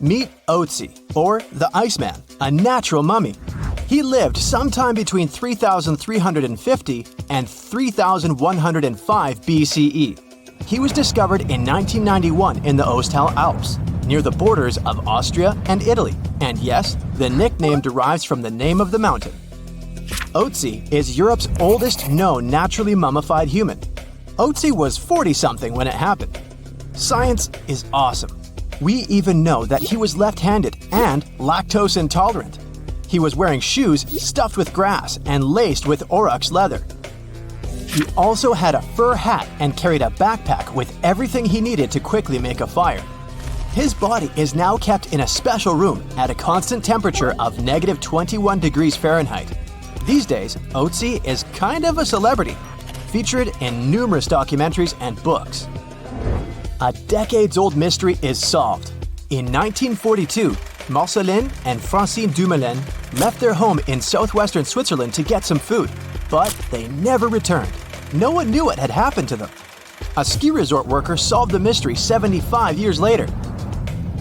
Meet Otzi, or the Iceman, a natural mummy. He lived sometime between 3,350 and 3,105 BCE. He was discovered in 1991 in the Ostal Alps, near the borders of Austria and Italy. And yes, the nickname derives from the name of the mountain. Otzi is Europe's oldest known naturally mummified human. Otzi was 40-something when it happened. Science is awesome. We even know that he was left-handed and lactose intolerant. He was wearing shoes stuffed with grass and laced with aurochs leather. He also had a fur hat and carried a backpack with everything he needed to quickly make a fire. His body is now kept in a special room at a constant temperature of negative 21 degrees Fahrenheit. These days, Otzi is kind of a celebrity, featured in numerous documentaries and books. A decades-old mystery is solved. In 1942, Marceline and Francine Dumoulin left their home in southwestern Switzerland to get some food, but they never returned. No one knew what had happened to them. A ski resort worker solved the mystery 75 years later.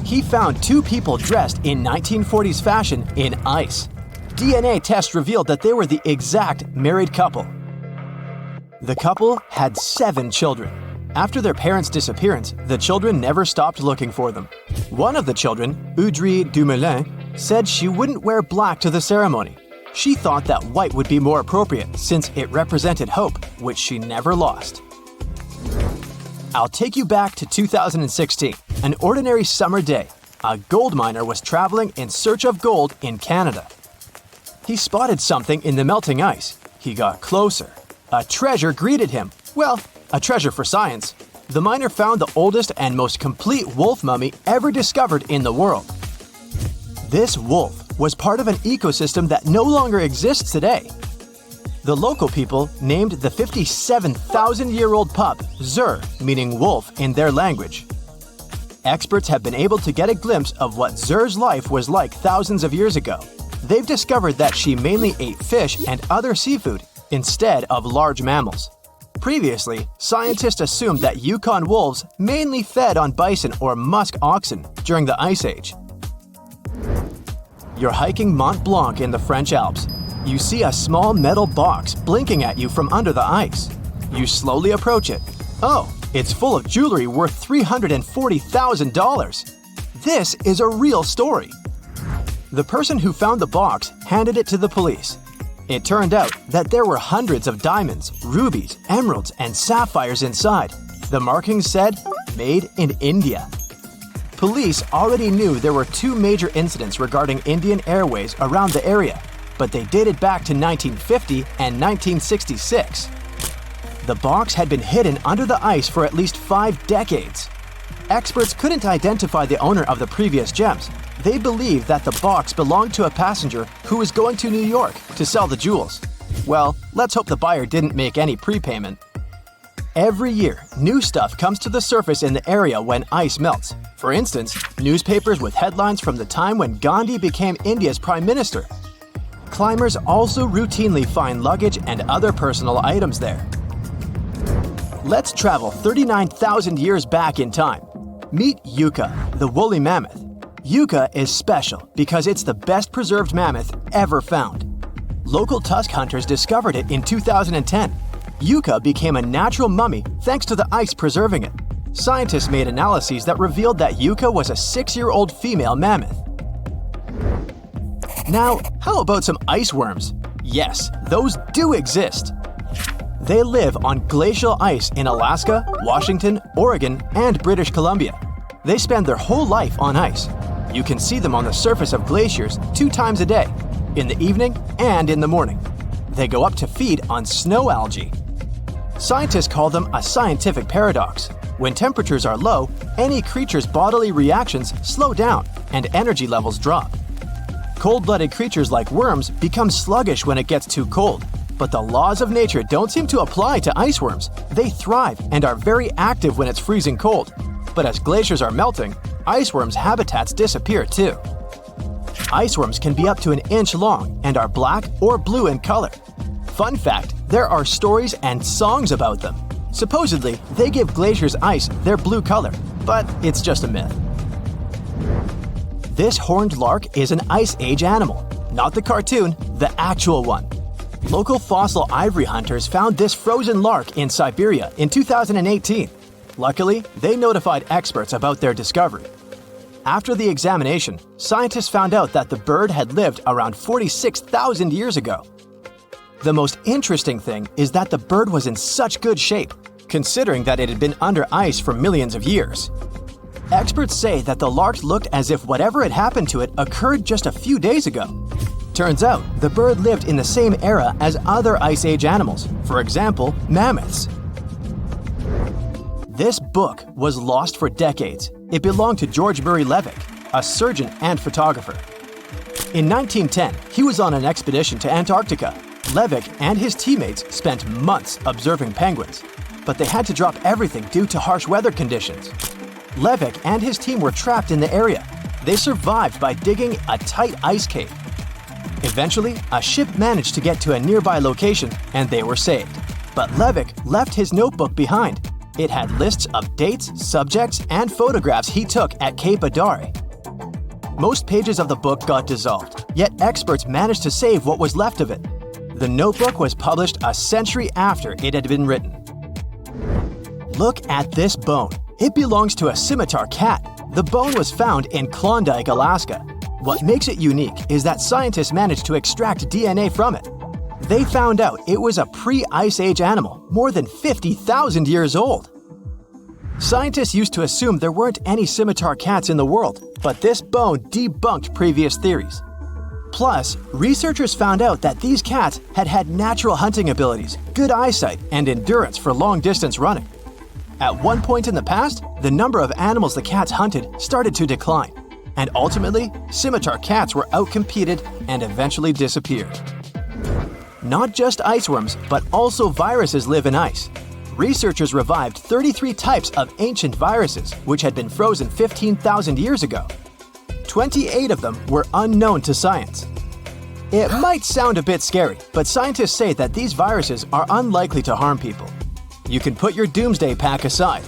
He found two people dressed in 1940s fashion in ice. DNA tests revealed that they were the exact married couple. The couple had 7 children. After their parents' disappearance, the children never stopped looking for them. One of the children, Audrey Dumoulin, said she wouldn't wear black to the ceremony. She thought that white would be more appropriate since it represented hope, which she never lost. I'll take you back to 2016, an ordinary summer day. A gold miner was traveling in search of gold in Canada. He spotted something in the melting ice. He got closer. A treasure greeted him. Well, a treasure for science. The miner found the oldest and most complete wolf mummy ever discovered in the world. This wolf was part of an ecosystem that no longer exists today. The local people named the 57,000-year-old pup Zur, meaning wolf in their language. Experts have been able to get a glimpse of what Zur's life was like thousands of years ago. They've discovered that she mainly ate fish and other seafood instead of large mammals. Previously, scientists assumed that Yukon wolves mainly fed on bison or musk oxen during the Ice Age. You're hiking Mont Blanc in the French Alps. You see a small metal box blinking at you from under the ice. You slowly approach it. Oh, it's full of jewelry worth $340,000. This is a real story. The person who found the box handed it to the police. It turned out that there were hundreds of diamonds, rubies, emeralds, and sapphires inside. The markings said, "Made in India." Police already knew there were 2 major incidents regarding Indian Airways around the area, but they dated back to 1950 and 1966. The box had been hidden under the ice for at least 5 decades. Experts couldn't identify the owner of the previous gems. They believed that the box belonged to a passenger who was going to New York to sell the jewels. Well, let's hope the buyer didn't make any prepayment. Every year, new stuff comes to the surface in the area when ice melts. For instance, newspapers with headlines from the time when Gandhi became India's prime minister. Climbers also routinely find luggage and other personal items there. Let's travel 39,000 years back in time. Meet Yucca, the woolly mammoth. Yucca is special because it's the best preserved mammoth ever found. Local tusk hunters discovered it in 2010. Yucca became a natural mummy thanks to the ice preserving it. Scientists made analyses that revealed that Yucca was a 6-year-old female mammoth. Now, how about some ice worms? Yes, those do exist. They live on glacial ice in Alaska, Washington, Oregon, and British Columbia. They spend their whole life on ice. You can see them on the surface of glaciers 2 times a day, in the evening and in the morning. They go up to feed on snow algae. Scientists call them a scientific paradox. When temperatures are low, any creature's bodily reactions slow down and energy levels drop. Cold-blooded creatures like worms become sluggish when it gets too cold. But the laws of nature don't seem to apply to ice worms. They thrive and are very active when it's freezing cold. But as glaciers are melting, ice worms' habitats disappear too. Ice worms can be up to 1 inch long and are black or blue in color. Fun fact, there are stories and songs about them. Supposedly, they give glaciers' ice their blue color, but it's just a myth. This horned lark is an Ice Age animal, not the cartoon, the actual one. Local fossil ivory hunters found this frozen lark in Siberia in 2018. Luckily, they notified experts about their discovery. After the examination, scientists found out that the bird had lived around 46,000 years ago. The most interesting thing is that the bird was in such good shape, considering that it had been under ice for millions of years. Experts say that the lark looked as if whatever had happened to it occurred just a few days ago. Turns out, the bird lived in the same era as other Ice Age animals, for example, mammoths. This book was lost for decades. It belonged to George Murray Levick, a surgeon and photographer. In 1910, he was on an expedition to Antarctica. Levick and his teammates spent months observing penguins, but they had to drop everything due to harsh weather conditions. Levick and his team were trapped in the area. They survived by digging a tight ice cave. Eventually, a ship managed to get to a nearby location and they were saved. But Levick left his notebook behind. It had lists of dates, subjects, and photographs he took at Cape Adare. Most pages of the book got dissolved, yet experts managed to save what was left of it. The notebook was published a century after it had been written. Look at this bone. It belongs to a scimitar cat. The bone was found in Klondike, Alaska. What makes it unique is that scientists managed to extract DNA from it. They found out it was a pre-Ice Age animal, more than 50,000 years old. Scientists used to assume there weren't any scimitar cats in the world, but this bone debunked previous theories. Plus, researchers found out that these cats had had natural hunting abilities, good eyesight, and endurance for long-distance running. At one point in the past, the number of animals the cats hunted started to decline, and ultimately, scimitar cats were outcompeted and eventually disappeared. Not just iceworms, but also viruses live in ice. Researchers revived 33 types of ancient viruses, which had been frozen 15,000 years ago. 28 of them were unknown to science. It might sound a bit scary, but scientists say that these viruses are unlikely to harm people. You can put your doomsday pack aside.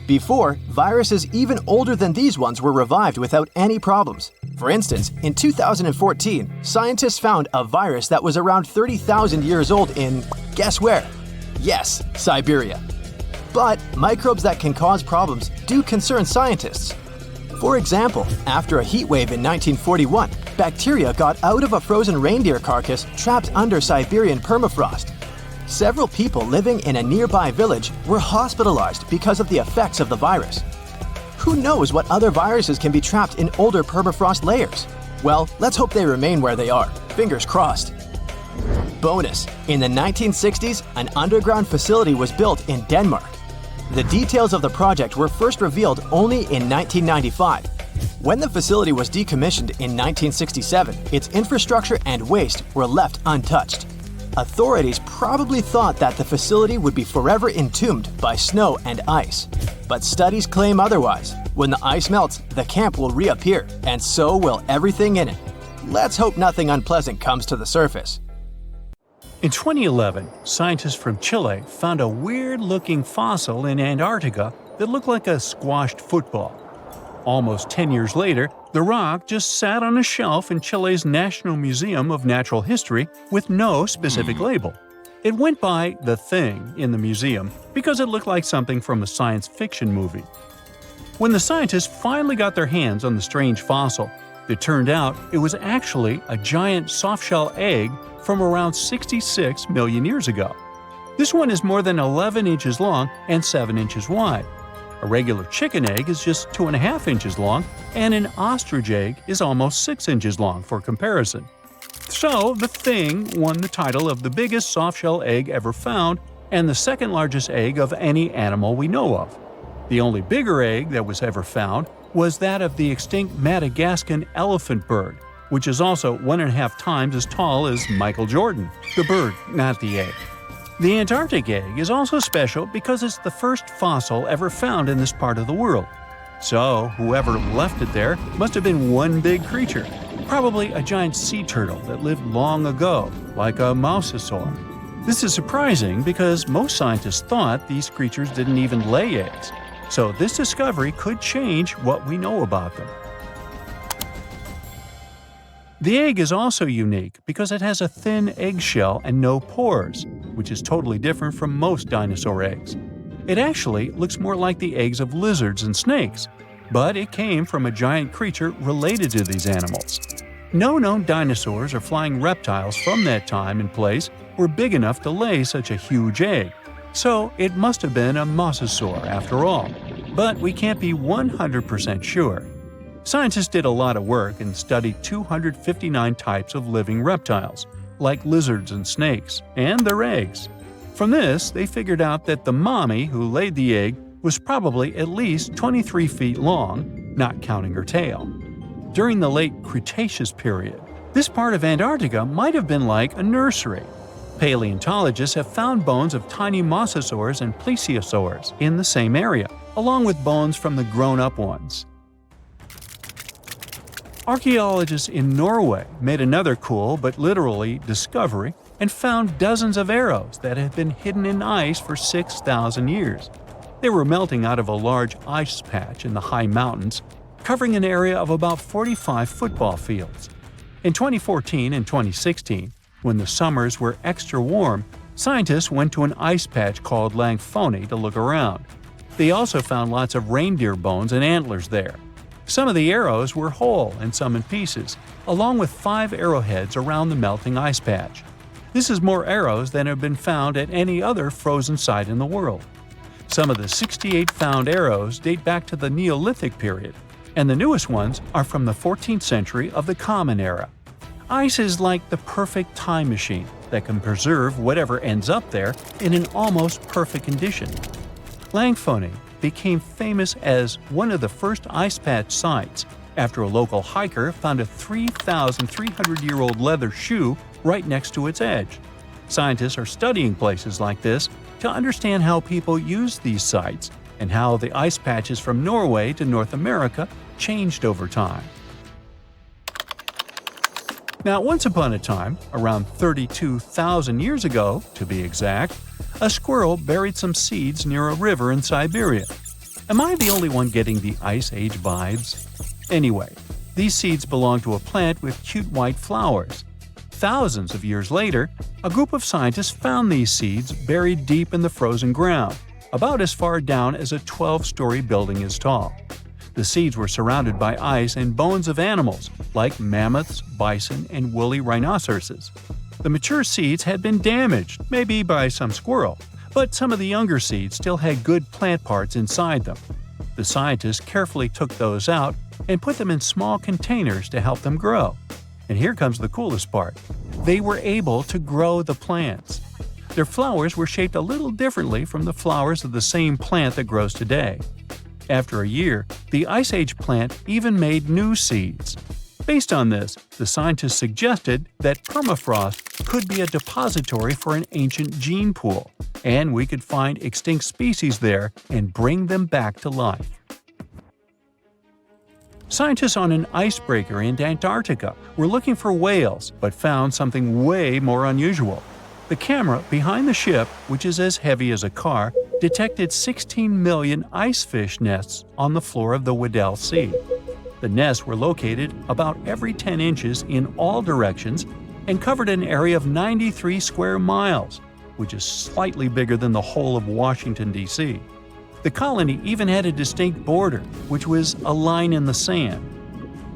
Before, viruses even older than these ones were revived without any problems. For instance, in 2014, scientists found a virus that was around 30,000 years old in, guess where? Yes, Siberia. But microbes that can cause problems do concern scientists. For example, after a heat wave in 1941, bacteria got out of a frozen reindeer carcass trapped under Siberian permafrost. Several people living in a nearby village were hospitalized because of the effects of the virus. Who knows what other viruses can be trapped in older permafrost layers? Well, let's hope they remain where they are. Fingers crossed. Bonus: in the 1960s, an underground facility was built in Denmark. The details of the project were first revealed only in 1995. When the facility was decommissioned in 1967, its infrastructure and waste were left untouched. Authorities probably thought that the facility would be forever entombed by snow and ice. But studies claim otherwise. When the ice melts, the camp will reappear, and so will everything in it. Let's hope nothing unpleasant comes to the surface. In 2011, scientists from Chile found a weird-looking fossil in Antarctica that looked like a squashed football. Almost 10 years later, the rock just sat on a shelf in Chile's National Museum of Natural History with no specific label. It went by The Thing in the museum because it looked like something from a science fiction movie. When the scientists finally got their hands on the strange fossil, it turned out it was actually a giant softshell egg from around 66 million years ago. This one is more than 11 inches long and 7 inches wide. A regular chicken egg is just 2.5 inches long, and an ostrich egg is almost 6 inches long for comparison. So, The Thing won the title of the biggest softshell egg ever found and the second largest egg of any animal we know of. The only bigger egg that was ever found was that of the extinct Madagascan elephant bird, which is also 1.5 times as tall as Michael Jordan. The bird, not the egg. The Antarctic egg is also special because it's the first fossil ever found in this part of the world. So, whoever left it there must have been one big creature, probably a giant sea turtle that lived long ago, like a mosasaur. This is surprising because most scientists thought these creatures didn't even lay eggs, so this discovery could change what we know about them. The egg is also unique because it has a thin eggshell and no pores, which is totally different from most dinosaur eggs. It actually looks more like the eggs of lizards and snakes, but it came from a giant creature related to these animals. No known dinosaurs or flying reptiles from that time and place were big enough to lay such a huge egg, so it must have been a mosasaur after all. But we can't be 100% sure. Scientists did a lot of work and studied 259 types of living reptiles, like lizards and snakes, and their eggs. From this, they figured out that the mommy who laid the egg was probably at least 23 feet long, not counting her tail. During the late Cretaceous period, this part of Antarctica might have been like a nursery. Paleontologists have found bones of tiny mosasaurs and plesiosaurs in the same area, along with bones from the grown-up ones. Archaeologists in Norway made another cool but literally discovery and found dozens of arrows that had been hidden in ice for 6,000 years. They were melting out of a large ice patch in the high mountains, covering an area of about 45 football fields. In 2014 and 2016, when the summers were extra warm, scientists went to an ice patch called Langfoni to look around. They also found lots of reindeer bones and antlers there. Some of the arrows were whole and some in pieces, along with 5 arrowheads around the melting ice patch. This is more arrows than have been found at any other frozen site in the world. Some of the 68 found arrows date back to the Neolithic period, and the newest ones are from the 14th century of the Common Era. Ice is like the perfect time machine that can preserve whatever ends up there in an almost perfect condition. Langfoni became famous as one of the first ice patch sites after a local hiker found a 3,300-year-old leather shoe right next to its edge. Scientists are studying places like this to understand how people use these sites and how the ice patches from Norway to North America changed over time. Now, once upon a time, around 32,000 years ago, to be exact, a squirrel buried some seeds near a river in Siberia. Am I the only one getting the Ice Age vibes? Anyway, these seeds belong to a plant with cute white flowers. Thousands of years later, a group of scientists found these seeds buried deep in the frozen ground, about as far down as a 12-story building is tall. The seeds were surrounded by ice and bones of animals, like mammoths, bison, and woolly rhinoceroses. The mature seeds had been damaged, maybe by some squirrel, but some of the younger seeds still had good plant parts inside them. The scientists carefully took those out and put them in small containers to help them grow. And here comes the coolest part. They were able to grow the plants. Their flowers were shaped a little differently from the flowers of the same plant that grows today. After a year, the Ice Age plant even made new seeds. Based on this, the scientists suggested that permafrost could be a depository for an ancient gene pool, and we could find extinct species there and bring them back to life. Scientists on an icebreaker in Antarctica were looking for whales but found something way more unusual. The camera behind the ship, which is as heavy as a car, detected 16 million icefish nests on the floor of the Weddell Sea. The nests were located about every 10 inches in all directions and covered an area of 93 square miles, which is slightly bigger than the whole of Washington, D.C. The colony even had a distinct border, which was a line in the sand.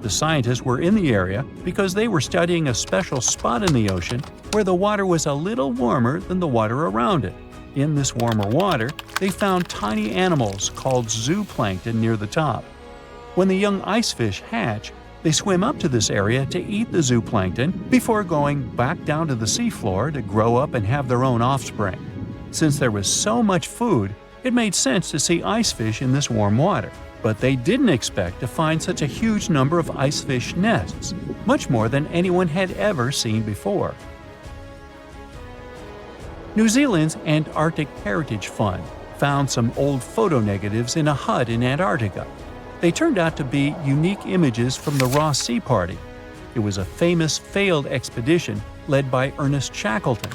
The scientists were in the area because they were studying a special spot in the ocean where the water was a little warmer than the water around it. In this warmer water, they found tiny animals called zooplankton near the top. When the young icefish hatch, they swim up to this area to eat the zooplankton before going back down to the seafloor to grow up and have their own offspring. Since there was so much food, it made sense to see icefish in this warm water. But they didn't expect to find such a huge number of icefish nests, much more than anyone had ever seen before. New Zealand's Antarctic Heritage Fund found some old photo negatives in a hut in Antarctica. They turned out to be unique images from the Ross Sea Party. It was a famous failed expedition led by Ernest Shackleton.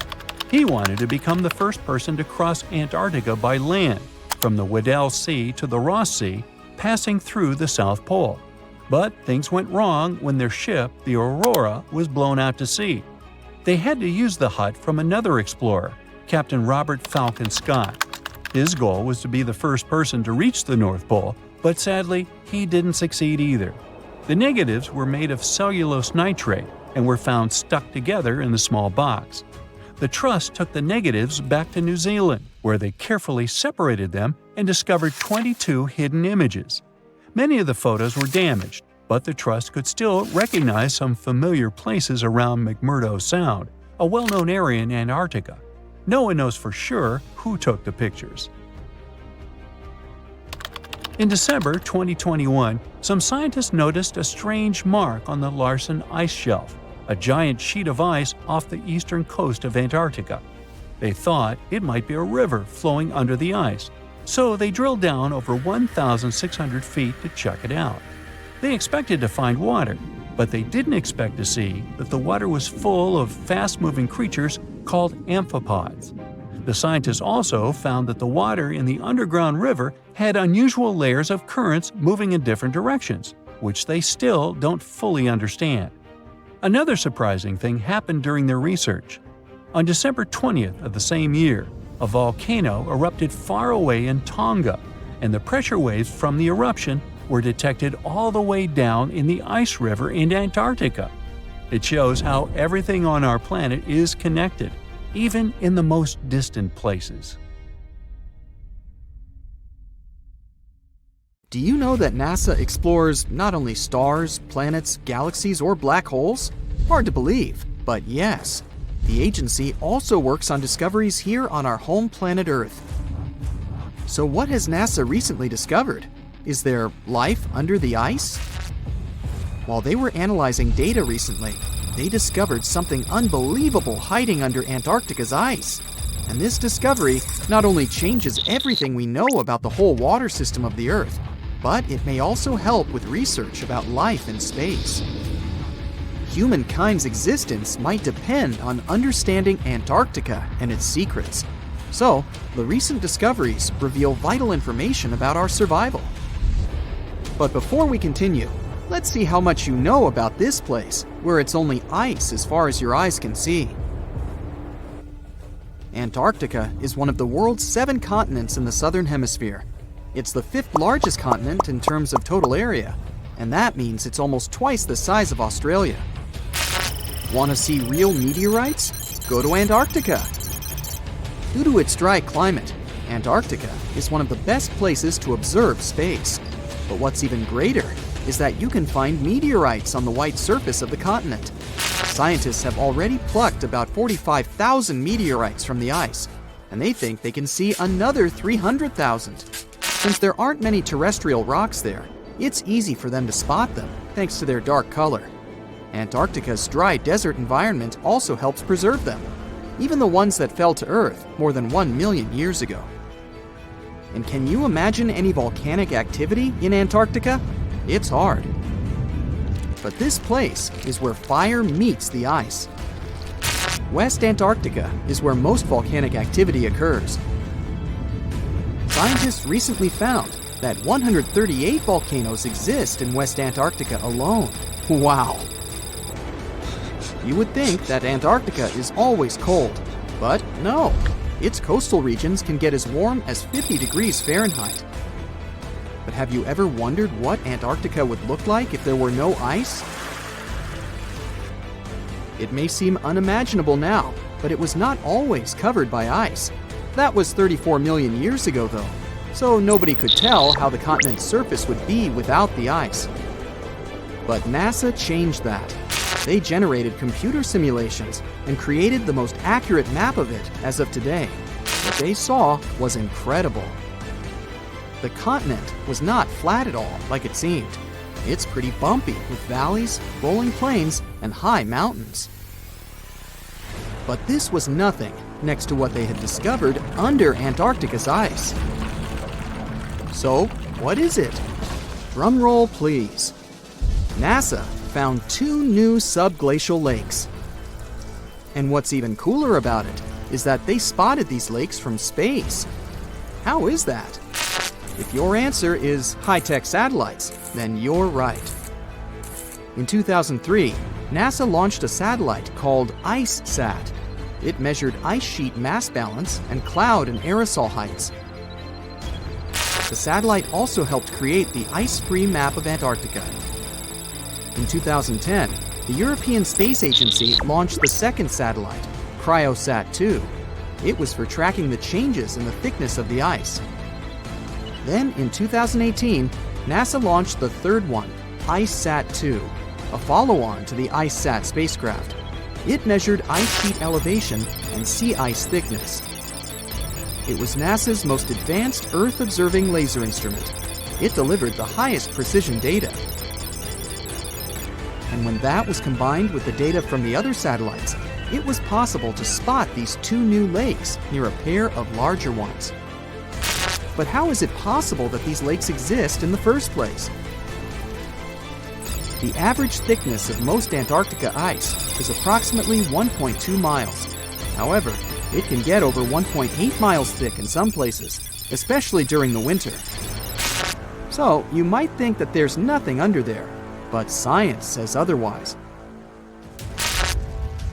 He wanted to become the first person to cross Antarctica by land, from the Weddell Sea to the Ross Sea, passing through the South Pole. But things went wrong when their ship, the Aurora, was blown out to sea. They had to use the hut from another explorer, Captain Robert Falcon Scott. His goal was to be the first person to reach the North Pole, but sadly, he didn't succeed either. The negatives were made of cellulose nitrate and were found stuck together in the small box. The Trust took the negatives back to New Zealand, where they carefully separated them and discovered 22 hidden images. Many of the photos were damaged, but the Trust could still recognize some familiar places around McMurdo Sound, a well-known area in Antarctica. No one knows for sure who took the pictures. In December 2021, some scientists noticed a strange mark on the Larsen Ice Shelf, a giant sheet of ice off the eastern coast of Antarctica. They thought it might be a river flowing under the ice, so they drilled down over 1,600 feet to check it out. They expected to find water, but they didn't expect to see that the water was full of fast-moving creatures called amphipods. The scientists also found that the water in the underground river had unusual layers of currents moving in different directions, which they still don't fully understand. Another surprising thing happened during their research. On December 20th of the same year, a volcano erupted far away in Tonga, and the pressure waves from the eruption were detected all the way down in the ice river in Antarctica. It shows how everything on our planet is connected, even in the most distant places. Do you know that NASA explores not only stars, planets, galaxies, or black holes? Hard to believe, but yes. The agency also works on discoveries here on our home planet Earth. So what has NASA recently discovered? Is there life under the ice? While they were analyzing data recently, they discovered something unbelievable hiding under Antarctica's ice. And this discovery not only changes everything we know about the whole water system of the Earth, but it may also help with research about life in space. Humankind's existence might depend on understanding Antarctica and its secrets. So, the recent discoveries reveal vital information about our survival. But before we continue, let's see how much you know about this place, where it's only ice as far as your eyes can see. Antarctica is one of the world's 7 continents in the southern hemisphere. It's the 5th largest continent in terms of total area, and that means it's almost twice the size of Australia. Want to see real meteorites? Go to Antarctica. Due to its dry climate, Antarctica is one of the best places to observe space. But what's even greater is that you can find meteorites on the white surface of the continent. Scientists have already plucked about 45,000 meteorites from the ice, and they think they can see another 300,000. Since there aren't many terrestrial rocks there, it's easy for them to spot them, thanks to their dark color. Antarctica's dry desert environment also helps preserve them, even the ones that fell to Earth more than 1 million years ago. And can you imagine any volcanic activity in Antarctica? It's hard. But this place is where fire meets the ice. West Antarctica is where most volcanic activity occurs. Scientists recently found that 138 volcanoes exist in West Antarctica alone. Wow! You would think that Antarctica is always cold, but no. Its coastal regions can get as warm as 50 degrees Fahrenheit. But have you ever wondered what Antarctica would look like if there were no ice? It may seem unimaginable now, but it was not always covered by ice. That was 34 million years ago, though, so nobody could tell how the continent's surface would be without the ice. But NASA changed that. They generated computer simulations and created the most accurate map of it as of today. What they saw was incredible. The continent was not flat at all like it seemed. It's pretty bumpy with valleys, rolling plains, and high mountains. But this was nothing next to what they had discovered under Antarctica's ice. So, what is it? Drum roll, please. NASA found 2 new subglacial lakes. And what's even cooler about it is that they spotted these lakes from space. How is that? If your answer is high-tech satellites, then you're right. In 2003, NASA launched a satellite called IceSat. It measured ice sheet mass balance and cloud and aerosol heights. The satellite also helped create the ice-free map of Antarctica. In 2010, the European Space Agency launched the second satellite, CryoSat-2. It was for tracking the changes in the thickness of the ice. Then, in 2018, NASA launched the third one, IceSat-2, a follow-on to the IceSat spacecraft. It measured ice sheet elevation and sea ice thickness. It was NASA's most advanced Earth-observing laser instrument. It delivered the highest precision data. And when that was combined with the data from the other satellites, it was possible to spot these two new lakes near a pair of larger ones. But how is it possible that these lakes exist in the first place? The average thickness of most Antarctica ice is approximately 1.2 miles. However, it can get over 1.8 miles thick in some places, especially during the winter. So, you might think that there's nothing under there, but science says otherwise.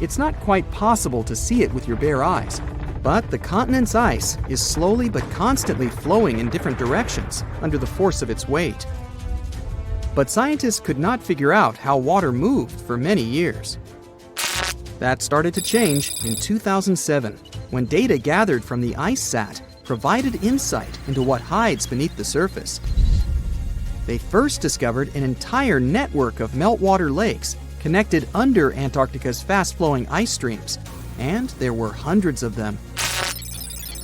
It's not quite possible to see it with your bare eyes, but the continent's ice is slowly but constantly flowing in different directions under the force of its weight. But scientists could not figure out how water moved for many years. That started to change in 2007, when data gathered from the IceSat provided insight into what hides beneath the surface. They first discovered an entire network of meltwater lakes connected under Antarctica's fast-flowing ice streams, and there were hundreds of them.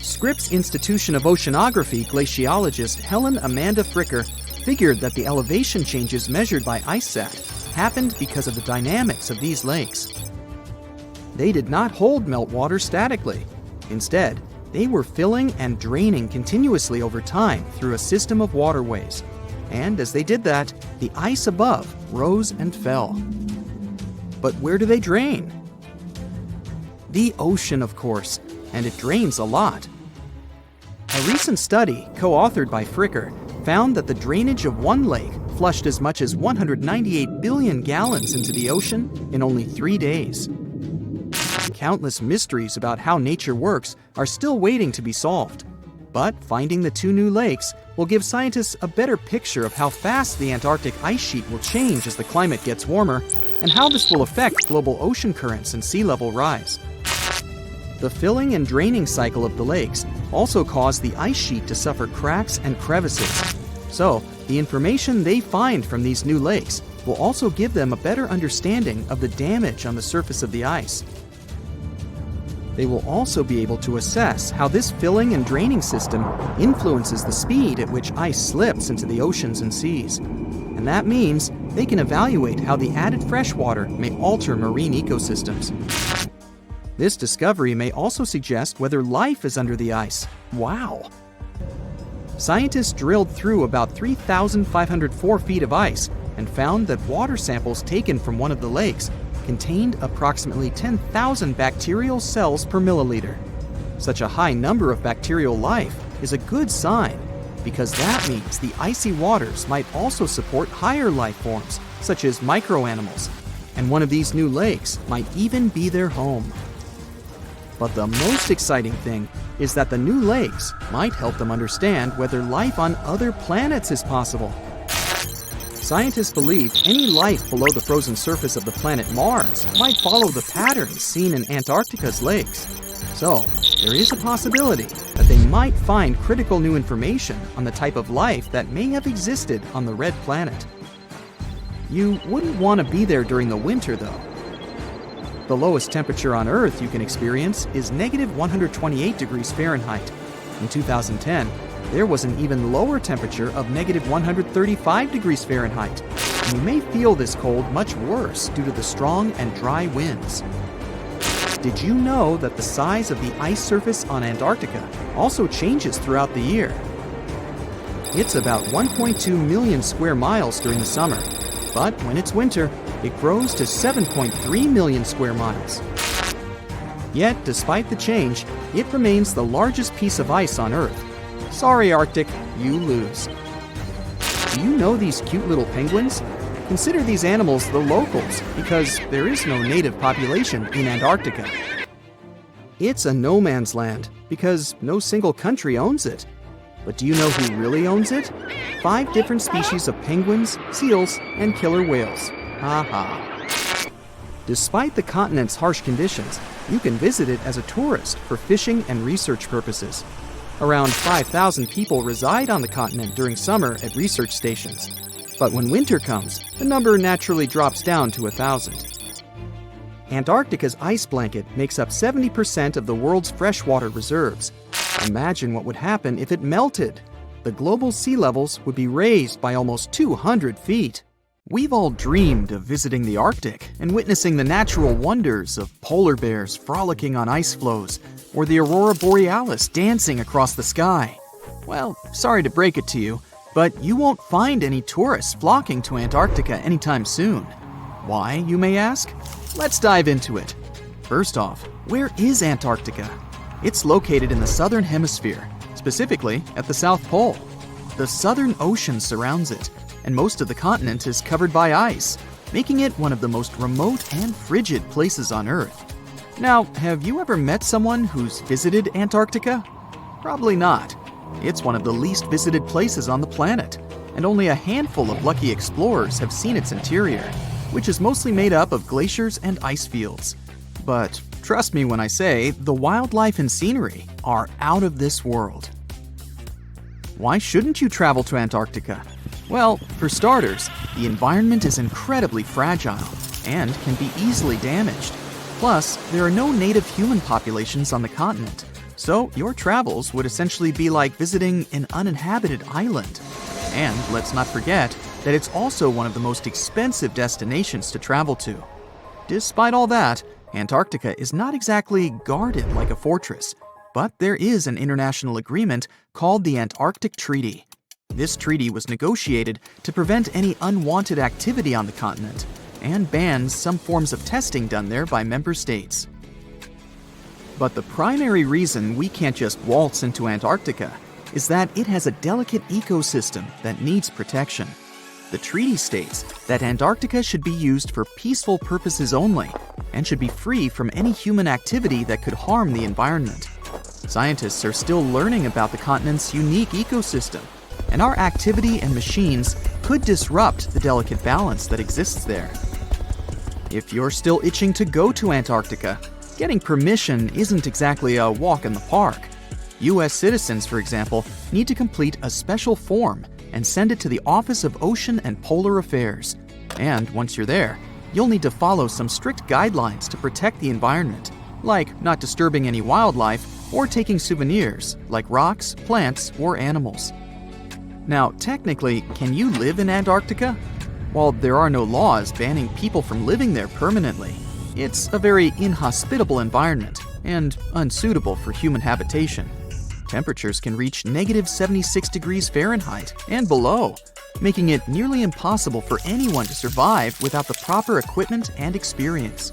Scripps Institution of Oceanography glaciologist Helen Amanda Fricker figured that the elevation changes measured by IceSat happened because of the dynamics of these lakes. They did not hold meltwater statically. Instead, they were filling and draining continuously over time through a system of waterways. And as they did that, the ice above rose and fell. But where do they drain? The ocean, of course, and it drains a lot. A recent study, co-authored by Fricker, found that the drainage of one lake flushed as much as 198 billion gallons into the ocean in only 3 days. Countless mysteries about how nature works are still waiting to be solved. But finding the two new lakes will give scientists a better picture of how fast the Antarctic ice sheet will change as the climate gets warmer, and how this will affect global ocean currents and sea level rise. The filling and draining cycle of the lakes also caused the ice sheet to suffer cracks and crevices. So, the information they find from these new lakes will also give them a better understanding of the damage on the surface of the ice. They will also be able to assess how this filling and draining system influences the speed at which ice slips into the oceans and seas. And that means they can evaluate how the added fresh water may alter marine ecosystems. This discovery may also suggest whether life is under the ice. Wow! Scientists drilled through about 3,504 feet of ice and found that water samples taken from one of the lakes contained approximately 10,000 bacterial cells per milliliter. Such a high number of bacterial life is a good sign, because that means the icy waters might also support higher life forms, such as microanimals, and one of these new lakes might even be their home. But the most exciting thing is that the new lakes might help them understand whether life on other planets is possible. Scientists believe any life below the frozen surface of the planet Mars might follow the patterns seen in Antarctica's lakes. So, there is a possibility that they might find critical new information on the type of life that may have existed on the red planet. You wouldn't want to be there during the winter, though. The lowest temperature on Earth you can experience is negative 128 degrees Fahrenheit. In 2010, there was an even lower temperature of negative 135 degrees Fahrenheit, and you may feel this cold much worse due to the strong and dry winds. Did you know that the size of the ice surface on Antarctica also changes throughout the year? It's about 1.2 million square miles during the summer, but when it's winter, it grows to 7.3 million square miles. Yet, despite the change, it remains the largest piece of ice on Earth. Sorry, Arctic, you lose. Do you know these cute little penguins? Consider these animals the locals because there is no native population in Antarctica. It's a no man's land because no single country owns it. But do you know who really owns it? 5 different species of penguins, seals, and killer whales. Ha ha. Despite the continent's harsh conditions, you can visit it as a tourist for fishing and research purposes. Around 5,000 people reside on the continent during summer at research stations. But when winter comes, the number naturally drops down to 1,000. Antarctica's ice blanket makes up 70% of the world's freshwater reserves. Imagine what would happen if it melted. The global sea levels would be raised by almost 200 feet. We've all dreamed of visiting the Arctic and witnessing the natural wonders of polar bears frolicking on ice floes or the aurora borealis dancing across the sky. Well, sorry to break it to you, but you won't find any tourists flocking to Antarctica anytime soon. Why, you may ask? Let's dive into it. First off, where is Antarctica? It's located in the southern hemisphere, specifically at the South Pole. The Southern Ocean surrounds it, and most of the continent is covered by ice, making it one of the most remote and frigid places on Earth. Now, have you ever met someone who's visited Antarctica? Probably not. It's one of the least visited places on the planet, and only a handful of lucky explorers have seen its interior, which is mostly made up of glaciers and ice fields. But trust me when I say the wildlife and scenery are out of this world. Why shouldn't you travel to Antarctica? Well, for starters, the environment is incredibly fragile and can be easily damaged. Plus, there are no native human populations on the continent, so your travels would essentially be like visiting an uninhabited island. And let's not forget that it's also one of the most expensive destinations to travel to. Despite all that, Antarctica is not exactly guarded like a fortress, but there is an international agreement called the Antarctic Treaty. This treaty was negotiated to prevent any unwanted activity on the continent and bans some forms of testing done there by member states. But the primary reason we can't just waltz into Antarctica is that it has a delicate ecosystem that needs protection. The treaty states that Antarctica should be used for peaceful purposes only and should be free from any human activity that could harm the environment. Scientists are still learning about the continent's unique ecosystem, and our activity and machines could disrupt the delicate balance that exists there. If you're still itching to go to Antarctica, getting permission isn't exactly a walk in the park. U.S. citizens, for example, need to complete a special form and send it to the Office of Ocean and Polar Affairs. And once you're there, you'll need to follow some strict guidelines to protect the environment, like not disturbing any wildlife or taking souvenirs like rocks, plants, or animals. Now, technically, can you live in Antarctica? While there are no laws banning people from living there permanently, it's a very inhospitable environment and unsuitable for human habitation. Temperatures can reach -76 degrees Fahrenheit and below, making it nearly impossible for anyone to survive without the proper equipment and experience.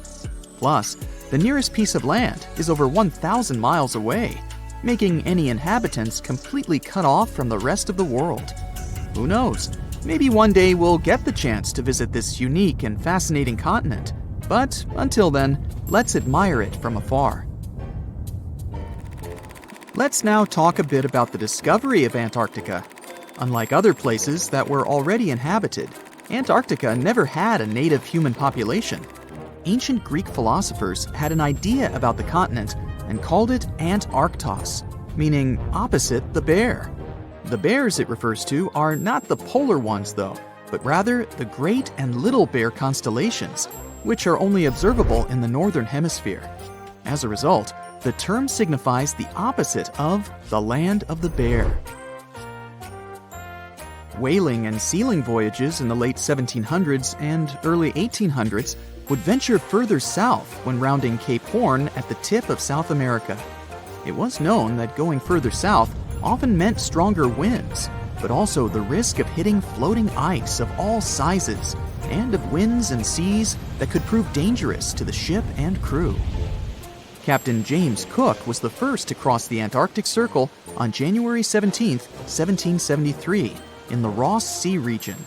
Plus, the nearest piece of land is over 1,000 miles away, making any inhabitants completely cut off from the rest of the world. Who knows? Maybe one day we'll get the chance to visit this unique and fascinating continent. But until then, let's admire it from afar. Let's now talk a bit about the discovery of Antarctica. Unlike other places that were already inhabited, Antarctica never had a native human population. Ancient Greek philosophers had an idea about the continent and called it Antarctos, meaning opposite the bear. The bears it refers to are not the polar ones though, but rather the Great and Little Bear constellations, which are only observable in the northern hemisphere. As a result, the term signifies the opposite of the land of the bear. Whaling and sealing voyages in the late 1700s and early 1800s would venture further south when rounding Cape Horn at the tip of South America. It was known that going further south often meant stronger winds, but also the risk of hitting floating ice of all sizes and of winds and seas that could prove dangerous to the ship and crew. Captain James Cook was the first to cross the Antarctic Circle on January 17, 1773, in the Ross Sea region.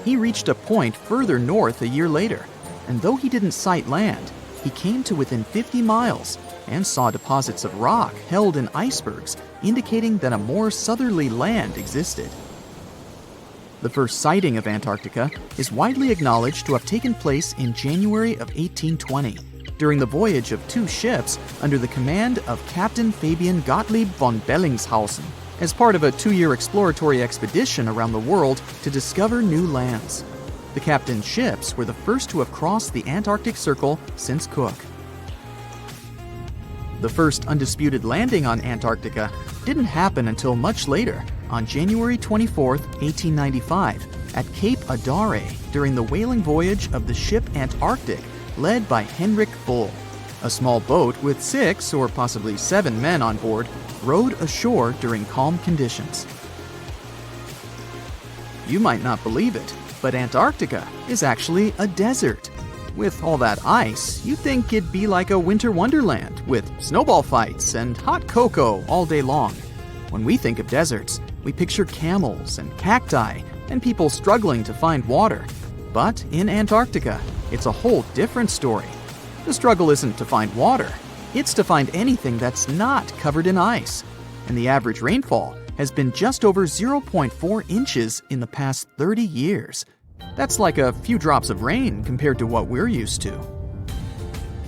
he reached a point further north a year later, and though he didn't sight land, he came to within 50 miles and saw deposits of rock held in icebergs, indicating that a more southerly land existed. The first sighting of Antarctica is widely acknowledged to have taken place in January of 1820, during the voyage of two ships under the command of Captain Fabian Gottlieb von Bellingshausen, as part of a 2-year exploratory expedition around the world to discover new lands. The captain's ships were the first to have crossed the Antarctic Circle since Cook. The first undisputed landing on Antarctica didn't happen until much later, on January 24, 1895, at Cape Adare during the whaling voyage of the ship Antarctic, led by Henrik Bull. A small boat with 6 or possibly 7 men on board rowed ashore during calm conditions. You might not believe it, but Antarctica is actually a desert. With all that ice, you'd think it'd be like a winter wonderland with snowball fights and hot cocoa all day long. When we think of deserts, we picture camels and cacti and people struggling to find water. But in Antarctica, it's a whole different story. The struggle isn't to find water, it's to find anything that's not covered in ice. And the average rainfall has been just over 0.4 inches in the past 30 years. That's like a few drops of rain compared to what we're used to.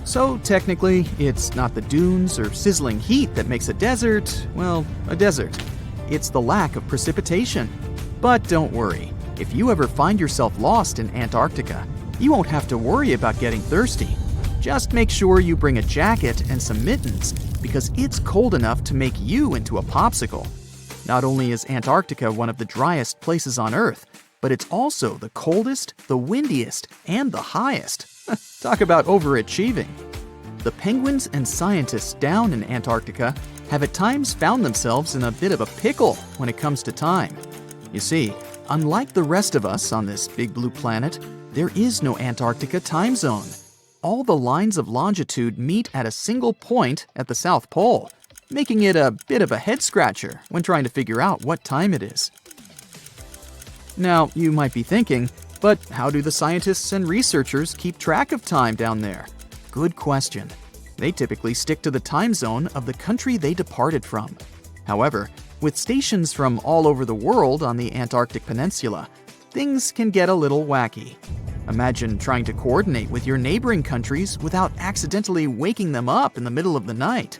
So technically, it's not the dunes or sizzling heat that makes a desert, well, a desert. It's the lack of precipitation. But don't worry, if you ever find yourself lost in Antarctica, you won't have to worry about getting thirsty. Just make sure you bring a jacket and some mittens, because it's cold enough to make you into a popsicle. Not only is Antarctica one of the driest places on Earth, but it's also the coldest, the windiest, and the highest. Talk about overachieving. The penguins and scientists down in Antarctica have at times found themselves in a bit of a pickle when it comes to time. You see, unlike the rest of us on this big blue planet, there is no Antarctica time zone. All the lines of longitude meet at a single point at the South Pole, making it a bit of a head-scratcher when trying to figure out what time it is. Now, you might be thinking, but how do the scientists and researchers keep track of time down there? Good question. They typically stick to the time zone of the country they departed from. However, with stations from all over the world on the Antarctic Peninsula, things can get a little wacky. Imagine trying to coordinate with your neighboring countries without accidentally waking them up in the middle of the night.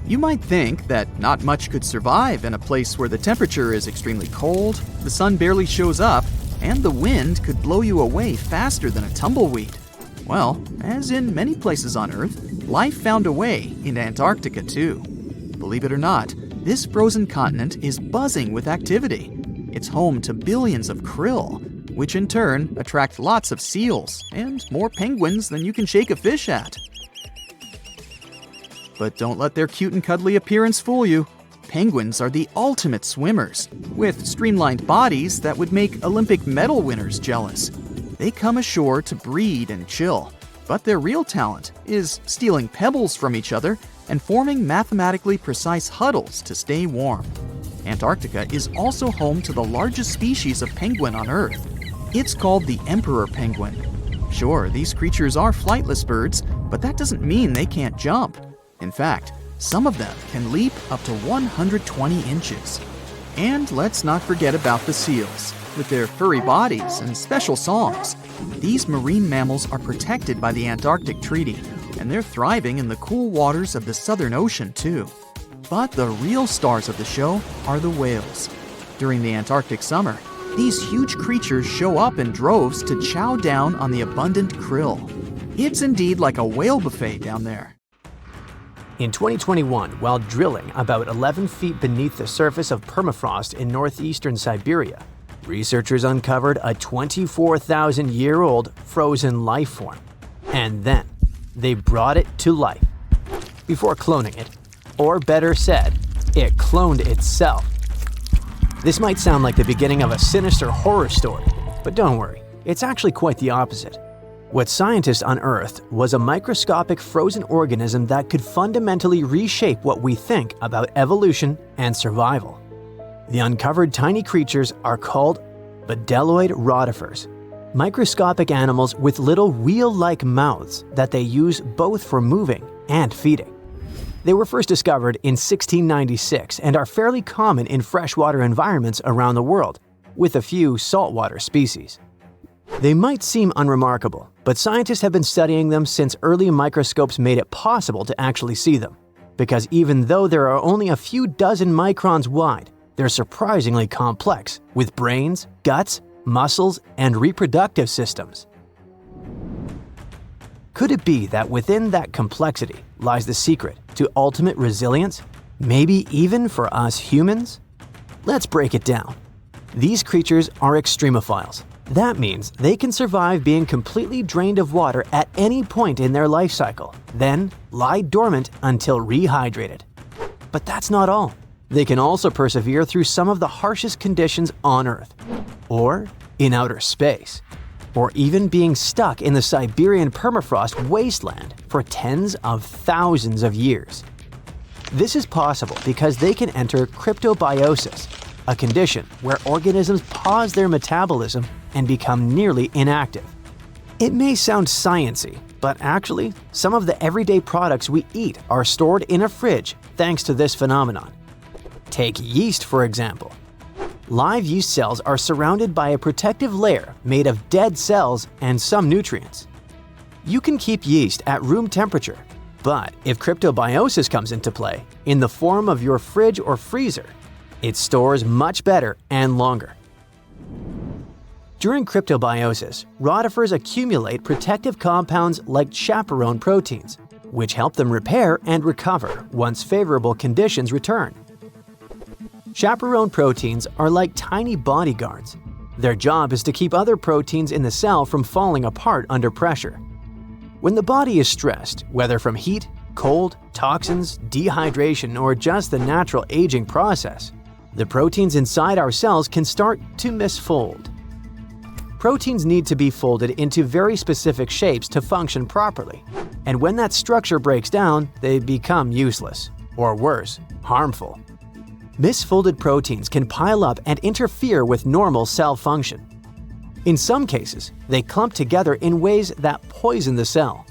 You might think that not much could survive in a place where the temperature is extremely cold, the sun barely shows up, and the wind could blow you away faster than a tumbleweed. Well, as in many places on Earth, life found a way in Antarctica too. Believe it or not, this frozen continent is buzzing with activity. It's home to billions of krill, which in turn attract lots of seals and more penguins than you can shake a fish at. But don't let their cute and cuddly appearance fool you. Penguins are the ultimate swimmers, with streamlined bodies that would make Olympic medal winners jealous. They come ashore to breed and chill, but their real talent is stealing pebbles from each other and forming mathematically precise huddles to stay warm. Antarctica is also home to the largest species of penguin on Earth. It's called the emperor penguin. Sure, these creatures are flightless birds, but that doesn't mean they can't jump. In fact, some of them can leap up to 120 inches. And let's not forget about the seals. With their furry bodies and special songs, these marine mammals are protected by the Antarctic Treaty, and they're thriving in the cool waters of the Southern Ocean too. But the real stars of the show are the whales. During the Antarctic summer, these huge creatures show up in droves to chow down on the abundant krill. It's indeed like a whale buffet down there. In 2021, while drilling about 11 feet beneath the surface of permafrost in northeastern Siberia, researchers uncovered a 24,000-year-old frozen life form. And then, they brought it to life. Before cloning it, or better said, it cloned itself. This might sound like the beginning of a sinister horror story, but don't worry, it's actually quite the opposite. What scientists unearthed was a microscopic frozen organism that could fundamentally reshape what we think about evolution and survival. The uncovered tiny creatures are called Bedelloid rotifers, microscopic animals with little wheel-like mouths that they use both for moving and feeding. They were first discovered in 1696 and are fairly common in freshwater environments around the world, with a few saltwater species. They might seem unremarkable, but scientists have been studying them since early microscopes made it possible to actually see them. Because even though there are only a few dozen microns wide, they're surprisingly complex, with brains, guts, muscles, and reproductive systems. Could it be that within that complexity lies the secret to ultimate resilience, maybe even for us humans? Let's break it down. These creatures are extremophiles. That means they can survive being completely drained of water at any point in their life cycle, then lie dormant until rehydrated. But that's not all. They can also persevere through some of the harshest conditions on Earth, or in outer space, or even being stuck in the Siberian permafrost wasteland for tens of thousands of years. This is possible because they can enter cryptobiosis, a condition where organisms pause their metabolism and become nearly inactive. It may sound sciencey, but actually, some of the everyday products we eat are stored in a fridge thanks to this phenomenon. Take yeast, for example. Live yeast cells are surrounded by a protective layer made of dead cells and some nutrients. You can keep yeast at room temperature, but if cryptobiosis comes into play, in the form of your fridge or freezer, it stores much better and longer. During cryptobiosis, rotifers accumulate protective compounds like chaperone proteins, which help them repair and recover once favorable conditions return. Chaperone proteins are like tiny bodyguards. Their job is to keep other proteins in the cell from falling apart under pressure. When the body is stressed, whether from heat, cold, toxins, dehydration, or just the natural aging process, the proteins inside our cells can start to misfold. Proteins need to be folded into very specific shapes to function properly, and when that structure breaks down, they become useless, or worse, harmful. Misfolded proteins can pile up and interfere with normal cell function. In some cases, they clump together in ways that poison the cell.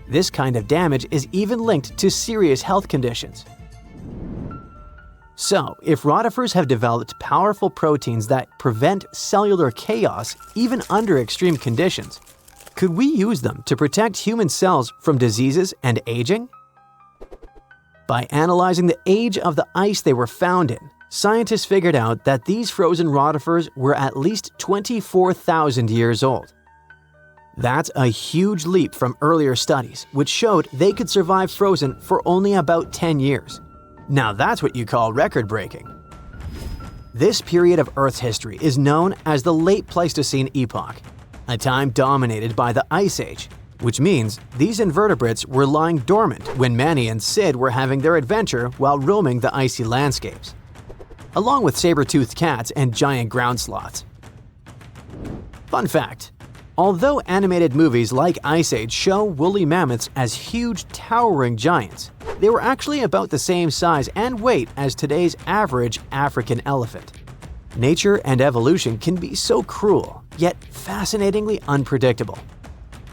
This kind of damage is even linked to serious health conditions. So, if rotifers have developed powerful proteins that prevent cellular chaos even under extreme conditions, could we use them to protect human cells from diseases and aging? By analyzing the age of the ice they were found in, scientists figured out that these frozen rotifers were at least 24,000 years old. That's a huge leap from earlier studies, which showed they could survive frozen for only about 10 years. Now that's what you call record-breaking. This period of Earth's history is known as the Late Pleistocene Epoch, a time dominated by the Ice Age, which means these invertebrates were lying dormant when Manny and Sid were having their adventure while roaming the icy landscapes, along with saber-toothed cats and giant ground sloths. Fun fact: although animated movies like Ice Age show woolly mammoths as huge, towering giants, they were actually about the same size and weight as today's average African elephant. Nature and evolution can be so cruel, yet fascinatingly unpredictable.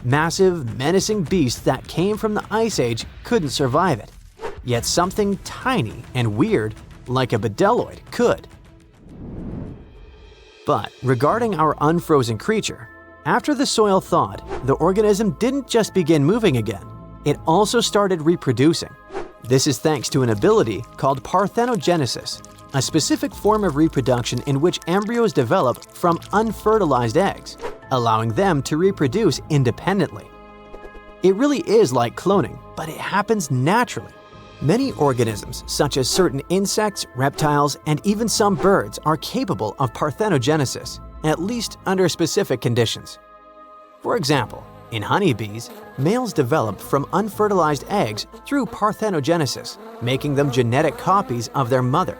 Massive, menacing beasts that came from the Ice Age couldn't survive it, yet something tiny and weird, like a bedelloid, could. But regarding our unfrozen creature, after the soil thawed, the organism didn't just begin moving again, it also started reproducing. This is thanks to an ability called parthenogenesis, a specific form of reproduction in which embryos develop from unfertilized eggs, allowing them to reproduce independently. It really is like cloning, but it happens naturally. Many organisms, such as certain insects, reptiles, and even some birds, are capable of parthenogenesis, at least under specific conditions. For example, in honeybees, males develop from unfertilized eggs through parthenogenesis, making them genetic copies of their mother.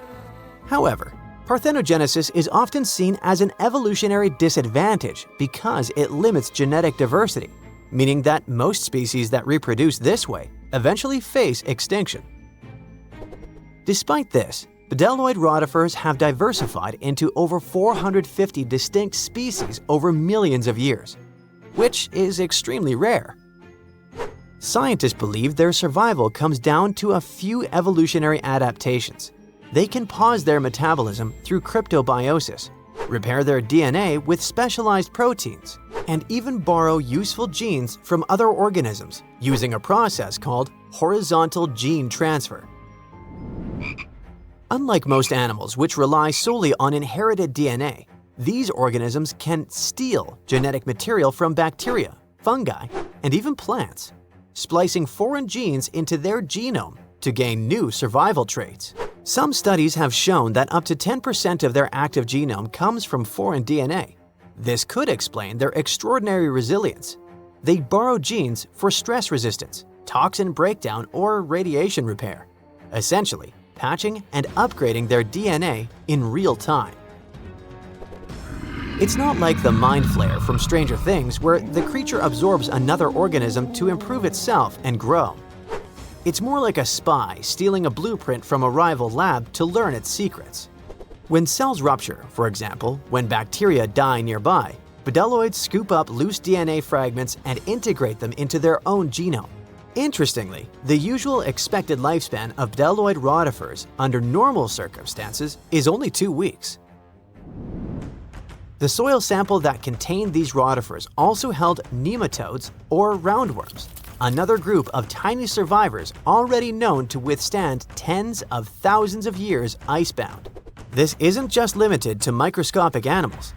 However, parthenogenesis is often seen as an evolutionary disadvantage because it limits genetic diversity, meaning that most species that reproduce this way eventually face extinction. Despite this, Bdelloid rotifers have diversified into over 450 distinct species over millions of years, which is extremely rare. Scientists believe their survival comes down to a few evolutionary adaptations. They can pause their metabolism through cryptobiosis, repair their DNA with specialized proteins, and even borrow useful genes from other organisms using a process called horizontal gene transfer. Unlike most animals, which rely solely on inherited DNA, these organisms can steal genetic material from bacteria, fungi, and even plants, splicing foreign genes into their genome to gain new survival traits. Some studies have shown that up to 10% of their active genome comes from foreign DNA. This could explain their extraordinary resilience. They borrow genes for stress resistance, toxin breakdown, or radiation repair, essentially patching and upgrading their DNA in real time. It's not like the Mind Flayer from Stranger Things, where the creature absorbs another organism to improve itself and grow. It's more like a spy stealing a blueprint from a rival lab to learn its secrets. When cells rupture, for example, when bacteria die nearby, bdelloids scoop up loose DNA fragments and integrate them into their own genome. Interestingly, the usual expected lifespan of bdelloid rotifers under normal circumstances is only 2 weeks. The soil sample that contained these rotifers also held nematodes or roundworms, another group of tiny survivors already known to withstand tens of thousands of years icebound. This isn't just limited to microscopic animals.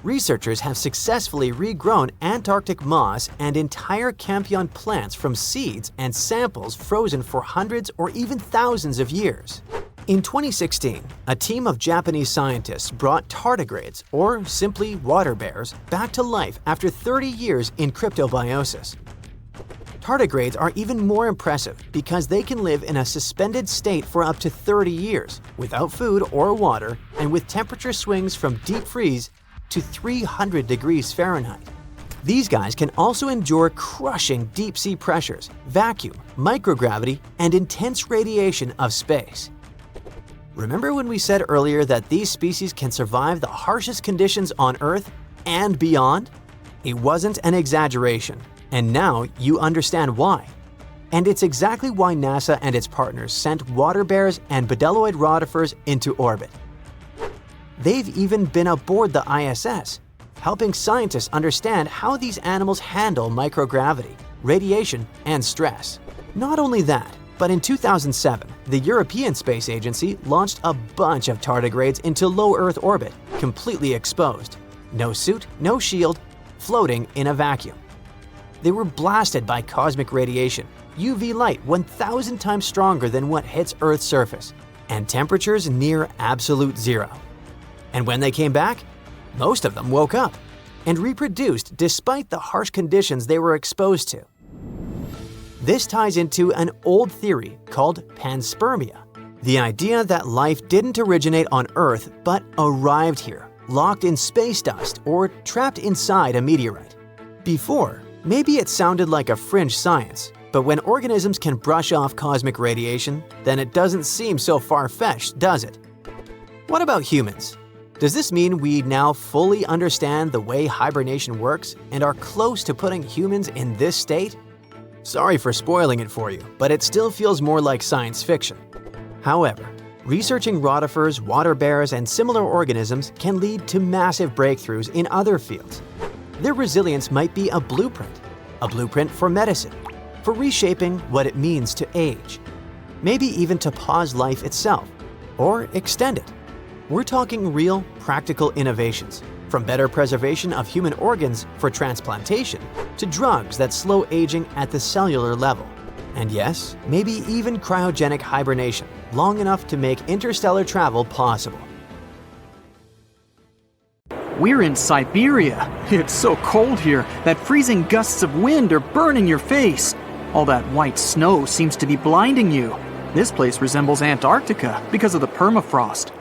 Researchers have successfully regrown Antarctic moss and entire Campion plants from seeds and samples frozen for hundreds or even thousands of years. In 2016, a team of Japanese scientists brought tardigrades, or simply water bears, back to life after 30 years in cryptobiosis. Tardigrades are even more impressive because they can live in a suspended state for up to 30 years, without food or water, and with temperature swings from deep freeze to 300 degrees Fahrenheit. These guys can also endure crushing deep-sea pressures, vacuum, microgravity, and intense radiation of space. Remember when we said earlier that these species can survive the harshest conditions on Earth and beyond? It wasn't an exaggeration, and now you understand why. And it's exactly why NASA and its partners sent water bears and bdelloid rotifers into orbit. They've even been aboard the ISS, helping scientists understand how these animals handle microgravity, radiation, and stress. Not only that, but in 2007, the European Space Agency launched a bunch of tardigrades into low Earth orbit, completely exposed. No suit, no shield, floating in a vacuum. They were blasted by cosmic radiation, UV light 1,000 times stronger than what hits Earth's surface, and temperatures near absolute zero. And when they came back, most of them woke up and reproduced despite the harsh conditions they were exposed to. This ties into an old theory called panspermia, the idea that life didn't originate on Earth but arrived here, locked in space dust or trapped inside a meteorite. Before, maybe it sounded like a fringe science, but when organisms can brush off cosmic radiation, then it doesn't seem so far-fetched, does it? What about humans? Does this mean we now fully understand the way hibernation works and are close to putting humans in this state? Sorry for spoiling it for you, but it still feels more like science fiction. However, researching rotifers, water bears, and similar organisms can lead to massive breakthroughs in other fields. Their resilience might be a blueprint for medicine, for reshaping what it means to age, maybe even to pause life itself, or extend it. We're talking real, practical innovations, from better preservation of human organs for transplantation to drugs that slow aging at the cellular level. And yes, maybe even cryogenic hibernation, long enough to make interstellar travel possible. We're in Siberia. It's so cold here that freezing gusts of wind are burning your face. All that white snow seems to be blinding you. This place resembles Antarctica because of the permafrost.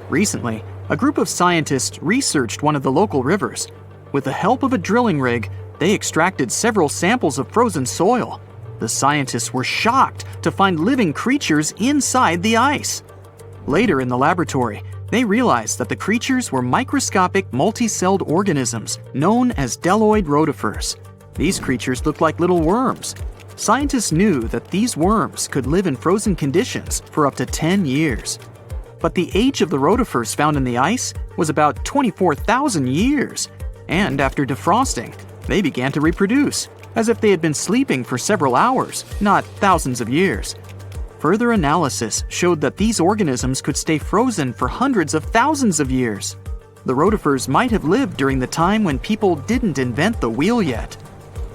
Recently, a group of scientists researched one of the local rivers. With the help of a drilling rig, they extracted several samples of frozen soil. The scientists were shocked to find living creatures inside the ice. Later in the laboratory, they realized that the creatures were microscopic multi-celled organisms known as bdelloid rotifers. These creatures looked like little worms. Scientists knew that these worms could live in frozen conditions for up to 10 years. But the age of the rotifers found in the ice was about 24,000 years. And after defrosting, they began to reproduce, as if they had been sleeping for several hours, not thousands of years. Further analysis showed that these organisms could stay frozen for hundreds of thousands of years. The rotifers might have lived during the time when people didn't invent the wheel yet.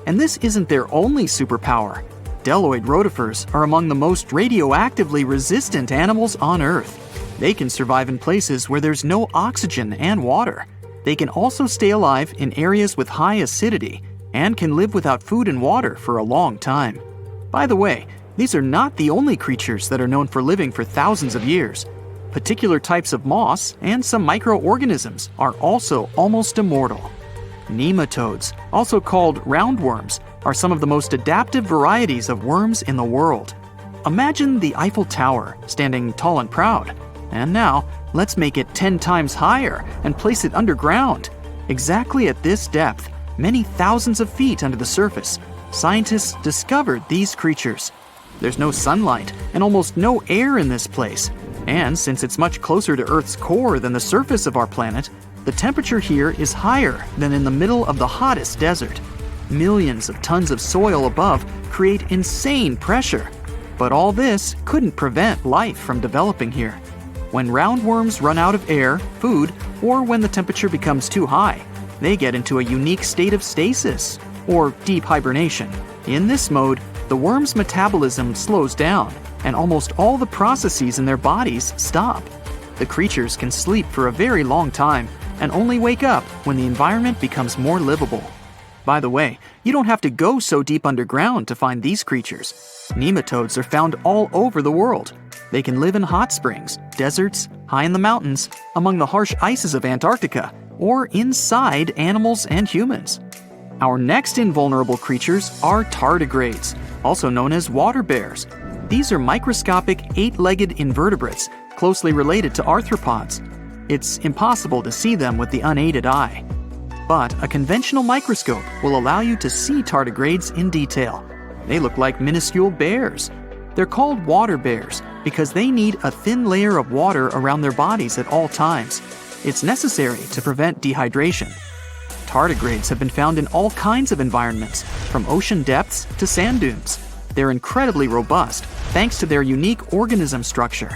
And this isn't their only superpower. Bdelloid rotifers are among the most radioactively resistant animals on Earth. They can survive in places where there's no oxygen and water. They can also stay alive in areas with high acidity and can live without food and water for a long time. By the way, these are not the only creatures that are known for living for thousands of years. Particular types of moss and some microorganisms are also almost immortal. Nematodes, also called roundworms, are some of the most adaptive varieties of worms in the world. Imagine the Eiffel Tower standing tall and proud. And now, let's make it 10 times higher and place it underground. Exactly at this depth, many thousands of feet under the surface, scientists discovered these creatures. There's no sunlight and almost no air in this place. And since it's much closer to Earth's core than the surface of our planet, the temperature here is higher than in the middle of the hottest desert. Millions of tons of soil above create insane pressure. But all this couldn't prevent life from developing here. When roundworms run out of air, food, or when the temperature becomes too high, they get into a unique state of stasis, or deep hibernation. In this mode, the worm's metabolism slows down, and almost all the processes in their bodies stop. The creatures can sleep for a very long time and only wake up when the environment becomes more livable. By the way, you don't have to go so deep underground to find these creatures. Nematodes are found all over the world. They can live in hot springs, deserts, high in the mountains, among the harsh ices of Antarctica, or inside animals and humans. Our next invulnerable creatures are tardigrades, also known as water bears. These are microscopic, eight-legged invertebrates closely related to arthropods. It's impossible to see them with the unaided eye. But a conventional microscope will allow you to see tardigrades in detail. They look like minuscule bears. They're called water bears because they need a thin layer of water around their bodies at all times. It's necessary to prevent dehydration. Tardigrades have been found in all kinds of environments, from ocean depths to sand dunes. They're incredibly robust thanks to their unique organism structure.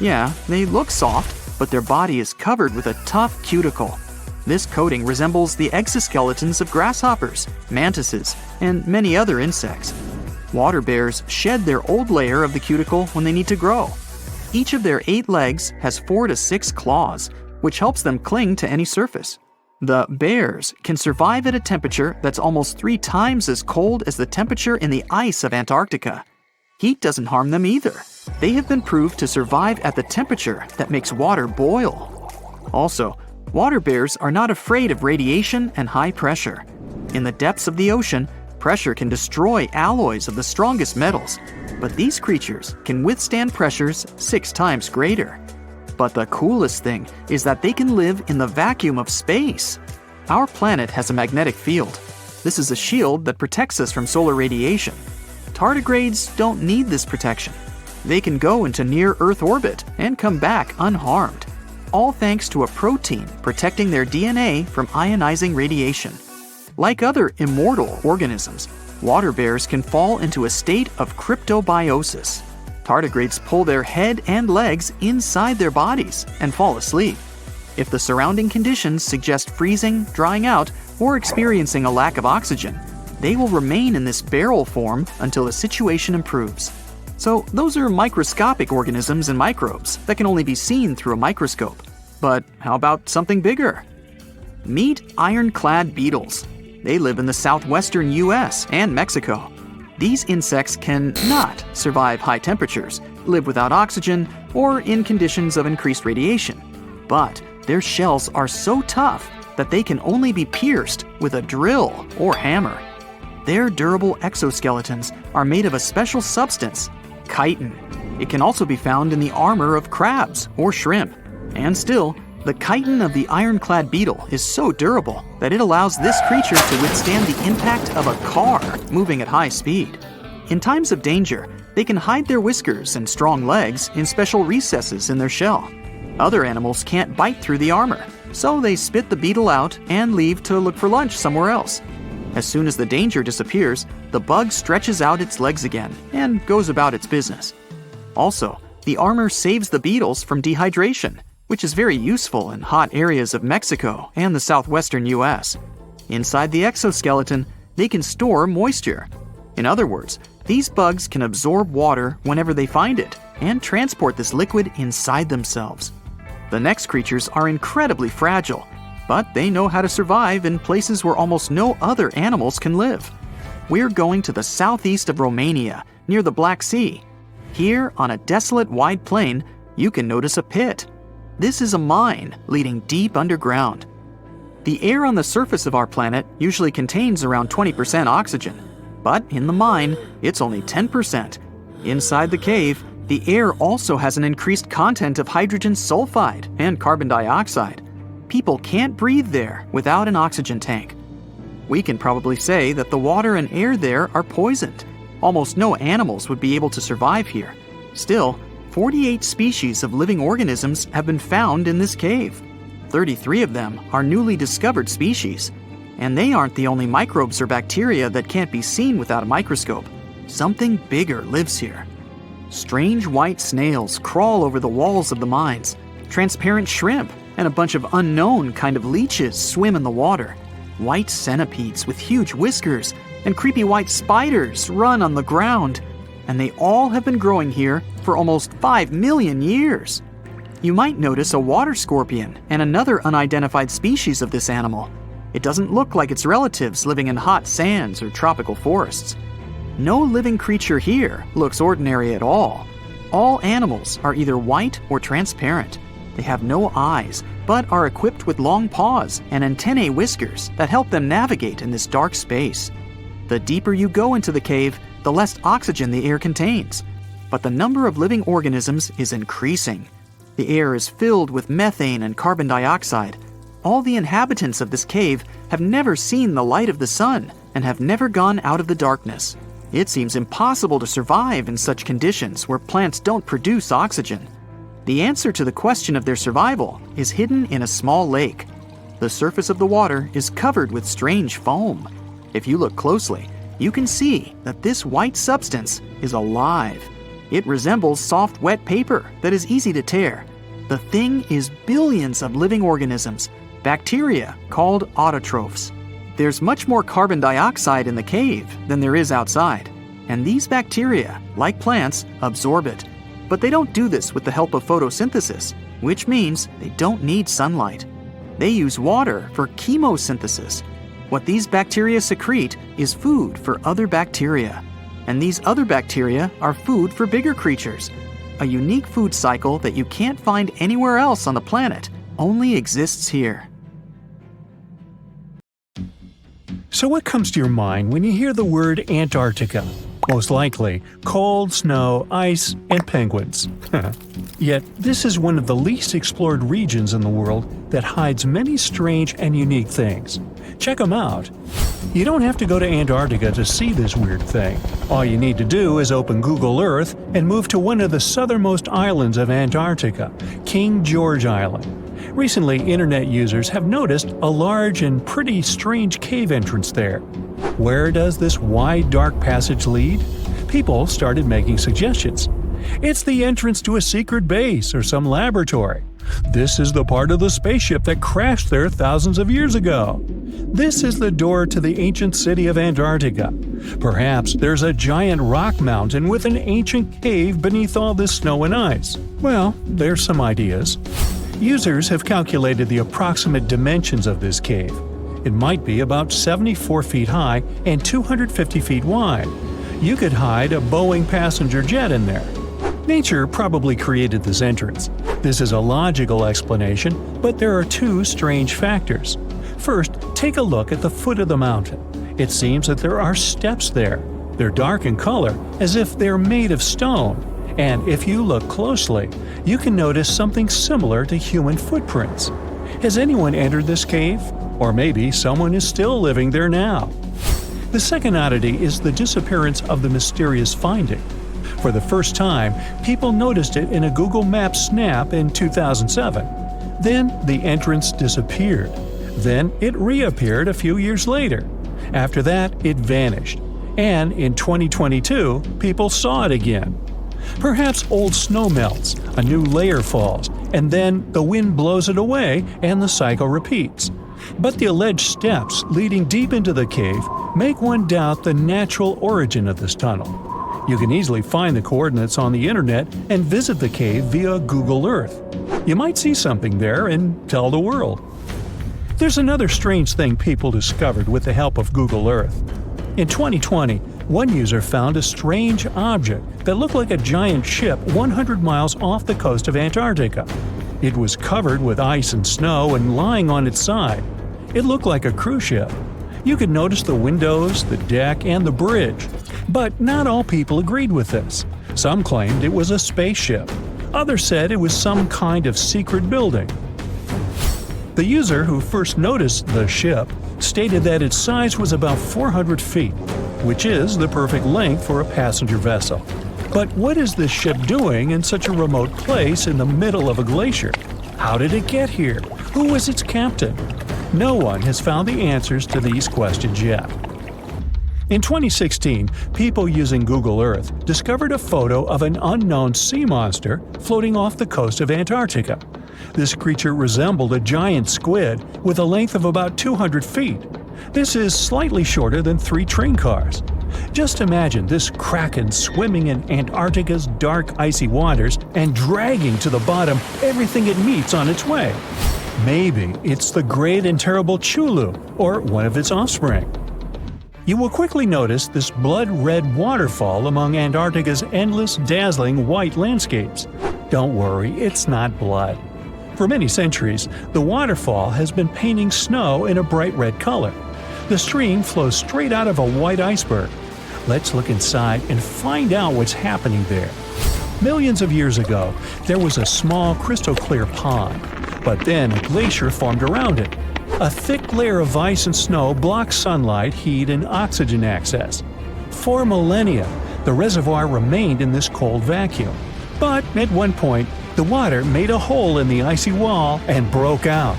Yeah, they look soft, but their body is covered with a tough cuticle. This coating resembles the exoskeletons of grasshoppers, mantises, and many other insects. Water bears shed their old layer of the cuticle when they need to grow. Each of their 8 legs has 4 to 6 claws, which helps them cling to any surface. The bears can survive at a temperature that's almost 3 times as cold as the temperature in the ice of Antarctica. Heat doesn't harm them either. They have been proved to survive at the temperature that makes water boil. Also, water bears are not afraid of radiation and high pressure. In the depths of the ocean, pressure can destroy alloys of the strongest metals, but these creatures can withstand pressures 6 times greater. But the coolest thing is that they can live in the vacuum of space. Our planet has a magnetic field. This is a shield that protects us from solar radiation. Tardigrades don't need this protection. They can go into near-Earth orbit and come back unharmed, all thanks to a protein protecting their DNA from ionizing radiation. Like other immortal organisms, water bears can fall into a state of cryptobiosis. Tardigrades pull their head and legs inside their bodies and fall asleep. If the surrounding conditions suggest freezing, drying out, or experiencing a lack of oxygen, they will remain in this barrel form until the situation improves. So those are microscopic organisms and microbes that can only be seen through a microscope. But how about something bigger? Meet ironclad beetles. They live in the southwestern US and Mexico. These insects cannot survive high temperatures, live without oxygen, or in conditions of increased radiation. But their shells are so tough that they can only be pierced with a drill or hammer. Their durable exoskeletons are made of a special substance, chitin. It can also be found in the armor of crabs or shrimp. And still, the chitin of the ironclad beetle is so durable that it allows this creature to withstand the impact of a car moving at high speed. In times of danger, they can hide their whiskers and strong legs in special recesses in their shell. Other animals can't bite through the armor, so they spit the beetle out and leave to look for lunch somewhere else. As soon as the danger disappears, the bug stretches out its legs again and goes about its business. Also, the armor saves the beetles from dehydration, which is very useful in hot areas of Mexico and the southwestern US. Inside the exoskeleton, they can store moisture. In other words, these bugs can absorb water whenever they find it and transport this liquid inside themselves. The next creatures are incredibly fragile, but they know how to survive in places where almost no other animals can live. We're going to the southeast of Romania, near the Black Sea. Here, on a desolate wide plain, you can notice a pit. This is a mine leading deep underground. The air on the surface of our planet usually contains around 20% oxygen, but in the mine, it's only 10%. Inside the cave, the air also has an increased content of hydrogen sulfide and carbon dioxide. People can't breathe there without an oxygen tank. We can probably say that the water and air there are poisoned. Almost no animals would be able to survive here. Still, 48 species of living organisms have been found in this cave. 33 of them are newly discovered species. And they aren't the only microbes or bacteria that can't be seen without a microscope. Something bigger lives here. Strange white snails crawl over the walls of the mines. Transparent shrimp and a bunch of unknown kind of leeches swim in the water. White centipedes with huge whiskers and creepy white spiders run on the ground. And they all have been growing here for almost 5 million years. You might notice a water scorpion and another unidentified species of this animal. It doesn't look like its relatives living in hot sands or tropical forests. No living creature here looks ordinary at all. All animals are either white or transparent. They have no eyes, but are equipped with long paws and antennae whiskers that help them navigate in this dark space. The deeper you go into the cave, the less oxygen the air contains. But the number of living organisms is increasing. The air is filled with methane and carbon dioxide. All the inhabitants of this cave have never seen the light of the sun and have never gone out of the darkness. It seems impossible to survive in such conditions where plants don't produce oxygen. The answer to the question of their survival is hidden in a small lake. The surface of the water is covered with strange foam. If you look closely, you can see that this white substance is alive. It resembles soft, wet paper that is easy to tear. The thing is billions of living organisms, bacteria called autotrophs. There's much more carbon dioxide in the cave than there is outside, and these bacteria, like plants, absorb it. But they don't do this with the help of photosynthesis, which means they don't need sunlight. They use water for chemosynthesis. What these bacteria secrete is food for other bacteria, and these other bacteria are food for bigger creatures. A unique food cycle that you can't find anywhere else on the planet only exists here. So what comes to your mind when you hear the word Antarctica? Most likely, cold, snow, ice, and penguins. Yet, this is one of the least explored regions in the world that hides many strange and unique things. Check them out. You don't have to go to Antarctica to see this weird thing. All you need to do is open Google Earth and move to one of the southernmost islands of Antarctica, King George Island. Recently, internet users have noticed a large and pretty strange cave entrance there. Where does this wide, dark passage lead? People started making suggestions. It's the entrance to a secret base or some laboratory. This is the part of the spaceship that crashed there thousands of years ago. This is the door to the ancient city of Antarctica. Perhaps there's a giant rock mountain with an ancient cave beneath all this snow and ice. Well, there's some ideas. Users have calculated the approximate dimensions of this cave. It might be about 74 feet high and 250 feet wide. You could hide a Boeing passenger jet in there. Nature probably created this entrance. This is a logical explanation, but there are two strange factors. First, take a look at the foot of the mountain. It seems that there are steps there. They're dark in color, as if they're made of stone, And if you look closely, you can notice something similar to human footprints. Has anyone entered this cave? Or maybe someone is still living there now. The second oddity is the disappearance of the mysterious finding. For the first time, people noticed it in a Google Maps snap in 2007. Then the entrance disappeared. Then it reappeared a few years later. After that, it vanished. And in 2022, people saw it again. Perhaps old snow melts, a new layer falls, and then the wind blows it away and the cycle repeats. But the alleged steps leading deep into the cave make one doubt the natural origin of this tunnel. You can easily find the coordinates on the internet and visit the cave via Google Earth. You might see something there and tell the world. There's another strange thing people discovered with the help of Google Earth. In 2020, one user found a strange object that looked like a giant ship 100 miles off the coast of Antarctica. It was covered with ice and snow and lying on its side. It looked like a cruise ship. You could notice the windows, the deck, and the bridge. But not all people agreed with this. Some claimed it was a spaceship. Others said it was some kind of secret building. The user who first noticed the ship stated that its size was about 400 feet, which is the perfect length for a passenger vessel. But what is this ship doing in such a remote place in the middle of a glacier? How did it get here? Who was its captain? No one has found the answers to these questions yet. In 2016, people using Google Earth discovered a photo of an unknown sea monster floating off the coast of Antarctica. This creature resembled a giant squid with a length of about 200 feet. This is slightly shorter than 3 train cars. Just imagine this kraken swimming in Antarctica's dark, icy waters and dragging to the bottom everything it meets on its way. Maybe it's the great and terrible Chulu, or one of its offspring. You will quickly notice this blood-red waterfall among Antarctica's endless, dazzling white landscapes. Don't worry, it's not blood. For many centuries, the waterfall has been painting snow in a bright red color. The stream flows straight out of a white iceberg. Let's look inside and find out what's happening there. Millions of years ago, there was a small crystal-clear pond, but then a glacier formed around it. A thick layer of ice and snow blocks sunlight, heat, and oxygen access. For millennia, the reservoir remained in this cold vacuum. But at one point, the water made a hole in the icy wall and broke out.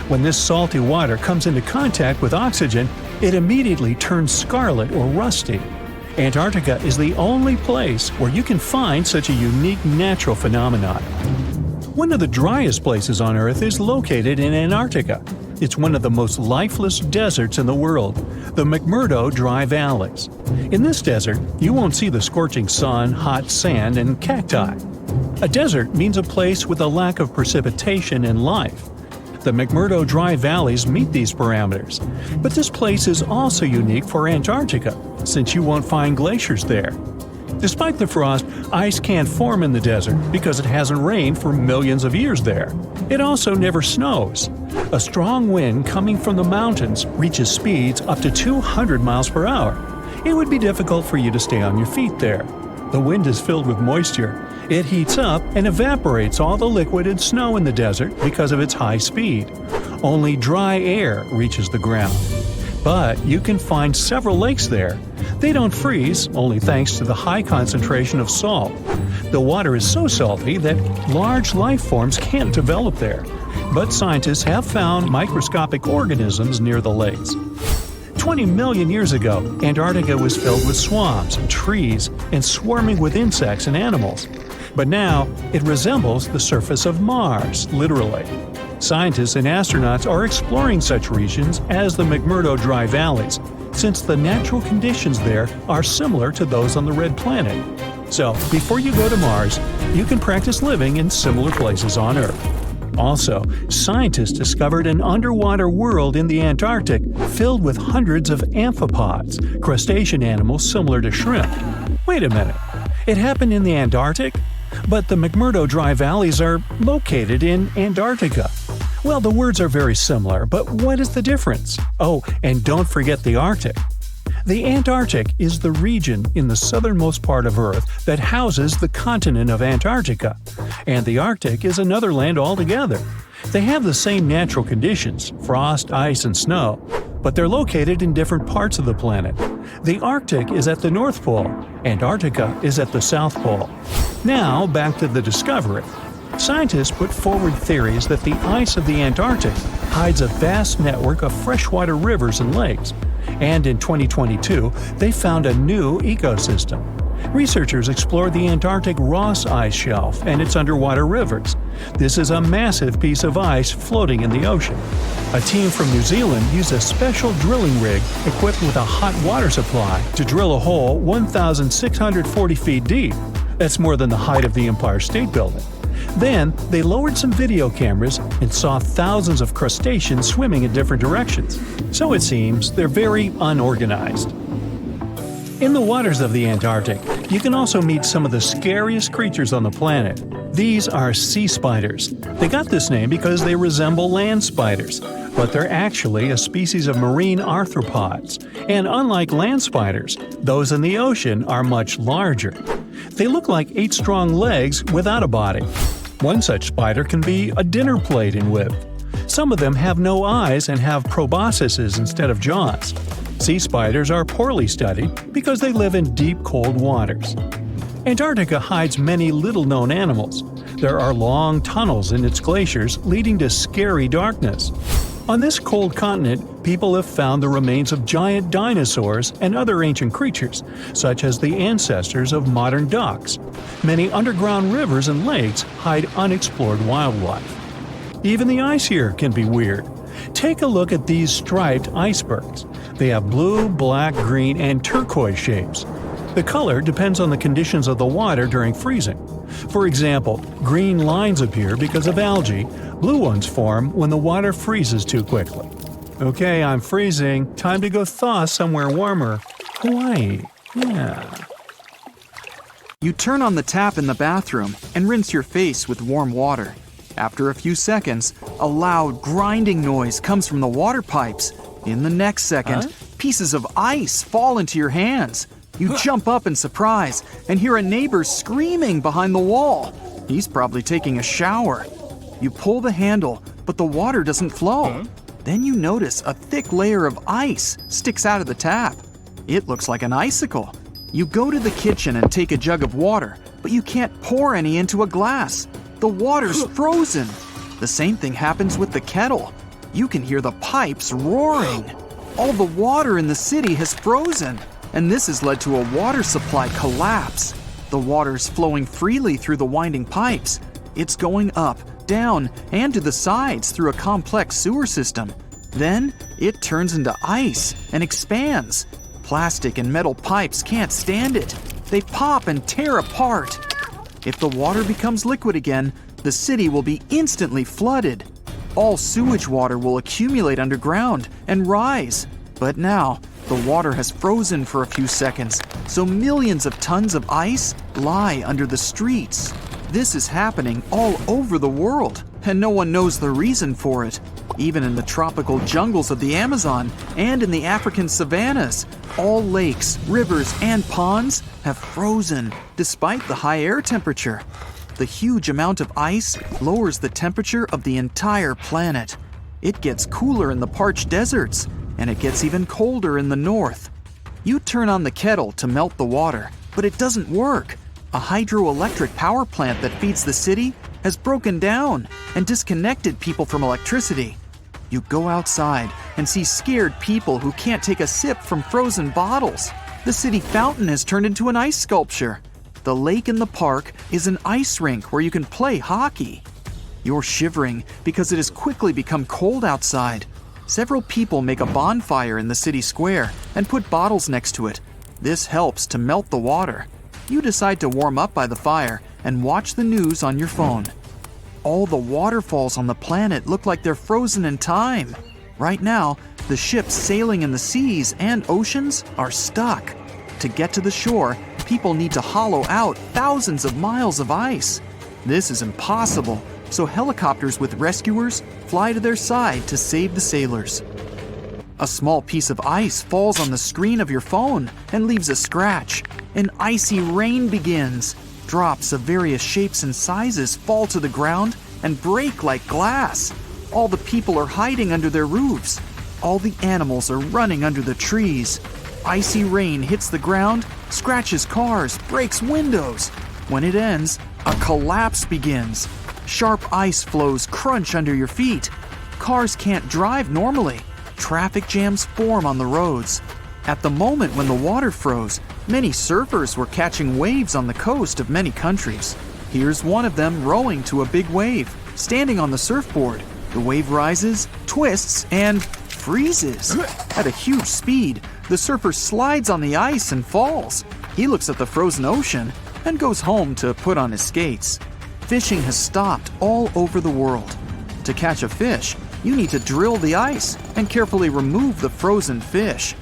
When this salty water comes into contact with oxygen, it immediately turns scarlet or rusty. Antarctica is the only place where you can find such a unique natural phenomenon. One of the driest places on Earth is located in Antarctica. It's one of the most lifeless deserts in the world, the McMurdo Dry Valleys. In this desert, you won't see the scorching sun, hot sand, and cacti. A desert means a place with a lack of precipitation and life. The McMurdo Dry Valleys meet these parameters. But this place is also unique for Antarctica, since you won't find glaciers there. Despite the frost, ice can't form in the desert because it hasn't rained for millions of years there. It also never snows. A strong wind coming from the mountains reaches speeds up to 200 miles per hour. It would be difficult for you to stay on your feet there. The wind is filled with moisture. It heats up and evaporates all the liquid and snow in the desert because of its high speed. Only dry air reaches the ground. But you can find several lakes there. They don't freeze, only thanks to the high concentration of salt. The water is so salty that large life forms can't develop there. But scientists have found microscopic organisms near the lakes. 20 million years ago, Antarctica was filled with swamps, trees, and swarming with insects and animals. But now, it resembles the surface of Mars, literally. Scientists and astronauts are exploring such regions as the McMurdo Dry Valleys, since the natural conditions there are similar to those on the Red Planet. So, before you go to Mars, you can practice living in similar places on Earth. Also, scientists discovered an underwater world in the Antarctic filled with hundreds of amphipods, crustacean animals similar to shrimp. Wait a minute, it happened in the Antarctic? But the McMurdo Dry Valleys are located in Antarctica. Well, the words are very similar, but what is the difference? Oh, and don't forget the Arctic. The Antarctic is the region in the southernmost part of Earth that houses the continent of Antarctica, and the Arctic is another land altogether. They have the same natural conditions, frost, ice, and snow, but they're located in different parts of the planet. The Arctic is at the North Pole, Antarctica is at the South Pole. Now, back to the discovery. Scientists put forward theories that the ice of the Antarctic hides a vast network of freshwater rivers and lakes, and in 2022, they found a new ecosystem. Researchers explored the Antarctic Ross Ice Shelf and its underwater rivers. This is a massive piece of ice floating in the ocean. A team from New Zealand used a special drilling rig equipped with a hot water supply to drill a hole 1,640 feet deep. That's more than the height of the Empire State Building. Then, they lowered some video cameras and saw thousands of crustaceans swimming in different directions. So it seems they're very unorganized. In the waters of the Antarctic, you can also meet some of the scariest creatures on the planet. These are sea spiders. They got this name because they resemble land spiders, but they're actually a species of marine arthropods. And unlike land spiders, those in the ocean are much larger. They look like 8 strong legs without a body. One such spider can be a dinner plate in width. Some of them have no eyes and have proboscises instead of jaws. Sea spiders are poorly studied because they live in deep, cold waters. Antarctica hides many little-known animals. There are long tunnels in its glaciers leading to scary darkness. On this cold continent, people have found the remains of giant dinosaurs and other ancient creatures, such as the ancestors of modern ducks. Many underground rivers and lakes hide unexplored wildlife. Even the ice here can be weird. Take a look at these striped icebergs. They have blue, black, green, and turquoise shapes. The color depends on the conditions of the water during freezing. For example, green lines appear because of algae. Blue ones form when the water freezes too quickly. Okay, I'm freezing. Time to go thaw somewhere warmer. Hawaii. Yeah. You turn on the tap in the bathroom and rinse your face with warm water. After a few seconds, a loud grinding noise comes from the water pipes. In the next second, pieces of ice fall into your hands. You jump up in surprise and hear a neighbor screaming behind the wall. He's probably taking a shower. You pull the handle, but the water doesn't flow. Then you notice a thick layer of ice sticks out of the tap. It looks like an icicle. You go to the kitchen and take a jug of water, but you can't pour any into a glass. The water's frozen. The same thing happens with the kettle. You can hear the pipes roaring. All the water in the city has frozen, and this has led to a water supply collapse. The water's flowing freely through the winding pipes. It's going up, down, and to the sides through a complex sewer system. Then, it turns into ice and expands. Plastic and metal pipes can't stand it. They pop and tear apart. If the water becomes liquid again, the city will be instantly flooded. All sewage water will accumulate underground and rise. But now, the water has frozen for a few seconds, so millions of tons of ice lie under the streets. This is happening all over the world, and no one knows the reason for it. Even in the tropical jungles of the Amazon and in the African savannas, all lakes, rivers, and ponds have frozen despite the high air temperature. The huge amount of ice lowers the temperature of the entire planet. It gets cooler in the parched deserts, and it gets even colder in the north. You turn on the kettle to melt the water, but it doesn't work. A hydroelectric power plant that feeds the city has broken down and disconnected people from electricity. You go outside and see scared people who can't take a sip from frozen bottles. The city fountain has turned into an ice sculpture. The lake in the park is an ice rink where you can play hockey. You're shivering because it has quickly become cold outside. Several people make a bonfire in the city square and put bottles next to it. This helps to melt the water. You decide to warm up by the fire and watch the news on your phone. All the waterfalls on the planet look like they're frozen in time. Right now, the ships sailing in the seas and oceans are stuck. To get to the shore, people need to hollow out thousands of miles of ice. This is impossible, so helicopters with rescuers fly to their side to save the sailors. A small piece of ice falls on the screen of your phone and leaves a scratch. An icy rain begins. Drops of various shapes and sizes fall to the ground and break like glass. All the people are hiding under their roofs. All the animals are running under the trees. Icy rain hits the ground, scratches cars, breaks windows. When it ends, a collapse begins. Sharp ice floes crunch under your feet. Cars can't drive normally. Traffic jams form on the roads. At the moment when the water froze, many surfers were catching waves on the coast of many countries. Here's one of them rowing to a big wave, standing on the surfboard. The wave rises, twists, and freezes. At a huge speed, the surfer slides on the ice and falls. He looks at the frozen ocean and goes home to put on his skates. Fishing has stopped all over the world. To catch a fish, you need to drill the ice and carefully remove the frozen fish.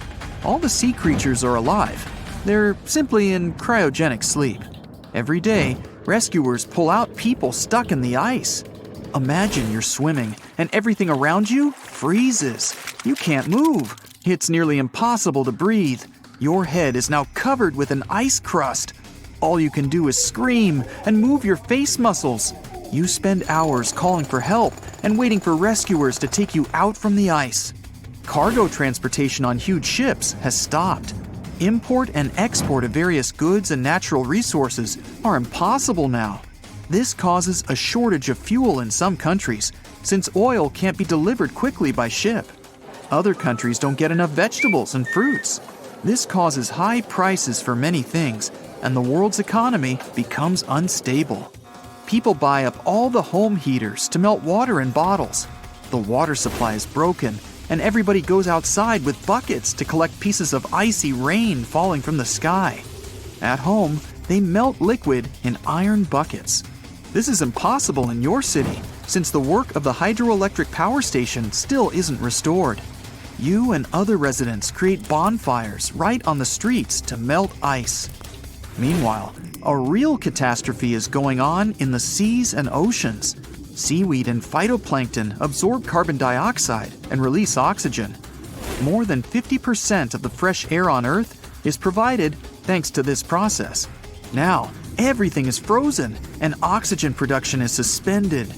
All the sea creatures are alive. They're simply in cryogenic sleep. Every day, rescuers pull out people stuck in the ice. Imagine you're swimming and everything around you freezes. You can't move. It's nearly impossible to breathe. Your head is now covered with an ice crust. All you can do is scream and move your face muscles. You spend hours calling for help and waiting for rescuers to take you out from the ice. Cargo transportation on huge ships has stopped. Import and export of various goods and natural resources are impossible now. This causes a shortage of fuel in some countries, since oil can't be delivered quickly by ship. Other countries don't get enough vegetables and fruits. This causes high prices for many things, and the world's economy becomes unstable. People buy up all the home heaters to melt water in bottles. The water supply is broken, and everybody goes outside with buckets to collect pieces of icy rain falling from the sky. At home, they melt liquid in iron buckets. This is impossible in your city, since the work of the hydroelectric power station still isn't restored. You and other residents create bonfires right on the streets to melt ice. Meanwhile, a real catastrophe is going on in the seas and oceans. Seaweed and phytoplankton absorb carbon dioxide and release oxygen. More than 50% of the fresh air on Earth is provided thanks to this process. Now, everything is frozen and oxygen production is suspended.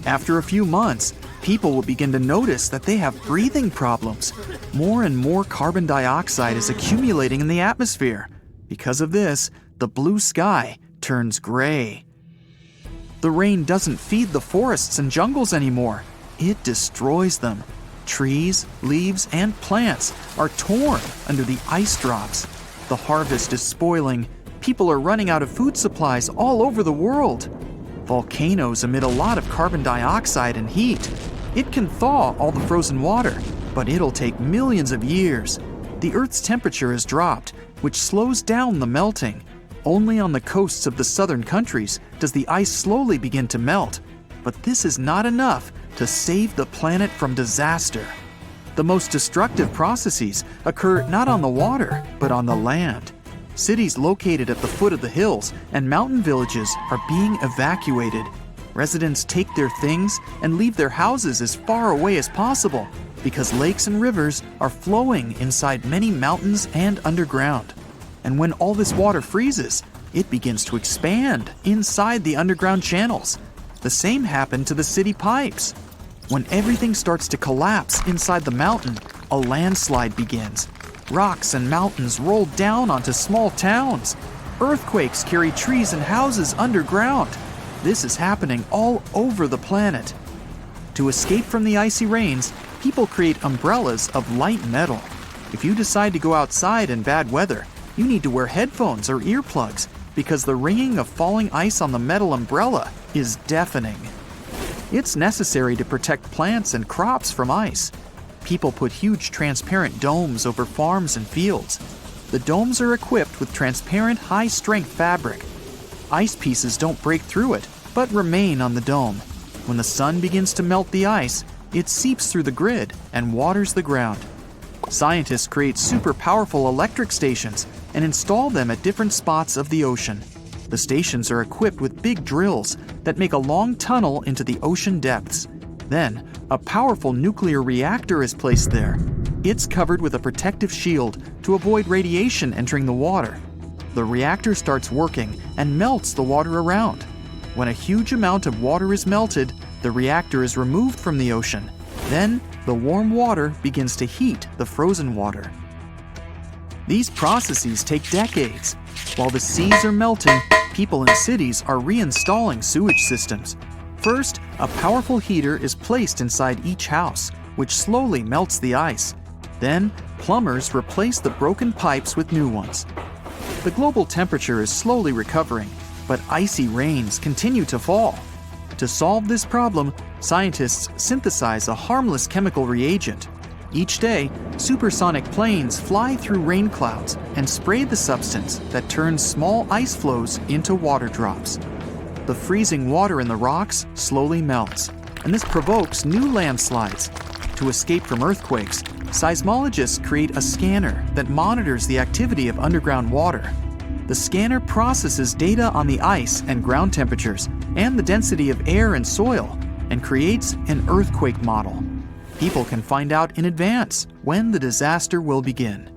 After a few months, people will begin to notice that they have breathing problems. More and more carbon dioxide is accumulating in the atmosphere. Because of this, the blue sky turns gray. The rain doesn't feed the forests and jungles anymore. It destroys them. Trees, leaves, and plants are torn under the ice drops. The harvest is spoiling. People are running out of food supplies all over the world. Volcanoes emit a lot of carbon dioxide and heat. It can thaw all the frozen water, but it'll take millions of years. The Earth's temperature has dropped, which slows down the melting. Only on the coasts of the southern countries does the ice slowly begin to melt. But this is not enough to save the planet from disaster. The most destructive processes occur not on the water, but on the land. Cities located at the foot of the hills and mountain villages are being evacuated. Residents take their things and leave their houses as far away as possible because lakes and rivers are flowing inside many mountains and underground. And when all this water freezes, it begins to expand inside the underground channels. The same happened to the city pipes. When everything starts to collapse inside the mountain, a landslide begins. Rocks and mountains roll down onto small towns. Earthquakes carry trees and houses underground. This is happening all over the planet. To escape from the icy rains, people create umbrellas of light metal. If you decide to go outside in bad weather, you need to wear headphones or earplugs because the ringing of falling ice on the metal umbrella is deafening. It's necessary to protect plants and crops from ice. People put huge transparent domes over farms and fields. The domes are equipped with transparent, high-strength fabric. Ice pieces don't break through it, but remain on the dome. When the sun begins to melt the ice, it seeps through the grid and waters the ground. Scientists create super powerful electric stations and install them at different spots of the ocean. The stations are equipped with big drills that make a long tunnel into the ocean depths. Then, a powerful nuclear reactor is placed there. It's covered with a protective shield to avoid radiation entering the water. The reactor starts working and melts the water around. When a huge amount of water is melted, the reactor is removed from the ocean. Then, the warm water begins to heat the frozen water. These processes take decades. While the seas are melting, people in cities are reinstalling sewage systems. First, a powerful heater is placed inside each house, which slowly melts the ice. Then, plumbers replace the broken pipes with new ones. The global temperature is slowly recovering, but icy rains continue to fall. To solve this problem, scientists synthesize a harmless chemical reagent. Each day, supersonic planes fly through rain clouds and spray the substance that turns small ice floes into water drops. The freezing water in the rocks slowly melts, and this provokes new landslides. To escape from earthquakes, seismologists create a scanner that monitors the activity of underground water. The scanner processes data on the ice and ground temperatures and the density of air and soil and creates an earthquake model. People can find out in advance when the disaster will begin.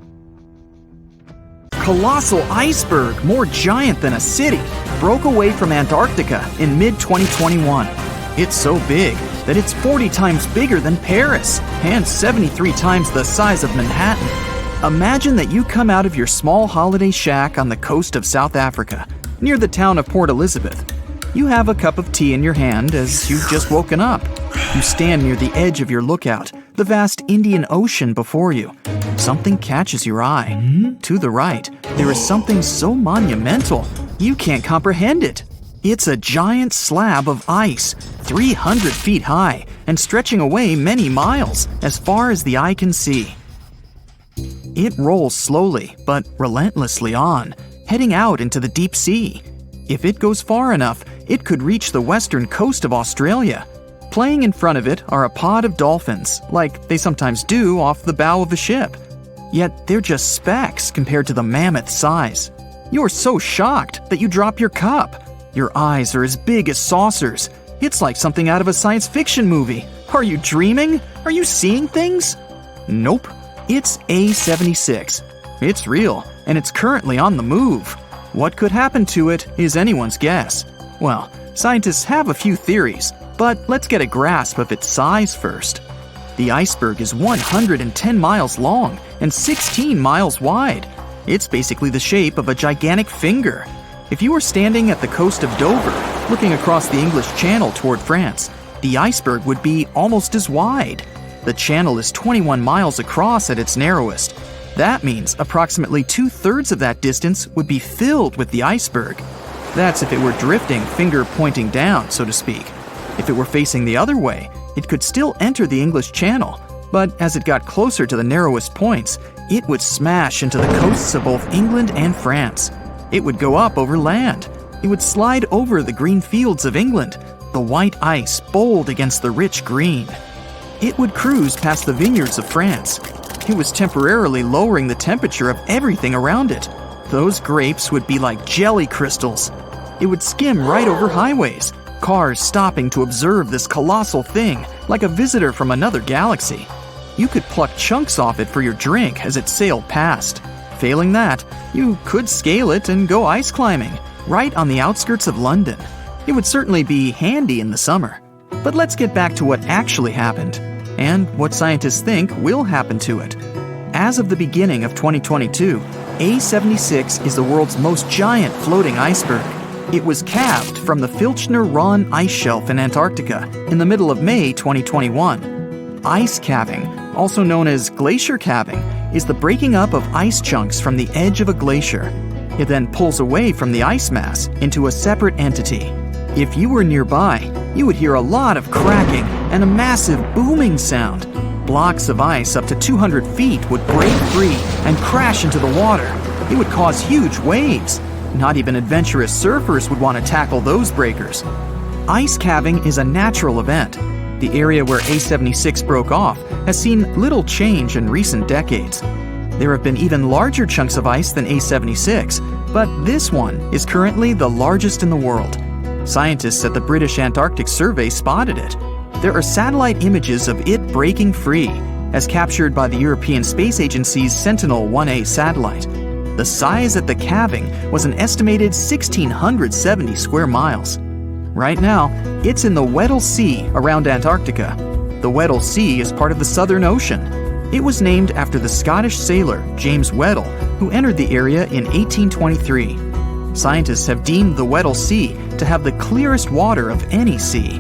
Colossal iceberg, more giant than a city, broke away from Antarctica in mid-2021. It's so big that it's 40 times bigger than Paris and 73 times the size of Manhattan. Imagine that you come out of your small holiday shack on the coast of South Africa, near the town of Port Elizabeth. You have a cup of tea in your hand as you've just woken up. You stand near the edge of your lookout, the vast Indian Ocean before you. Something catches your eye. To the right, there is something so monumental, you can't comprehend it. It's a giant slab of ice, 300 feet high, and stretching away many miles, as far as the eye can see. It rolls slowly, but relentlessly on, heading out into the deep sea. If it goes far enough, it could reach the western coast of Australia. Playing in front of it are a pod of dolphins, like they sometimes do off the bow of a ship. Yet they're just specks compared to the mammoth size. You're so shocked that you drop your cup. Your eyes are as big as saucers. It's like something out of a science fiction movie. Are you dreaming? Are you seeing things? Nope. It's A76. It's real, and it's currently on the move. What could happen to it is anyone's guess. Well, scientists have a few theories, but let's get a grasp of its size first. The iceberg is 110 miles long and 16 miles wide. It's basically the shape of a gigantic finger. If you were standing at the coast of Dover, looking across the English Channel toward France, the iceberg would be almost as wide. The channel is 21 miles across at its narrowest. That means approximately 2/3 of that distance would be filled with the iceberg. That's if it were drifting finger pointing down, so to speak. If it were facing the other way, it could still enter the English Channel, but as it got closer to the narrowest points, it would smash into the coasts of both England and France. It would go up over land. It would slide over the green fields of England, the white ice bold against the rich green. It would cruise past the vineyards of France. It was temporarily lowering the temperature of everything around it. Those grapes would be like jelly crystals. It would skim right over highways, cars stopping to observe this colossal thing, like a visitor from another galaxy. You could pluck chunks off it for your drink as it sailed past. Failing that, you could scale it and go ice climbing, right on the outskirts of London. It would certainly be handy in the summer. But let's get back to what actually happened, and what scientists think will happen to it. As of the beginning of 2022, A76 is the world's most giant floating iceberg. It was calved from the Filchner Ronne ice shelf in Antarctica in the middle of May 2021. Ice calving, also known as glacier calving, is the breaking up of ice chunks from the edge of a glacier. It then pulls away from the ice mass into a separate entity. If you were nearby, you would hear a lot of cracking and a massive booming sound. Blocks of ice up to 200 feet would break free and crash into the water. It would cause huge waves. Not even adventurous surfers would want to tackle those breakers. Ice calving is a natural event. The area where A76 broke off has seen little change in recent decades. There have been even larger chunks of ice than A76, but this one is currently the largest in the world. Scientists at the British Antarctic Survey spotted it. There are satellite images of it breaking free. as captured by the European Space Agency's Sentinel-1A satellite. The size at the calving was an estimated 1,670 square miles. Right now, it's in the Weddell Sea around Antarctica. The Weddell Sea is part of the Southern Ocean. It was named after the Scottish sailor James Weddell, who entered the area in 1823. Scientists have deemed the Weddell Sea to have the clearest water of any sea.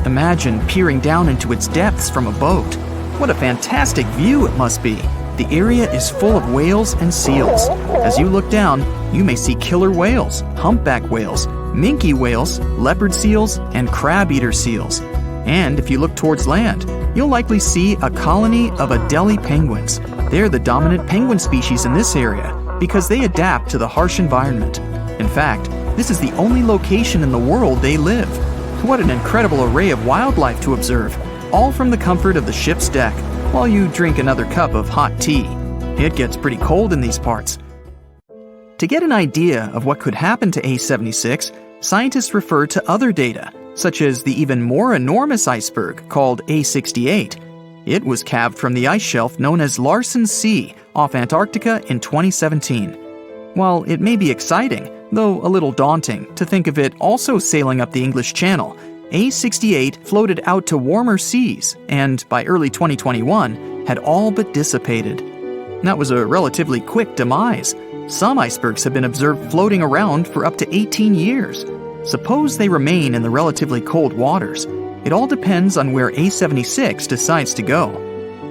Imagine peering down into its depths from a boat. What a fantastic view it must be! The area is full of whales and seals. As you look down, you may see killer whales, humpback whales, minke whales, leopard seals, and crab-eater seals. And if you look towards land, you'll likely see a colony of Adelie penguins. They're the dominant penguin species in this area because they adapt to the harsh environment. In fact, this is the only location in the world they live. What an incredible array of wildlife to observe, all from the comfort of the ship's deck, while you drink another cup of hot tea. It gets pretty cold in these parts. To get an idea of what could happen to A76, scientists refer to other data, such as the even more enormous iceberg called A68. It was calved from the ice shelf known as Larsen C off Antarctica in 2017. While it may be exciting, though a little daunting, to think of it also sailing up the English Channel, A68 floated out to warmer seas and, by early 2021, had all but dissipated. That was a relatively quick demise. Some icebergs have been observed floating around for up to 18 years. Suppose they remain in the relatively cold waters. It all depends on where A76 decides to go.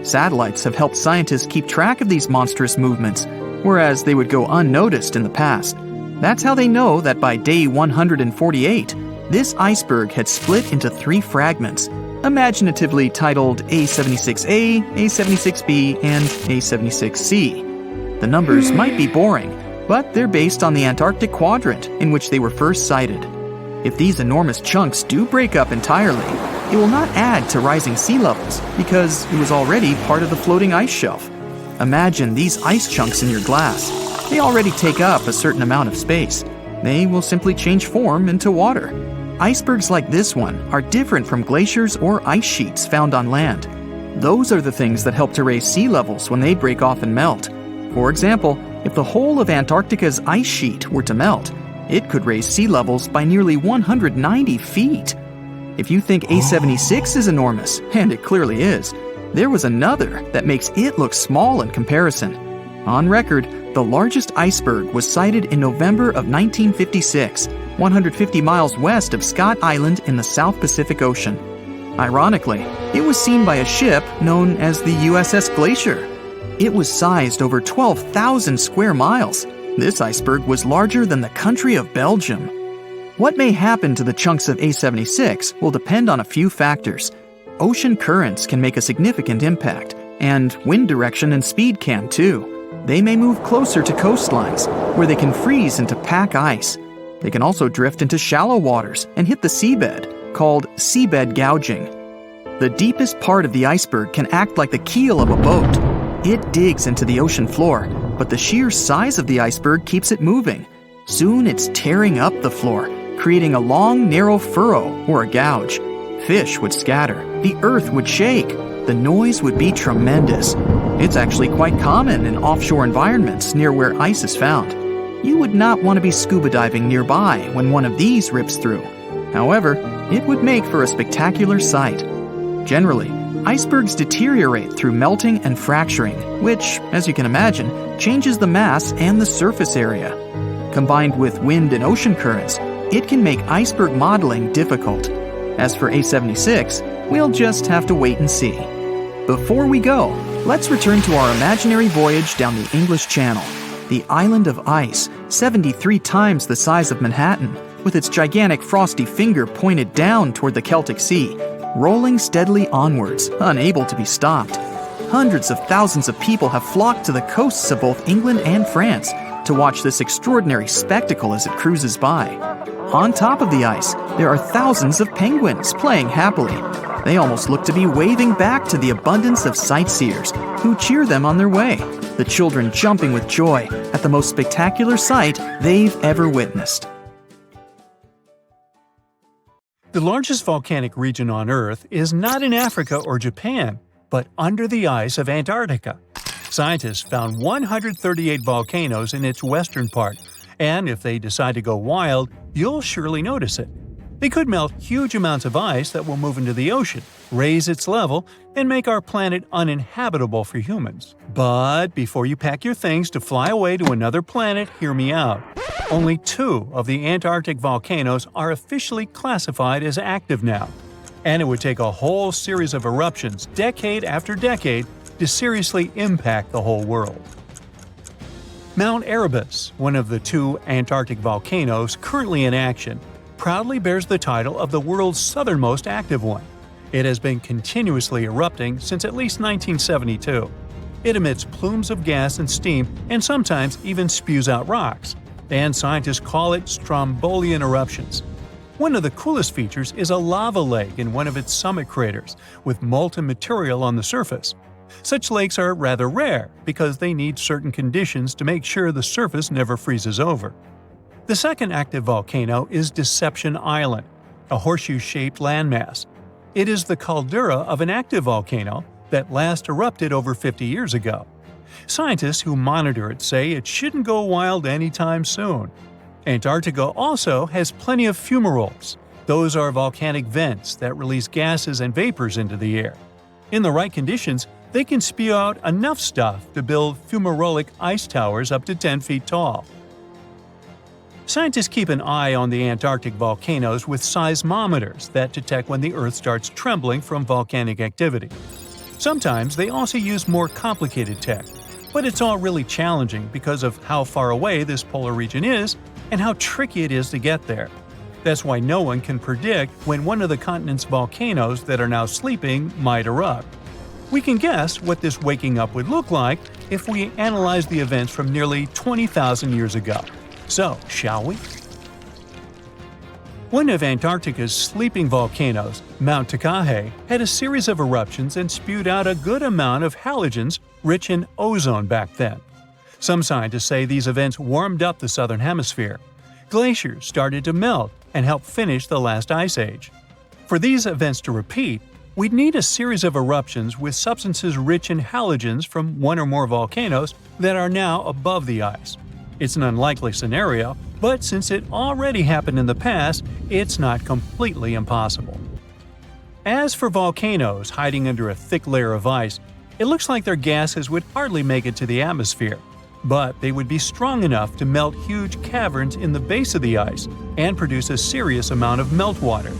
Satellites have helped scientists keep track of these monstrous movements, whereas they would go unnoticed in the past. That's how they know that by day 148, this iceberg had split into 3 fragments, imaginatively titled A76A, A76B, and A76C. The numbers might be boring, but they're based on the Antarctic quadrant in which they were first sighted. If these enormous chunks do break up entirely, it will not add to rising sea levels because it was already part of the floating ice shelf. Imagine these ice chunks in your glass. They already take up a certain amount of space. They will simply change form into water. Icebergs like this one are different from glaciers or ice sheets found on land. Those are the things that help to raise sea levels when they break off and melt. For example, if the whole of Antarctica's ice sheet were to melt, it could raise sea levels by nearly 190 feet. If you think A76 is enormous, and it clearly is, there was another that makes it look small in comparison. On record, the largest iceberg was sighted in November of 1956, 150 miles west of Scott Island in the South Pacific Ocean. Ironically, it was seen by a ship known as the USS Glacier. It was sized over 12,000 square miles. This iceberg was larger than the country of Belgium. What may happen to the chunks of A76 will depend on a few factors. Ocean currents can make a significant impact, and wind direction and speed can too. They may move closer to coastlines, where they can freeze into pack ice. They can also drift into shallow waters and hit the seabed, called seabed gouging. The deepest part of the iceberg can act like the keel of a boat. It digs into the ocean floor, but the sheer size of the iceberg keeps it moving. Soon it's tearing up the floor, creating a long, narrow furrow or a gouge. Fish would scatter, the earth would shake, the noise would be tremendous. It's actually quite common in offshore environments near where ice is found. You would not want to be scuba diving nearby when one of these rips through. However, it would make for a spectacular sight. Generally, icebergs deteriorate through melting and fracturing, which, as you can imagine, changes the mass and the surface area. Combined with wind and ocean currents, it can make iceberg modeling difficult. As for A76, we'll just have to wait and see. Before we go, let's return to our imaginary voyage down the English Channel. The island of ice, 73 times the size of Manhattan, with its gigantic frosty finger pointed down toward the Celtic Sea, rolling steadily onwards, unable to be stopped. Hundreds of thousands of people have flocked to the coasts of both England and France to watch this extraordinary spectacle as it cruises by. On top of the ice, there are thousands of penguins playing happily. They almost look to be waving back to the abundance of sightseers who cheer them on their way, the children jumping with joy at the most spectacular sight they've ever witnessed. The largest volcanic region on Earth is not in Africa or Japan, but under the ice of Antarctica. Scientists found 138 volcanoes in its western part, and if they decide to go wild, you'll surely notice it. They could melt huge amounts of ice that will move into the ocean, raise its level, and make our planet uninhabitable for humans. But before you pack your things to fly away to another planet, hear me out. Only 2 of the Antarctic volcanoes are officially classified as active now, and it would take a whole series of eruptions, decade after decade, to seriously impact the whole world. Mount Erebus, one of the 2 Antarctic volcanoes currently in action, proudly bears the title of the world's southernmost active one. It has been continuously erupting since at least 1972. It emits plumes of gas and steam and sometimes even spews out rocks, and scientists call it Strombolian eruptions. One of the coolest features is a lava lake in one of its summit craters, with molten material on the surface. Such lakes are rather rare because they need certain conditions to make sure the surface never freezes over. The second active volcano is Deception Island, a horseshoe-shaped landmass. It is the caldera of an active volcano that last erupted over 50 years ago. Scientists who monitor it say it shouldn't go wild anytime soon. Antarctica also has plenty of fumaroles. Those are volcanic vents that release gases and vapors into the air. In the right conditions, they can spew out enough stuff to build fumarolic ice towers up to 10 feet tall. Scientists keep an eye on the Antarctic volcanoes with seismometers that detect when the Earth starts trembling from volcanic activity. Sometimes they also use more complicated tech, but it's all really challenging because of how far away this polar region is and how tricky it is to get there. That's why no one can predict when one of the continent's volcanoes that are now sleeping might erupt. We can guess what this waking up would look like if we analyze the events from nearly 20,000 years ago. So, shall we? One of Antarctica's sleeping volcanoes, Mount Takahe, had a series of eruptions and spewed out a good amount of halogens rich in ozone back then. Some scientists say these events warmed up the southern hemisphere. Glaciers started to melt and help finish the last ice age. For these events to repeat, we'd need a series of eruptions with substances rich in halogens from one or more volcanoes that are now above the ice. It's an unlikely scenario, but since it already happened in the past, it's not completely impossible. As for volcanoes hiding under a thick layer of ice, it looks like their gases would hardly make it to the atmosphere, but they would be strong enough to melt huge caverns in the base of the ice and produce a serious amount of meltwater.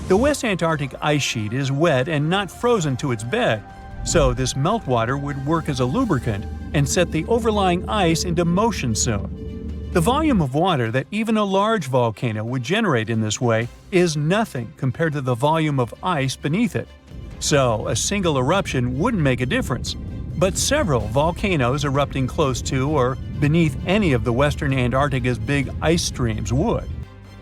The West Antarctic ice sheet is wet and not frozen to its bed, so this meltwater would work as a lubricant and set the overlying ice into motion soon. The volume of water that even a large volcano would generate in this way is nothing compared to the volume of ice beneath it. So a single eruption wouldn't make a difference, but several volcanoes erupting close to or beneath any of the western Antarctica's big ice streams would.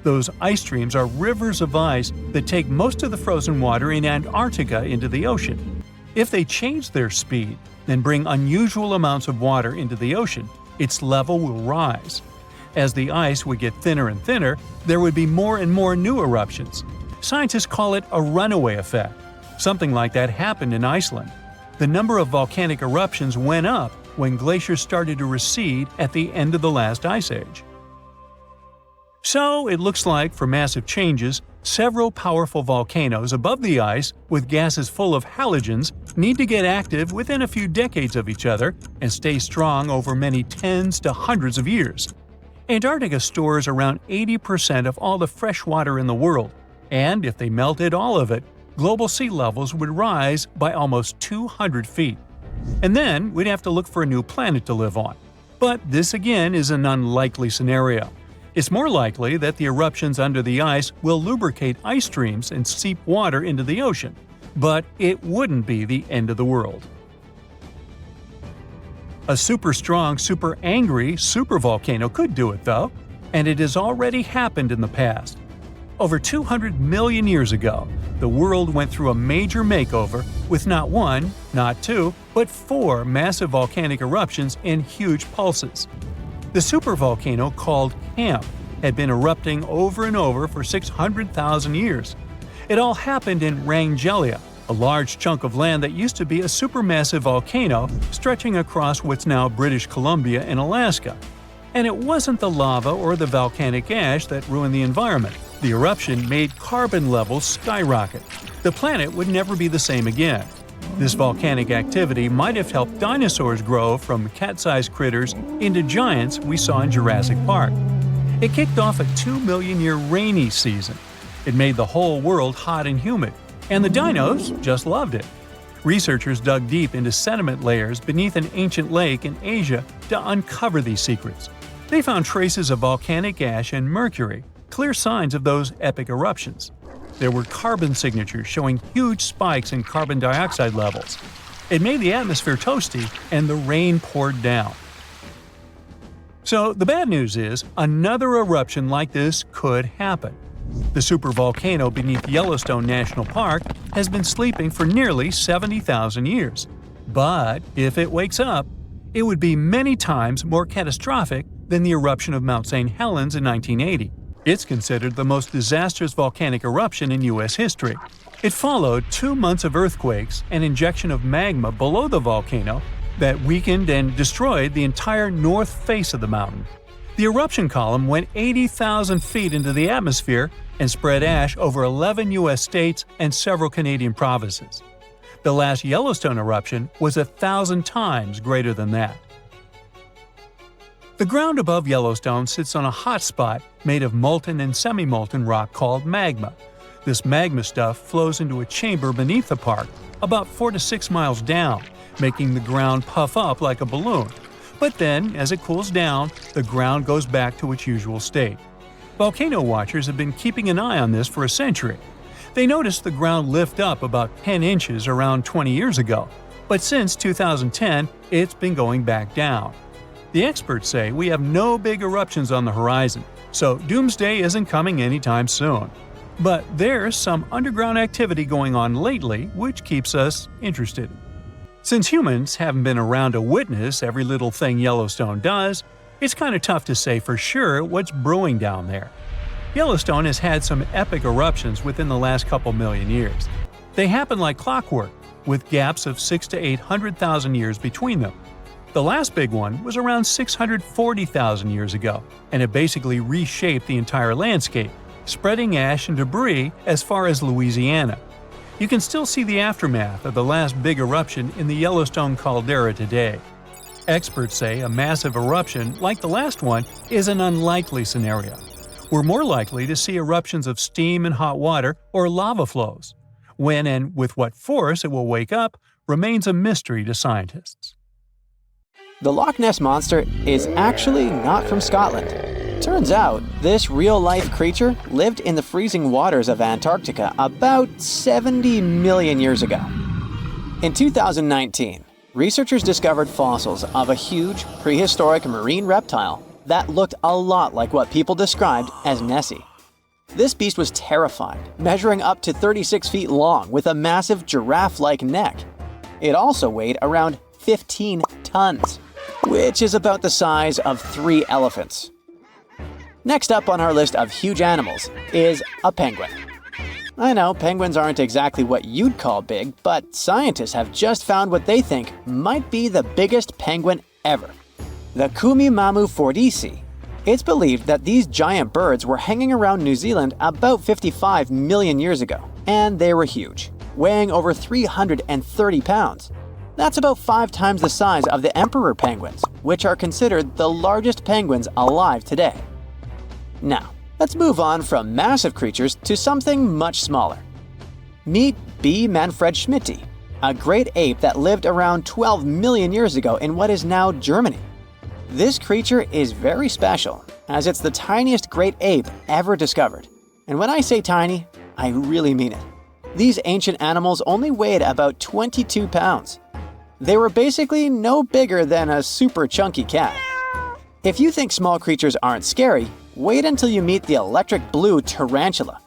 Those ice streams are rivers of ice that take most of the frozen water in Antarctica into the ocean. If they change their speed and bring unusual amounts of water into the ocean, its level will rise. As the ice would get thinner and thinner, there would be more and more new eruptions. Scientists call it a runaway effect. Something like that happened in Iceland. The number of volcanic eruptions went up when glaciers started to recede at the end of the last ice age. So it looks like, for massive changes, several powerful volcanoes above the ice with gases full of halogens need to get active within a few decades of each other and stay strong over many tens to hundreds of years. Antarctica stores around 80% of all the fresh water in the world, and if they melted all of it, global sea levels would rise by almost 200 feet. And then we'd have to look for a new planet to live on. But this again is an unlikely scenario. It's more likely that the eruptions under the ice will lubricate ice streams and seep water into the ocean, but it wouldn't be the end of the world. A super strong, super angry supervolcano could do it though, and it has already happened in the past. Over 200 million years ago, the world went through a major makeover with not one, not two, but 4 massive volcanic eruptions in huge pulses. The supervolcano called Camp had been erupting over and over for 600,000 years. It all happened in Wrangellea, a large chunk of land that used to be a supermassive volcano stretching across what's now British Columbia and Alaska. And it wasn't the lava or the volcanic ash that ruined the environment. The eruption made carbon levels skyrocket. The planet would never be the same again. This volcanic activity might have helped dinosaurs grow from cat-sized critters into giants we saw in Jurassic Park. It kicked off a 2-million-year rainy season. It made the whole world hot and humid, and the dinos just loved it. Researchers dug deep into sediment layers beneath an ancient lake in Asia to uncover these secrets. They found traces of volcanic ash and mercury, clear signs of those epic eruptions. There were carbon signatures showing huge spikes in carbon dioxide levels. It made the atmosphere toasty, and the rain poured down. So the bad news is, another eruption like this could happen. The supervolcano beneath Yellowstone National Park has been sleeping for nearly 70,000 years. But if it wakes up, it would be many times more catastrophic than the eruption of Mount St. Helens in 1980. It's considered the most disastrous volcanic eruption in U.S. history. It followed 2 months of earthquakes and injection of magma below the volcano that weakened and destroyed the entire north face of the mountain. The eruption column went 80,000 feet into the atmosphere and spread ash over 11 U.S. states and several Canadian provinces. The last Yellowstone eruption was 1,000 times greater than that. The ground above Yellowstone sits on a hot spot made of molten and semi-molten rock called magma. This magma stuff flows into a chamber beneath the park, about 4 to 6 miles down, making the ground puff up like a balloon. But then, as it cools down, the ground goes back to its usual state. Volcano watchers have been keeping an eye on this for a century. They noticed the ground lift up about 10 inches around 20 years ago, but since 2010, it's been going back down. The experts say we have no big eruptions on the horizon, so doomsday isn't coming anytime soon. But there's some underground activity going on lately which keeps us interested. Since humans haven't been around to witness every little thing Yellowstone does, it's kind of tough to say for sure what's brewing down there. Yellowstone has had some epic eruptions within the last couple million years. They happen like clockwork, with gaps of 600,000 to 800,000 years between them. The last big one was around 640,000 years ago, and it basically reshaped the entire landscape, spreading ash and debris as far as Louisiana. You can still see the aftermath of the last big eruption in the Yellowstone caldera today. Experts say a massive eruption like the last one is an unlikely scenario. We're more likely to see eruptions of steam and hot water or lava flows. When and with what force it will wake up remains a mystery to scientists. The Loch Ness Monster is actually not from Scotland. Turns out, this real-life creature lived in the freezing waters of Antarctica about 70 million years ago. In 2019, researchers discovered fossils of a huge, prehistoric marine reptile that looked a lot like what people described as Nessie. This beast was terrifying, measuring up to 36 feet long with a massive giraffe-like neck. It also weighed around 15 tons, which is about the size of 3 elephants. Next up on our list of huge animals is a penguin. I know penguins aren't exactly what you'd call big, but scientists have just found what they think might be the biggest penguin ever, the Kumimamu fordyce. It's believed that these giant birds were hanging around New Zealand about 55 million years ago, and they were huge, weighing over 330 pounds. That's about 5 times the size of the emperor penguins, which are considered the largest penguins alive today. Now, let's move on from massive creatures to something much smaller. Meet B. manfredschmidti, a great ape that lived around 12 million years ago in what is now Germany. This creature is very special, as it's the tiniest great ape ever discovered. And when I say tiny, I really mean it. These ancient animals only weighed about 22 pounds. They were basically no bigger than a super chunky cat. If you think small creatures aren't scary, wait until you meet the electric blue tarantula.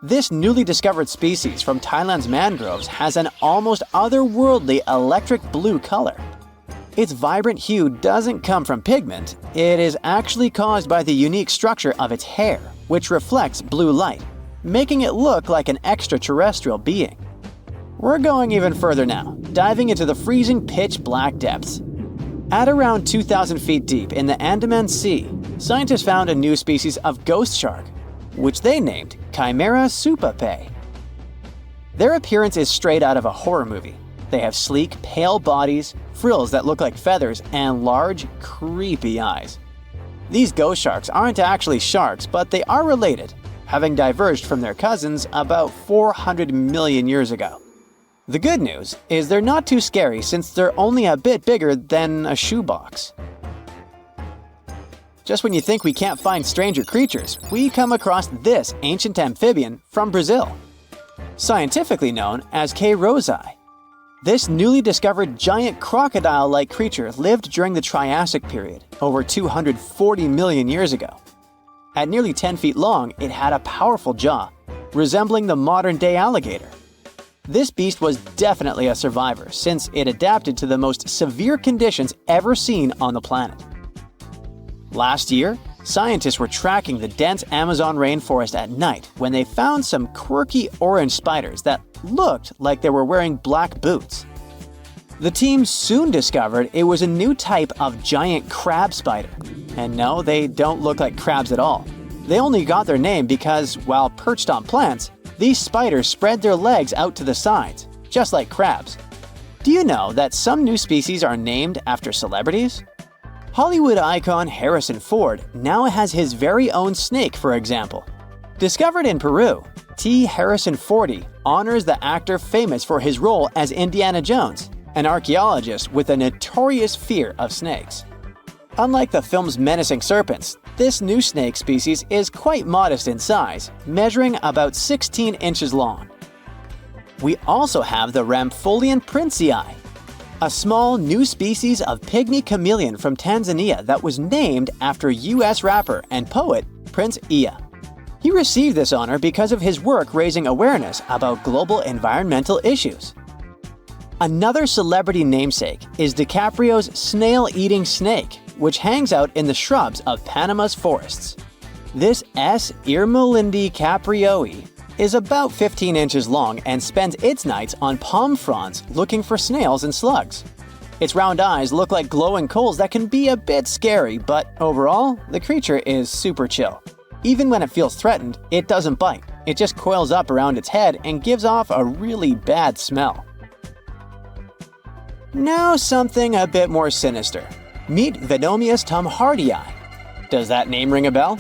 This newly discovered species from Thailand's mangroves has an almost otherworldly electric blue color. Its vibrant hue doesn't come from pigment, it is actually caused by the unique structure of its hair, which reflects blue light, making it look like an extraterrestrial being. We're going even further now, diving into the freezing pitch-black depths. At around 2,000 feet deep in the Andaman Sea, scientists found a new species of ghost shark, which they named Chimera supape. Their appearance is straight out of a horror movie. They have sleek, pale bodies, frills that look like feathers, and large, creepy eyes. These ghost sharks aren't actually sharks, but they are related, having diverged from their cousins about 400 million years ago. The good news is they're not too scary since they're only a bit bigger than a shoebox. Just when you think we can't find stranger creatures, we come across this ancient amphibian from Brazil. Scientifically known as K. rosei. This newly discovered giant crocodile-like creature lived during the Triassic period, over 240 million years ago. At nearly 10 feet long, it had a powerful jaw, resembling the modern-day alligator. This beast was definitely a survivor since it adapted to the most severe conditions ever seen on the planet. Last year, scientists were tracking the dense Amazon rainforest at night when they found some quirky orange spiders that looked like they were wearing black boots. The team soon discovered it was a new type of giant crab spider. And no, they don't look like crabs at all. They only got their name because, while perched on plants, these spiders spread their legs out to the sides, just like crabs. Do you know that some new species are named after celebrities? Hollywood icon Harrison Ford now has his very own snake, for example. Discovered in Peru, T. Harrison Fordy honors the actor famous for his role as Indiana Jones, an archaeologist with a notorious fear of snakes. Unlike the film's menacing serpents, this new snake species is quite modest in size, measuring about 16 inches long. We also have the Rampholion princei, a small new species of pygmy chameleon from Tanzania that was named after US rapper and poet Prince Iya. He received this honor because of his work raising awareness about global environmental issues. Another celebrity namesake is DiCaprio's snail-eating snake, which hangs out in the shrubs of Panama's forests. This S. Irmelindi caprioi is about 15 inches long and spends its nights on palm fronds looking for snails and slugs. Its round eyes look like glowing coals that can be a bit scary, but overall, the creature is super chill. Even when it feels threatened, it doesn't bite. It just coils up around its head and gives off a really bad smell. Now something a bit more sinister. Meet Venomius tomhardii. Does that name ring a bell?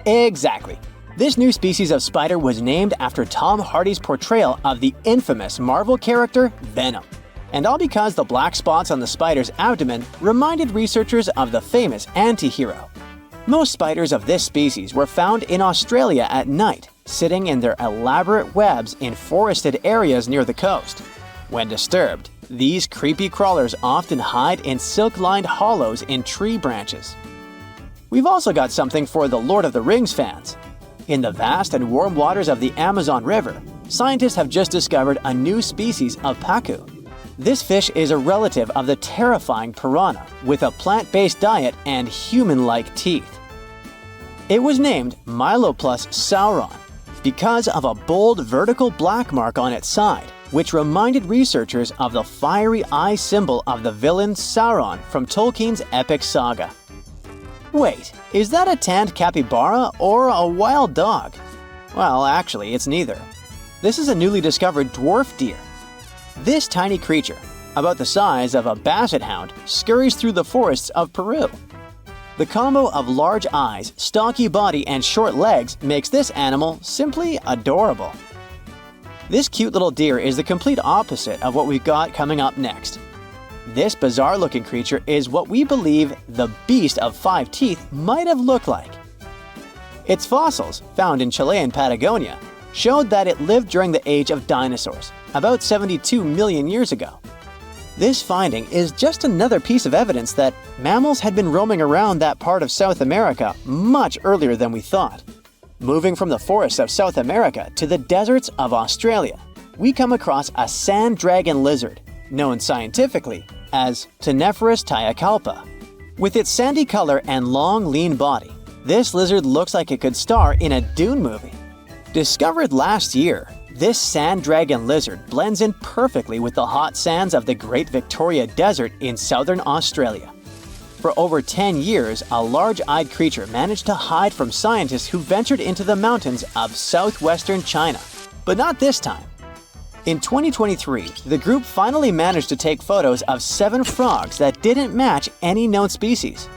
Exactly. This new species of spider was named after Tom Hardy's portrayal of the infamous Marvel character Venom. And all because the black spots on the spider's abdomen reminded researchers of the famous anti-hero. Most spiders of this species were found in Australia at night, sitting in their elaborate webs in forested areas near the coast. When disturbed, these creepy crawlers often hide in silk-lined hollows in tree branches. We've also got something for the Lord of the Rings fans. In the vast and warm waters of the Amazon River, scientists have just discovered a new species of pacu. This fish is a relative of the terrifying piranha, with a plant-based diet and human-like teeth. It was named Myloplus sauron because of a bold vertical black mark on its side, which reminded researchers of the fiery eye symbol of the villain Sauron from Tolkien's epic saga. Wait, is that a tanned capybara or a wild dog? Well, actually, it's neither. This is a newly discovered dwarf deer. This tiny creature, about the size of a basset hound, scurries through the forests of Peru. The combo of large eyes, stocky body, and short legs makes this animal simply adorable. This cute little deer is the complete opposite of what we've got coming up next. This bizarre-looking creature is what we believe the beast of 5 teeth might have looked like. Its fossils, found in Chilean Patagonia, showed that it lived during the age of dinosaurs, about 72 million years ago. This finding is just another piece of evidence that mammals had been roaming around that part of South America much earlier than we thought. Moving from the forests of South America to the deserts of Australia, we come across a sand dragon lizard, known scientifically as Tenephorus tyacalpa. With its sandy color and long, lean body, this lizard looks like it could star in a Dune movie. Discovered last year, This sand dragon lizard blends in perfectly with the hot sands of the Great Victoria Desert in southern Australia. For over 10 years, a large-eyed creature managed to hide from scientists who ventured into the mountains of southwestern China. But not this time. In 2023, the group finally managed to take photos of 7 frogs that didn't match any known species.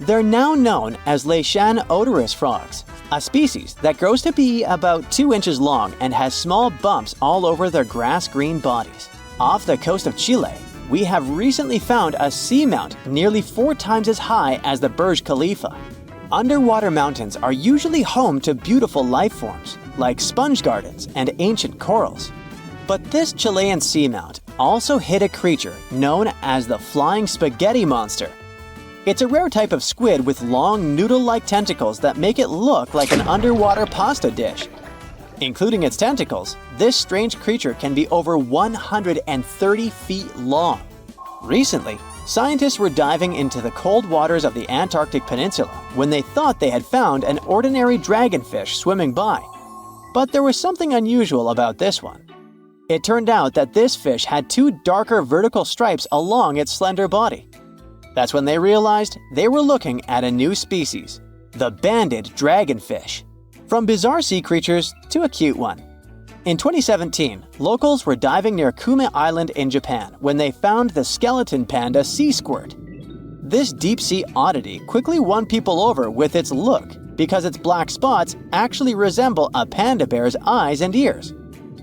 They're now known as Leishan odorous frogs, a species that grows to be about 2 inches long and has small bumps all over their grass-green bodies. Off the coast of Chile, we have recently found a seamount nearly 4 times as high as the Burj Khalifa. Underwater mountains are usually home to beautiful life forms, like sponge gardens and ancient corals. But this Chilean seamount also hid a creature known as the flying spaghetti monster. It's a rare type of squid with long noodle-like tentacles that make it look like an underwater pasta dish. Including its tentacles, this strange creature can be over 130 feet long. Recently, scientists were diving into the cold waters of the Antarctic Peninsula when they thought they had found an ordinary dragonfish swimming by. But there was something unusual about this one. It turned out that this fish had 2 darker vertical stripes along its slender body. That's when they realized they were looking at a new species, the banded dragonfish. From bizarre sea creatures to a cute one. In 2017, locals were diving near Kume Island in Japan when they found the skeleton panda sea squirt. This deep-sea oddity quickly won people over with its look because its black spots actually resemble a panda bear's eyes and ears.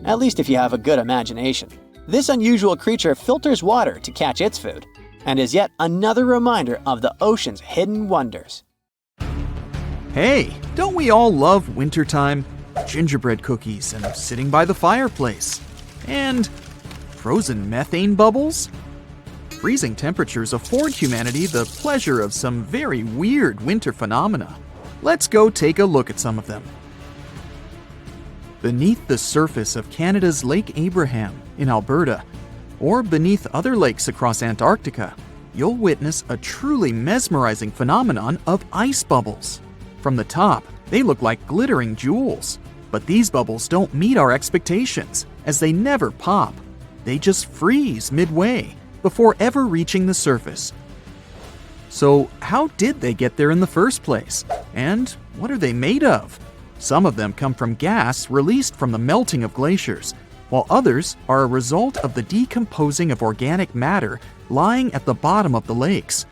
At least if you have a good imagination. This unusual creature filters water to catch its food, and is yet another reminder of the ocean's hidden wonders. Hey, don't we all love wintertime? Gingerbread cookies and sitting by the fireplace. And frozen methane bubbles? Freezing temperatures afford humanity the pleasure of some very weird winter phenomena. Let's go take a look at some of them. Beneath the surface of Canada's Lake Abraham in Alberta, or beneath other lakes across Antarctica, you'll witness a truly mesmerizing phenomenon of ice bubbles. From the top, they look like glittering jewels. But these bubbles don't meet our expectations, as they never pop. They just freeze midway, before ever reaching the surface. So how did they get there in the first place? And what are they made of? Some of them come from gas released from the melting of glaciers, while others are a result of the decomposing of organic matter lying at the bottom of the lakes.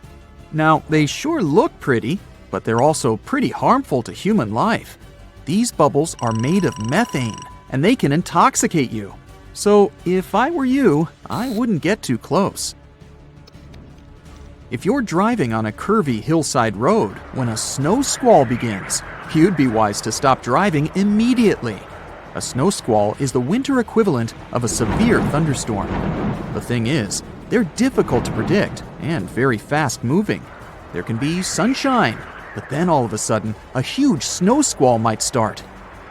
Now, they sure look pretty, but they're also pretty harmful to human life. These bubbles are made of methane, and they can intoxicate you. So, if I were you, I wouldn't get too close. If you're driving on a curvy hillside road when a snow squall begins, you'd be wise to stop driving immediately. A snow squall is the winter equivalent of a severe thunderstorm. The thing is, they're difficult to predict and very fast moving. There can be sunshine, but then all of a sudden, a huge snow squall might start.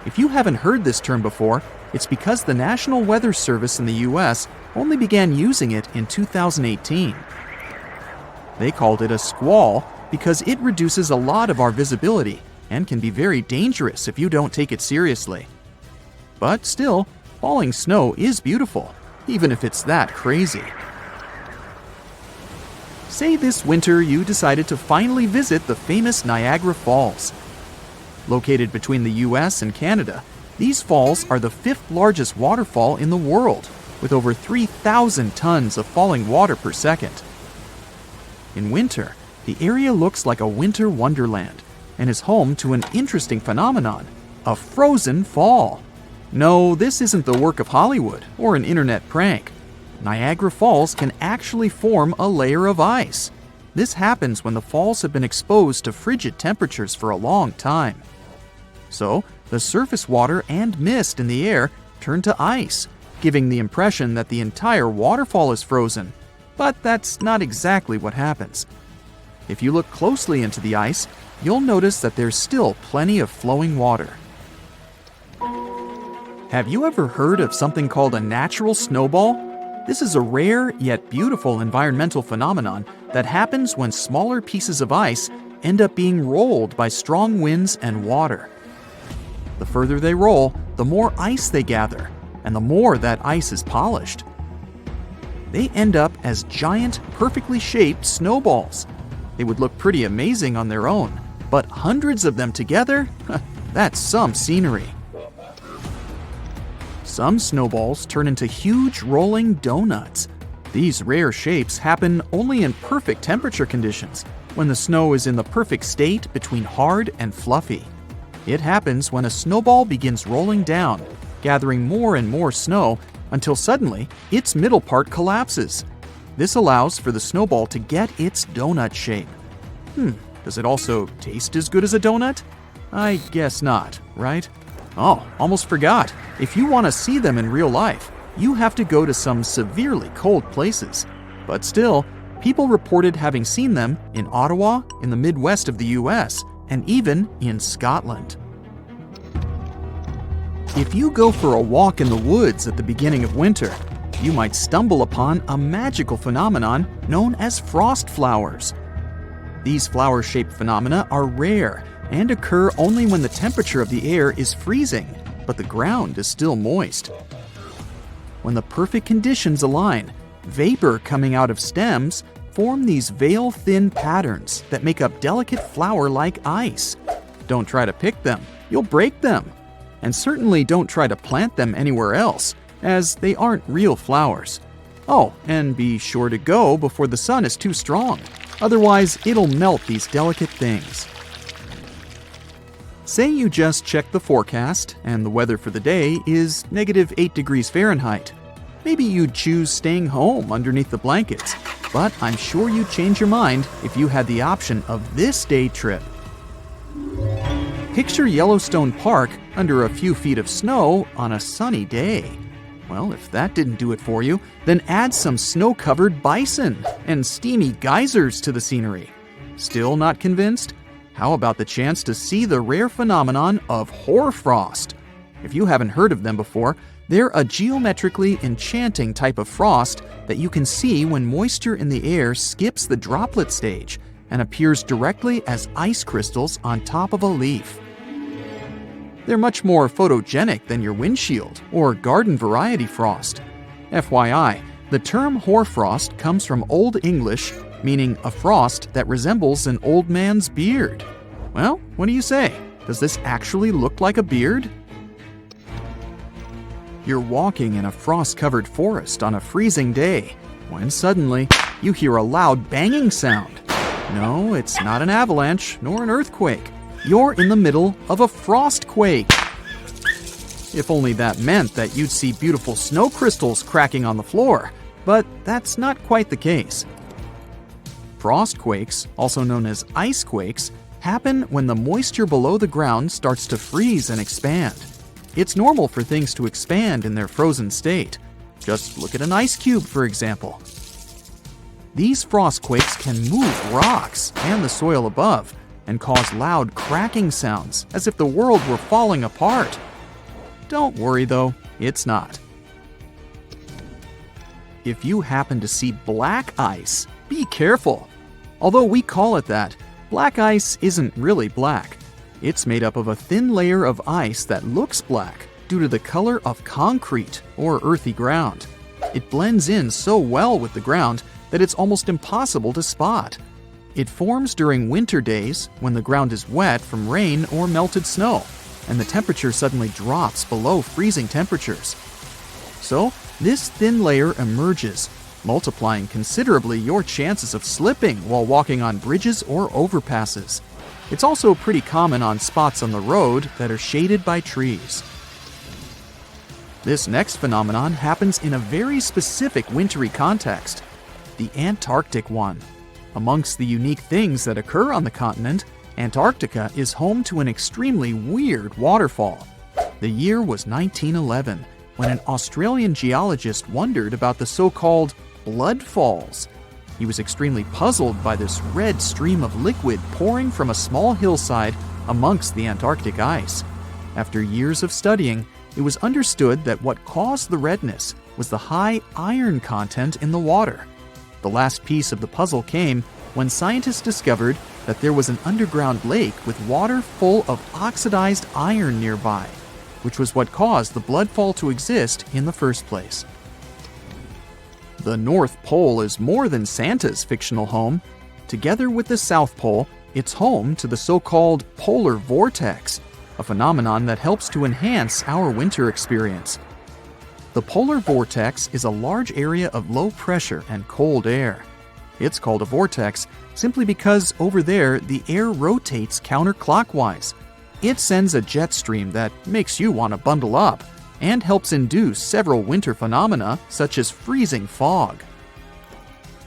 If you haven't heard this term before, it's because the National Weather Service in the US only began using it in 2018. They called it a squall because it reduces a lot of our visibility and can be very dangerous if you don't take it seriously. But still, falling snow is beautiful, even if it's that crazy. Say this winter you decided to finally visit the famous Niagara Falls. Located between the US and Canada, these falls are the 5th largest waterfall in the world, with over 3,000 tons of falling water per second. In winter, the area looks like a winter wonderland and is home to an interesting phenomenon, a frozen fall. No, this isn't the work of Hollywood or an internet prank. Niagara Falls can actually form a layer of ice. This happens when the falls have been exposed to frigid temperatures for a long time. So, the surface water and mist in the air turn to ice, giving the impression that the entire waterfall is frozen. But that's not exactly what happens. If you look closely into the ice, you'll notice that there's still plenty of flowing water. Have you ever heard of something called a natural snowball? This is a rare yet beautiful environmental phenomenon that happens when smaller pieces of ice end up being rolled by strong winds and water. The further they roll, the more ice they gather, and the more that ice is polished. They end up as giant, perfectly shaped snowballs. They would look pretty amazing on their own, but hundreds of them together? That's some scenery. Some snowballs turn into huge rolling donuts. These rare shapes happen only in perfect temperature conditions, when the snow is in the perfect state between hard and fluffy. It happens when a snowball begins rolling down, gathering more and more snow until suddenly its middle part collapses. This allows for the snowball to get its donut shape. Does it also taste as good as a donut? I guess not, right? Oh, almost forgot. If you want to see them in real life, you have to go to some severely cold places. But still, people reported having seen them in Ottawa, in the Midwest of the US, and even in Scotland. If you go for a walk in the woods at the beginning of winter, you might stumble upon a magical phenomenon known as frost flowers. These flower-shaped phenomena are rare and occur only when the temperature of the air is freezing, but the ground is still moist. When the perfect conditions align, vapor coming out of stems form these veil-thin patterns that make up delicate flower-like ice. Don't try to pick them, you'll break them. And certainly don't try to plant them anywhere else, as they aren't real flowers. Oh, and be sure to go before the sun is too strong. Otherwise, it'll melt these delicate things. Say you just check the forecast and the weather for the day is -8 degrees Fahrenheit. Maybe you'd choose staying home underneath the blankets, but I'm sure you'd change your mind if you had the option of this day trip. Picture Yellowstone Park under a few feet of snow on a sunny day. Well, if that didn't do it for you, then add some snow-covered bison and steamy geysers to the scenery. Still not convinced? How about the chance to see the rare phenomenon of hoarfrost? If you haven't heard of them before, they're a geometrically enchanting type of frost that you can see when moisture in the air skips the droplet stage and appears directly as ice crystals on top of a leaf. They're much more photogenic than your windshield or garden variety frost. FYI, the term hoarfrost comes from Old English, meaning a frost that resembles an old man's beard. Well, what do you say? Does this actually look like a beard? You're walking in a frost-covered forest on a freezing day, when suddenly you hear a loud banging sound. No, it's not an avalanche nor an earthquake. You're in the middle of a frostquake. If only that meant that you'd see beautiful snow crystals cracking on the floor, but that's not quite the case. Frostquakes, also known as ice quakes, happen when the moisture below the ground starts to freeze and expand. It's normal for things to expand in their frozen state. Just look at an ice cube, for example. These frostquakes can move rocks and the soil above and cause loud cracking sounds as if the world were falling apart. Don't worry though, it's not. If you happen to see black ice, be careful. Although we call it that, black ice isn't really black. It's made up of a thin layer of ice that looks black due to the color of concrete or earthy ground. It blends in so well with the ground that it's almost impossible to spot. It forms during winter days when the ground is wet from rain or melted snow, and the temperature suddenly drops below freezing temperatures. So, this thin layer emerges, multiplying considerably your chances of slipping while walking on bridges or overpasses. It's also pretty common on spots on the road that are shaded by trees. This next phenomenon happens in a very specific wintry context, the Antarctic one. Amongst the unique things that occur on the continent, Antarctica is home to an extremely weird waterfall. The year was 1911, when an Australian geologist wondered about the so-called blood falls. He was extremely puzzled by this red stream of liquid pouring from a small hillside amongst the Antarctic ice. After years of studying, it was understood that what caused the redness was the high iron content in the water. The last piece of the puzzle came when scientists discovered that there was an underground lake with water full of oxidized iron nearby, which was what caused the bloodfall to exist in the first place. The North Pole is more than Santa's fictional home. Together with the South Pole, it's home to the so-called polar vortex, a phenomenon that helps to enhance our winter experience. The polar vortex is a large area of low pressure and cold air. It's called a vortex simply because over there the air rotates counterclockwise. It sends a jet stream that makes you want to bundle up and helps induce several winter phenomena such as freezing fog.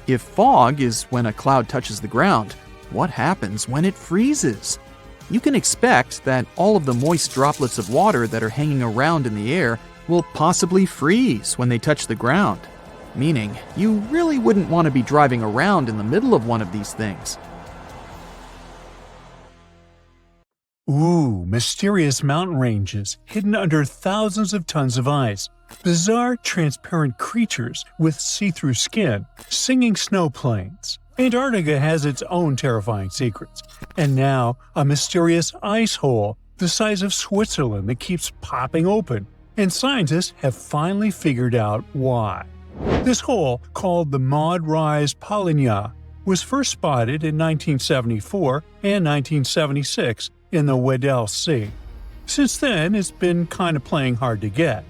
If fog is when a cloud touches the ground, what happens when it freezes? You can expect that all of the moist droplets of water that are hanging around in the air will possibly freeze when they touch the ground, meaning you really wouldn't want to be driving around in the middle of one of these things. Ooh, mysterious mountain ranges hidden under thousands of tons of ice. Bizarre, transparent creatures with see-through skin, singing snow plains. Antarctica has its own terrifying secrets. And now, a mysterious ice hole the size of Switzerland that keeps popping open. And scientists have finally figured out why. This hole, called the Maud Rise Polynya, was first spotted in 1974 and 1976 in the Weddell Sea. Since then, it's been kind of playing hard to get.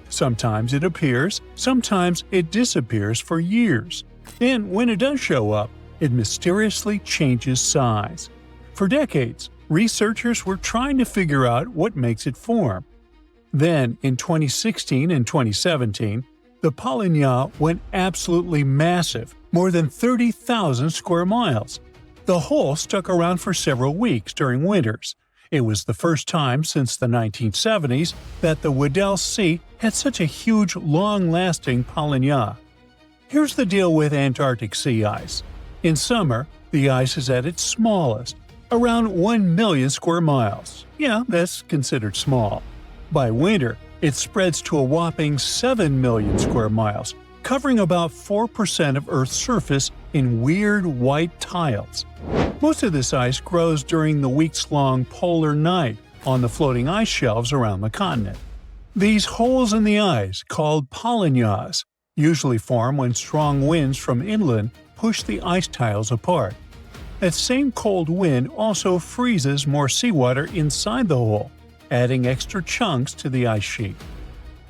Sometimes it appears, sometimes it disappears for years. And when it does show up, it mysteriously changes size. For decades, researchers were trying to figure out what makes it form. Then, in 2016 and 2017, the Polynya went absolutely massive, more than 30,000 square miles. The hole stuck around for several weeks during winters. It was the first time since the 1970s that the Weddell Sea had such a huge, long-lasting Polynya. Here's the deal with Antarctic sea ice. In summer, the ice is at its smallest, around 1 million square miles. Yeah, that's considered small. By winter, it spreads to a whopping 7 million square miles, covering about 4% of Earth's surface in weird white tiles. Most of this ice grows during the weeks-long polar night on the floating ice shelves around the continent. These holes in the ice, called polynyas, usually form when strong winds from inland push the ice tiles apart. That same cold wind also freezes more seawater inside the hole, adding extra chunks to the ice sheet.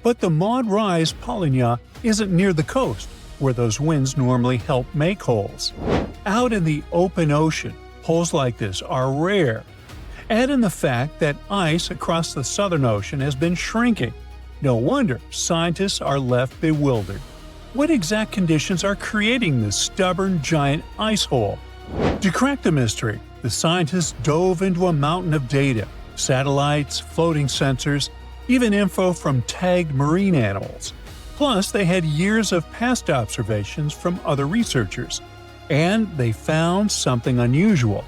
But the Maud Rise Polynya isn't near the coast, where those winds normally help make holes. Out in the open ocean, holes like this are rare. Add in the fact that ice across the Southern Ocean has been shrinking. No wonder scientists are left bewildered. What exact conditions are creating this stubborn giant ice hole? To crack the mystery, the scientists dove into a mountain of data: satellites, floating sensors, even info from tagged marine animals. Plus, they had years of past observations from other researchers. And they found something unusual.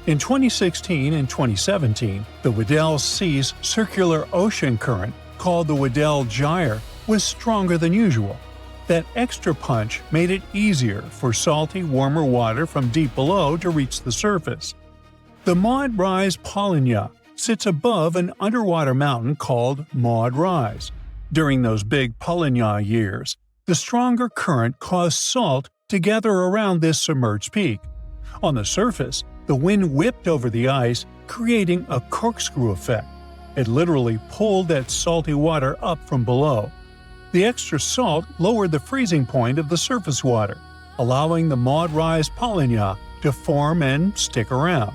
In 2016 and 2017, the Weddell Sea's circular ocean current, called the Weddell Gyre, was stronger than usual. That extra punch made it easier for salty, warmer water from deep below to reach the surface. The Maud Rise Polynya sits above an underwater mountain called Maud Rise. During those big Polynya years, the stronger current caused salt to gather around this submerged peak. On the surface, the wind whipped over the ice, creating a corkscrew effect. It literally pulled that salty water up from below. The extra salt lowered the freezing point of the surface water, allowing the Maud Rise Polynya to form and stick around.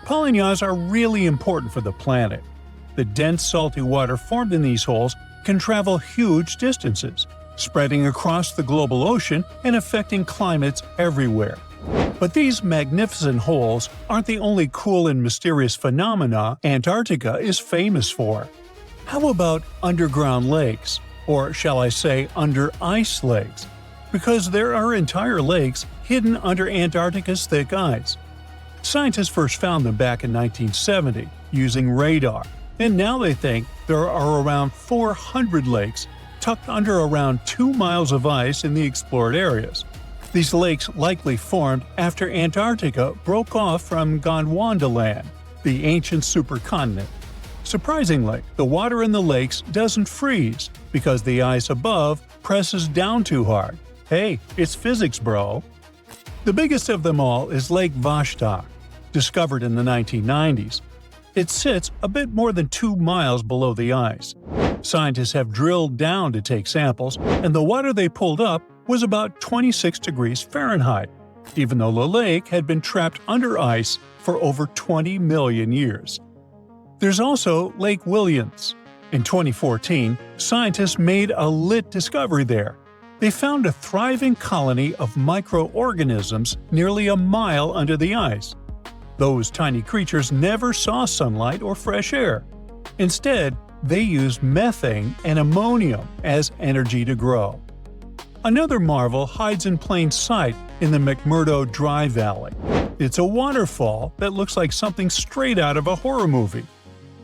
Polynyas are really important for the planet. The dense salty water formed in these holes can travel huge distances, spreading across the global ocean and affecting climates everywhere. But these magnificent holes aren't the only cool and mysterious phenomena Antarctica is famous for. How about underground lakes? Or shall I say under-ice lakes? Because there are entire lakes hidden under Antarctica's thick ice. Scientists first found them back in 1970 using radar, and now they think there are around 400 lakes tucked under around 2 miles of ice in the explored areas. These lakes likely formed after Antarctica broke off from Gondwanaland, the ancient supercontinent. Surprisingly, the water in the lakes doesn't freeze because the ice above presses down too hard. Hey, it's physics, bro! The biggest of them all is Lake Vostok, discovered in the 1990s. It sits a bit more than 2 miles below the ice. Scientists have drilled down to take samples, and the water they pulled up was about 26 degrees Fahrenheit, even though the lake had been trapped under ice for over 20 million years. There's also Lake Williams. In 2014, scientists made a lit discovery there. They found a thriving colony of microorganisms nearly a mile under the ice. Those tiny creatures never saw sunlight or fresh air. Instead, they used methane and ammonium as energy to grow. Another marvel hides in plain sight in the McMurdo Dry Valley. It's a waterfall that looks like something straight out of a horror movie.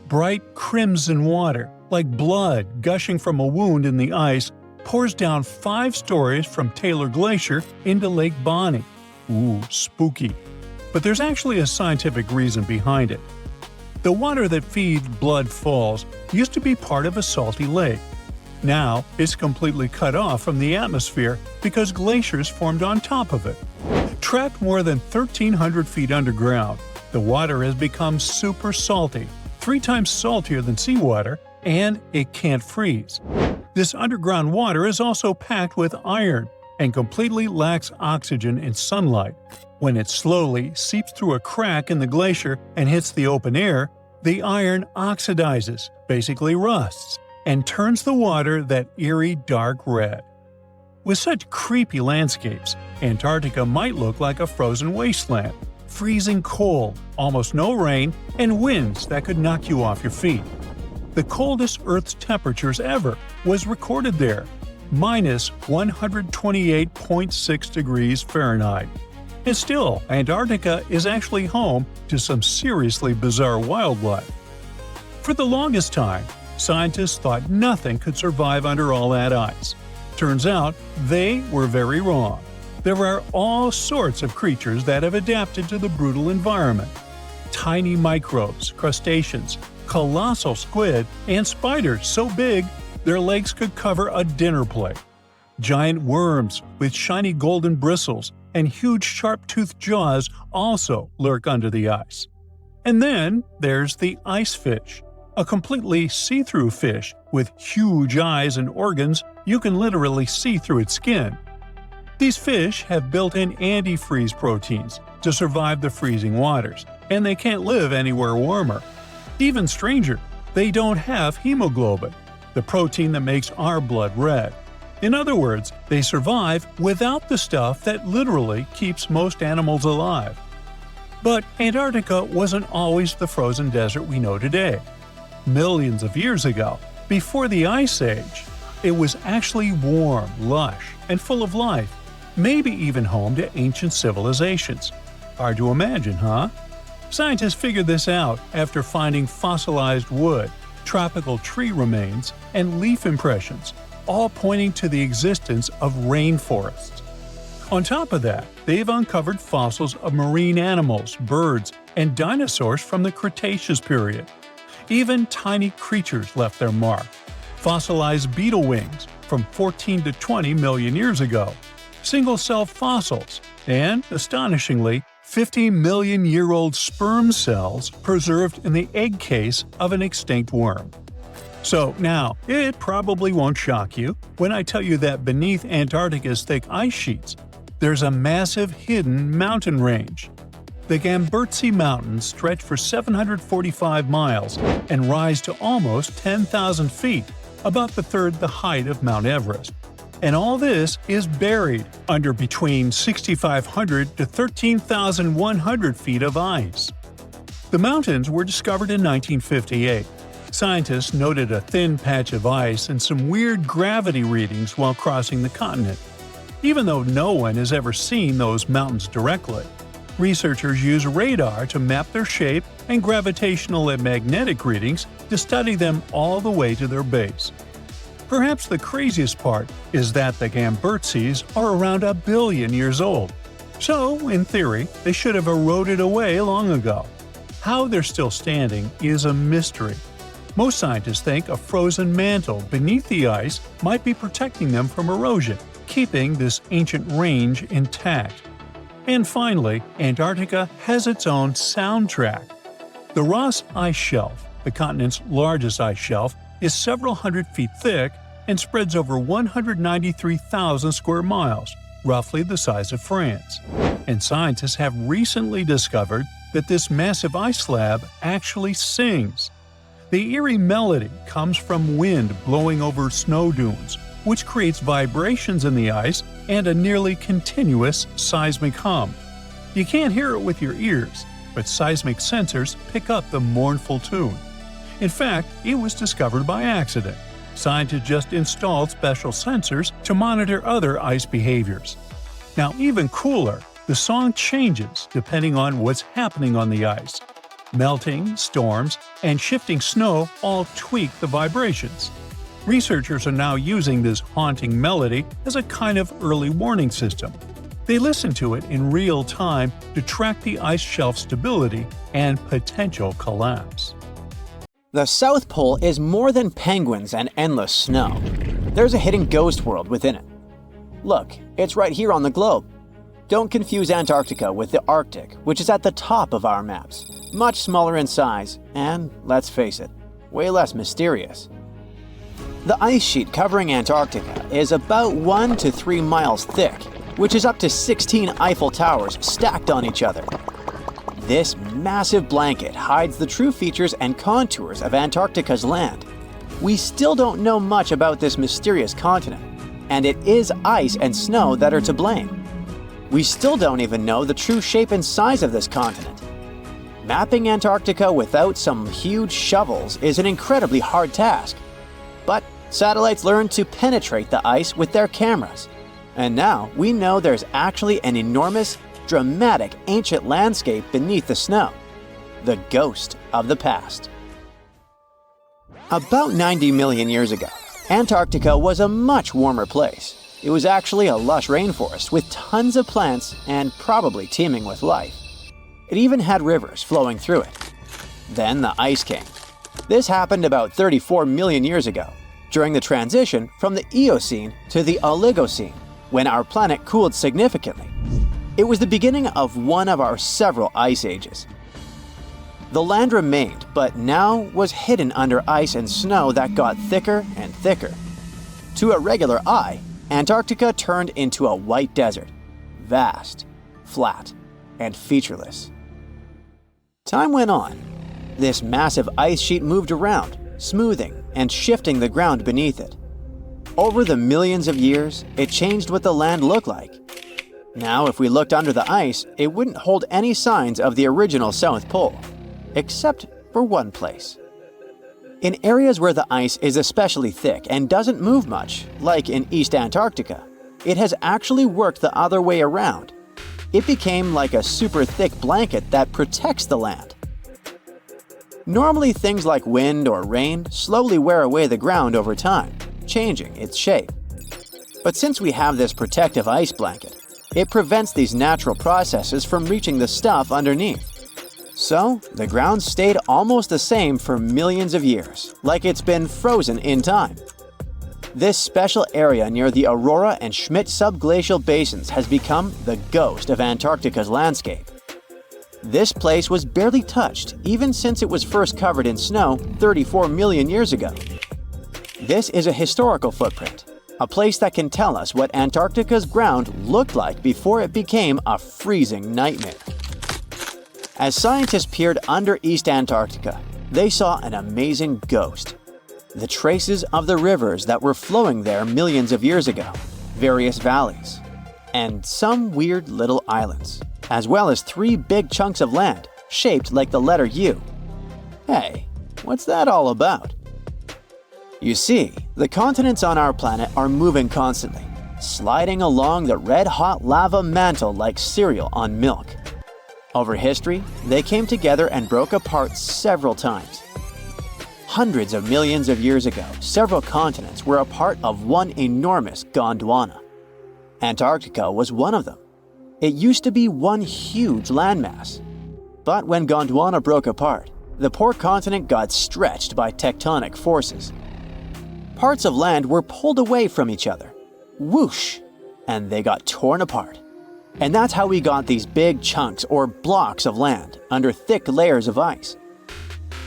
Bright crimson water, like blood gushing from a wound in the ice, pours down 5 stories from Taylor Glacier into Lake Bonny. Ooh, spooky. But there's actually a scientific reason behind it. The water that feeds Blood Falls used to be part of a salty lake. Now, it's completely cut off from the atmosphere because glaciers formed on top of it. Trapped more than 1,300 feet underground, the water has become super salty, 3 times saltier than seawater, and it can't freeze. This underground water is also packed with iron and completely lacks oxygen in sunlight. When it slowly seeps through a crack in the glacier and hits the open air, the iron oxidizes, basically rusts, and turns the water that eerie dark red. With such creepy landscapes, Antarctica might look like a frozen wasteland, freezing cold, almost no rain, and winds that could knock you off your feet. The coldest Earth's temperatures ever was recorded there, minus 128.6 degrees Fahrenheit. And still, Antarctica is actually home to some seriously bizarre wildlife. For the longest time, scientists thought nothing could survive under all that ice. Turns out, they were very wrong. There are all sorts of creatures that have adapted to the brutal environment. Tiny microbes, crustaceans, colossal squid, and spiders so big their legs could cover a dinner plate. Giant worms with shiny golden bristles and huge sharp-toothed jaws also lurk under the ice. And then there's the ice fish, a completely see-through fish with huge eyes and organs you can literally see through its skin. These fish have built-in antifreeze proteins to survive the freezing waters, and they can't live anywhere warmer. Even stranger, they don't have hemoglobin, the protein that makes our blood red. In other words, they survive without the stuff that literally keeps most animals alive. But Antarctica wasn't always the frozen desert we know today. Millions of years ago, before the Ice Age, it was actually warm, lush, and full of life, maybe even home to ancient civilizations. Hard to imagine, huh? Scientists figured this out after finding fossilized wood, tropical tree remains, and leaf impressions, all pointing to the existence of rainforests. On top of that, they've uncovered fossils of marine animals, birds, and dinosaurs from the Cretaceous period. Even tiny creatures left their mark. Fossilized beetle wings from 14 to 20 million years ago, single-cell fossils, and, astonishingly, 50-million-year-old sperm cells preserved in the egg case of an extinct worm. So now, it probably won't shock you when I tell you that beneath Antarctica's thick ice sheets, there's a massive hidden mountain range. The Gamburtsi Mountains stretch for 745 miles and rise to almost 10,000 feet, about the third the height of Mount Everest. And all this is buried under between 6,500 to 13,100 feet of ice. The mountains were discovered in 1958. Scientists noted a thin patch of ice and some weird gravity readings while crossing the continent. Even though no one has ever seen those mountains directly, researchers use radar to map their shape and gravitational and magnetic readings to study them all the way to their base. Perhaps the craziest part is that the Gamburtsis are around 1 billion years old. So, in theory, they should have eroded away long ago. How they're still standing is a mystery. Most scientists think a frozen mantle beneath the ice might be protecting them from erosion, keeping this ancient range intact. And finally, Antarctica has its own soundtrack. The Ross Ice Shelf, the continent's largest ice shelf, is several hundred feet thick and spreads over 193,000 square miles, roughly the size of France. And scientists have recently discovered that this massive ice slab actually sings. The eerie melody comes from wind blowing over snow dunes, which creates vibrations in the ice and a nearly continuous seismic hum. You can't hear it with your ears, but seismic sensors pick up the mournful tune. In fact, it was discovered by accident. Scientists just installed special sensors to monitor other ice behaviors. Now, even cooler, the song changes depending on what's happening on the ice. Melting, storms, and shifting snow all tweak the vibrations. Researchers are now using this haunting melody as a kind of early warning system. They listen to it in real time to track the ice shelf stability and potential collapse. The South Pole is more than penguins and endless snow. There's a hidden ghost world within it. Look, it's right here on the globe. Don't confuse Antarctica with the Arctic, which is at the top of our maps. Much smaller in size, and, let's face it, way less mysterious. The ice sheet covering Antarctica is about 1 to 3 miles thick, which is up to 16 Eiffel Towers stacked on each other. This massive blanket hides the true features and contours of Antarctica's land. We still don't know much about this mysterious continent, and it is ice and snow that are to blame. We still don't even know the true shape and size of this continent. Mapping Antarctica without some huge shovels is an incredibly hard task. But satellites learned to penetrate the ice with their cameras. And now we know there's actually an enormous, dramatic ancient landscape beneath the snow. The ghost of the past. About 90 million years ago, Antarctica was a much warmer place. It was actually a lush rainforest with tons of plants and probably teeming with life. It even had rivers flowing through it. Then the ice came. This happened about 34 million years ago, during the transition from the Eocene to the Oligocene, when our planet cooled significantly. It was the beginning of one of our several ice ages. The land remained, but now was hidden under ice and snow that got thicker and thicker. To a regular eye, Antarctica turned into a white desert, vast, flat, and featureless. Time went on. This massive ice sheet moved around, smoothing and shifting the ground beneath it. Over the millions of years, it changed what the land looked like. Now, if we looked under the ice, it wouldn't hold any signs of the original South Pole, except for one place. In areas where the ice is especially thick and doesn't move much, like in East Antarctica, it has actually worked the other way around. It became like a super thick blanket that protects the land. Normally, things like wind or rain slowly wear away the ground over time, changing its shape. But since we have this protective ice blanket, it prevents these natural processes from reaching the stuff underneath. So, the ground stayed almost the same for millions of years, like it's been frozen in time. This special area near the Aurora and Schmidt subglacial basins has become the ghost of Antarctica's landscape. This place was barely touched even since it was first covered in snow 34 million years ago. This is a historical footprint, a place that can tell us what Antarctica's ground looked like before it became a freezing nightmare. As scientists peered under East Antarctica, they saw an amazing ghost. The traces of the rivers that were flowing there millions of years ago, various valleys, and some weird little islands, as well as 3 big chunks of land shaped like the letter U. Hey, what's that all about? You see, the continents on our planet are moving constantly, sliding along the red-hot lava mantle like cereal on milk. Over history, they came together and broke apart several times. Hundreds of millions of years ago, several continents were a part of one enormous Gondwana. Antarctica was one of them. It used to be one huge landmass. But when Gondwana broke apart, the poor continent got stretched by tectonic forces. Parts of land were pulled away from each other. Whoosh! And they got torn apart. And that's how we got these big chunks or blocks of land under thick layers of ice.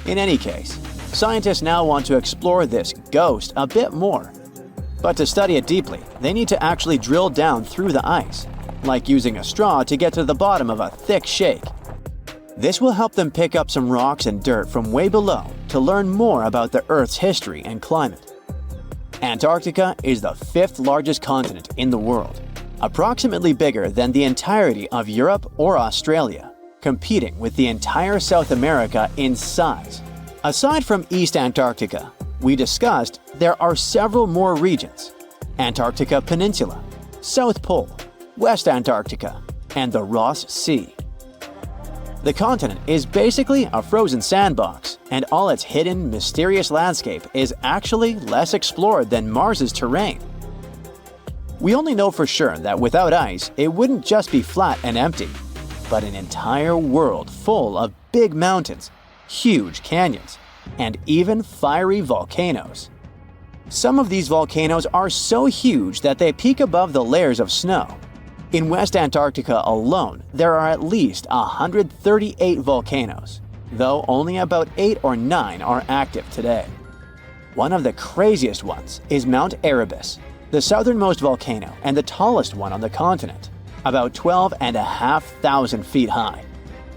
In any case, scientists now want to explore this ghost a bit more. But to study it deeply, they need to actually drill down through the ice, like using a straw to get to the bottom of a thick shake. This will help them pick up some rocks and dirt from way below to learn more about the Earth's history and climate. Antarctica is the 5th largest continent in the world, approximately bigger than the entirety of Europe or Australia, competing with the entire South America in size. Aside from East Antarctica, we discussed there are several more regions: Antarctica Peninsula, South Pole, West Antarctica, and the Ross Sea. The continent is basically a frozen sandbox, and all its hidden, mysterious landscape is actually less explored than Mars's terrain. We only know for sure that without ice, it wouldn't just be flat and empty, but an entire world full of big mountains, huge canyons, and even fiery volcanoes. Some of these volcanoes are so huge that they peak above the layers of snow. In West Antarctica alone, there are at least 138 volcanoes, though only about 8 or 9 are active today. One of the craziest ones is Mount Erebus, the southernmost volcano and the tallest one on the continent, about 12,500 feet high.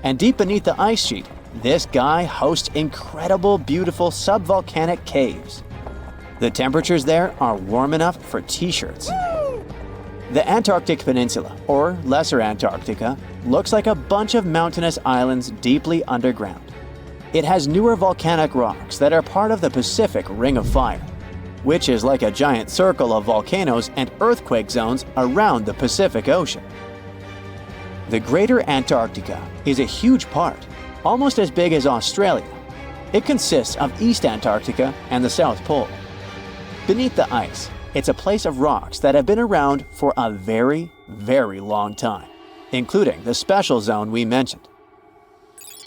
And deep beneath the ice sheet, this guy hosts incredible, beautiful subvolcanic caves. The temperatures there are warm enough for t-shirts. The Antarctic Peninsula, or Lesser Antarctica, looks like a bunch of mountainous islands deeply underground. It has newer volcanic rocks that are part of the Pacific Ring of Fire, which is like a giant circle of volcanoes and earthquake zones around the Pacific Ocean. The Greater Antarctica is a huge part, almost as big as Australia. It consists of East Antarctica and the South Pole. Beneath the ice, it's a place of rocks that have been around for a very, very long time, including the special zone we mentioned.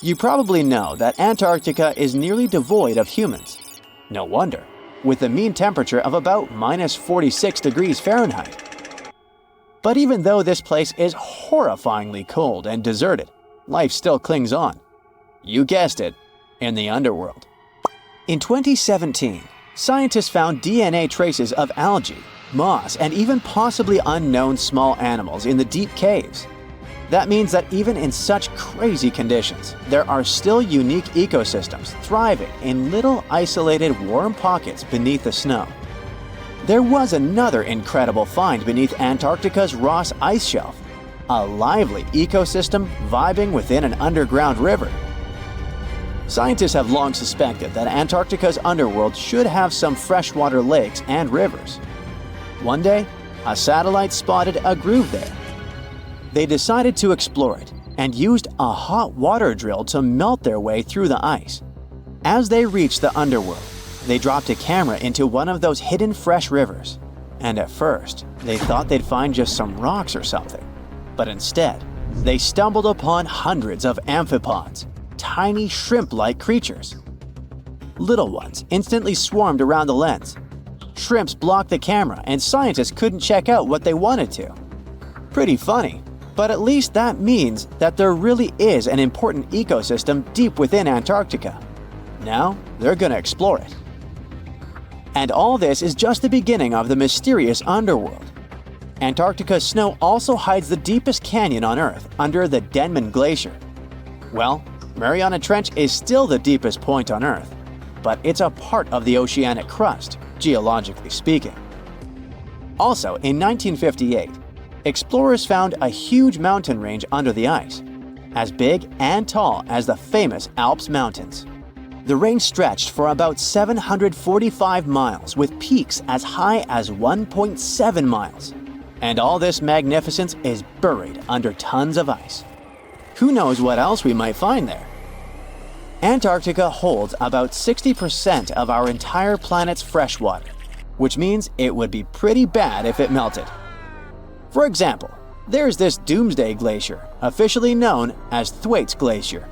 You probably know that Antarctica is nearly devoid of humans. No wonder, with a mean temperature of about -46 degrees Fahrenheit. But even though this place is horrifyingly cold and deserted, life still clings on. You guessed it, in the underworld. In 2017, scientists found DNA traces of algae, moss, and even possibly unknown small animals in the deep caves. That means that even in such crazy conditions, there are still unique ecosystems thriving in little isolated warm pockets beneath the snow. There was another incredible find beneath Antarctica's Ross Ice Shelf, a lively ecosystem vibing within an underground river. Scientists have long suspected that Antarctica's underworld should have some freshwater lakes and rivers. One day, a satellite spotted a groove there. They decided to explore it and used a hot water drill to melt their way through the ice. As they reached the underworld, they dropped a camera into one of those hidden fresh rivers. And at first, they thought they'd find just some rocks or something. But instead, they stumbled upon hundreds of amphipods, tiny shrimp-like creatures. Little ones instantly swarmed around the lens. Shrimps blocked the camera and scientists couldn't check out what they wanted to. Pretty funny, but at least that means that there really is an important ecosystem deep within Antarctica. Now, they're gonna explore it. And all this is just the beginning of the mysterious underworld. Antarctica's snow also hides the deepest canyon on Earth under the Denman Glacier. Well, Mariana Trench is still the deepest point on Earth, but it's a part of the oceanic crust, geologically speaking. Also, in 1958, explorers found a huge mountain range under the ice, as big and tall as the famous Alps Mountains. The range stretched for about 745 miles with peaks as high as 1.7 miles. And all this magnificence is buried under tons of ice. Who knows what else we might find there? Antarctica holds about 60% of our entire planet's fresh water, which means it would be pretty bad if it melted. For example, there's this Doomsday Glacier, officially known as Thwaites Glacier.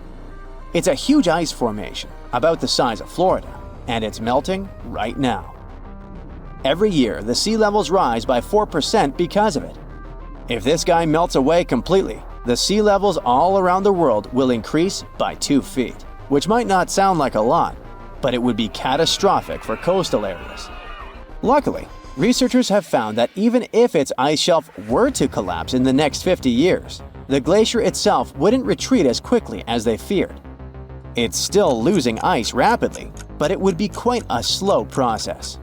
It's a huge ice formation, about the size of Florida, and it's melting right now. Every year, the sea levels rise by 4% because of it. If this guy melts away completely, the sea levels all around the world will increase by 2 feet, which might not sound like a lot, but it would be catastrophic for coastal areas. Luckily, researchers have found that even if its ice shelf were to collapse in the next 50 years, the glacier itself wouldn't retreat as quickly as they feared. It's still losing ice rapidly, but it would be quite a slow process.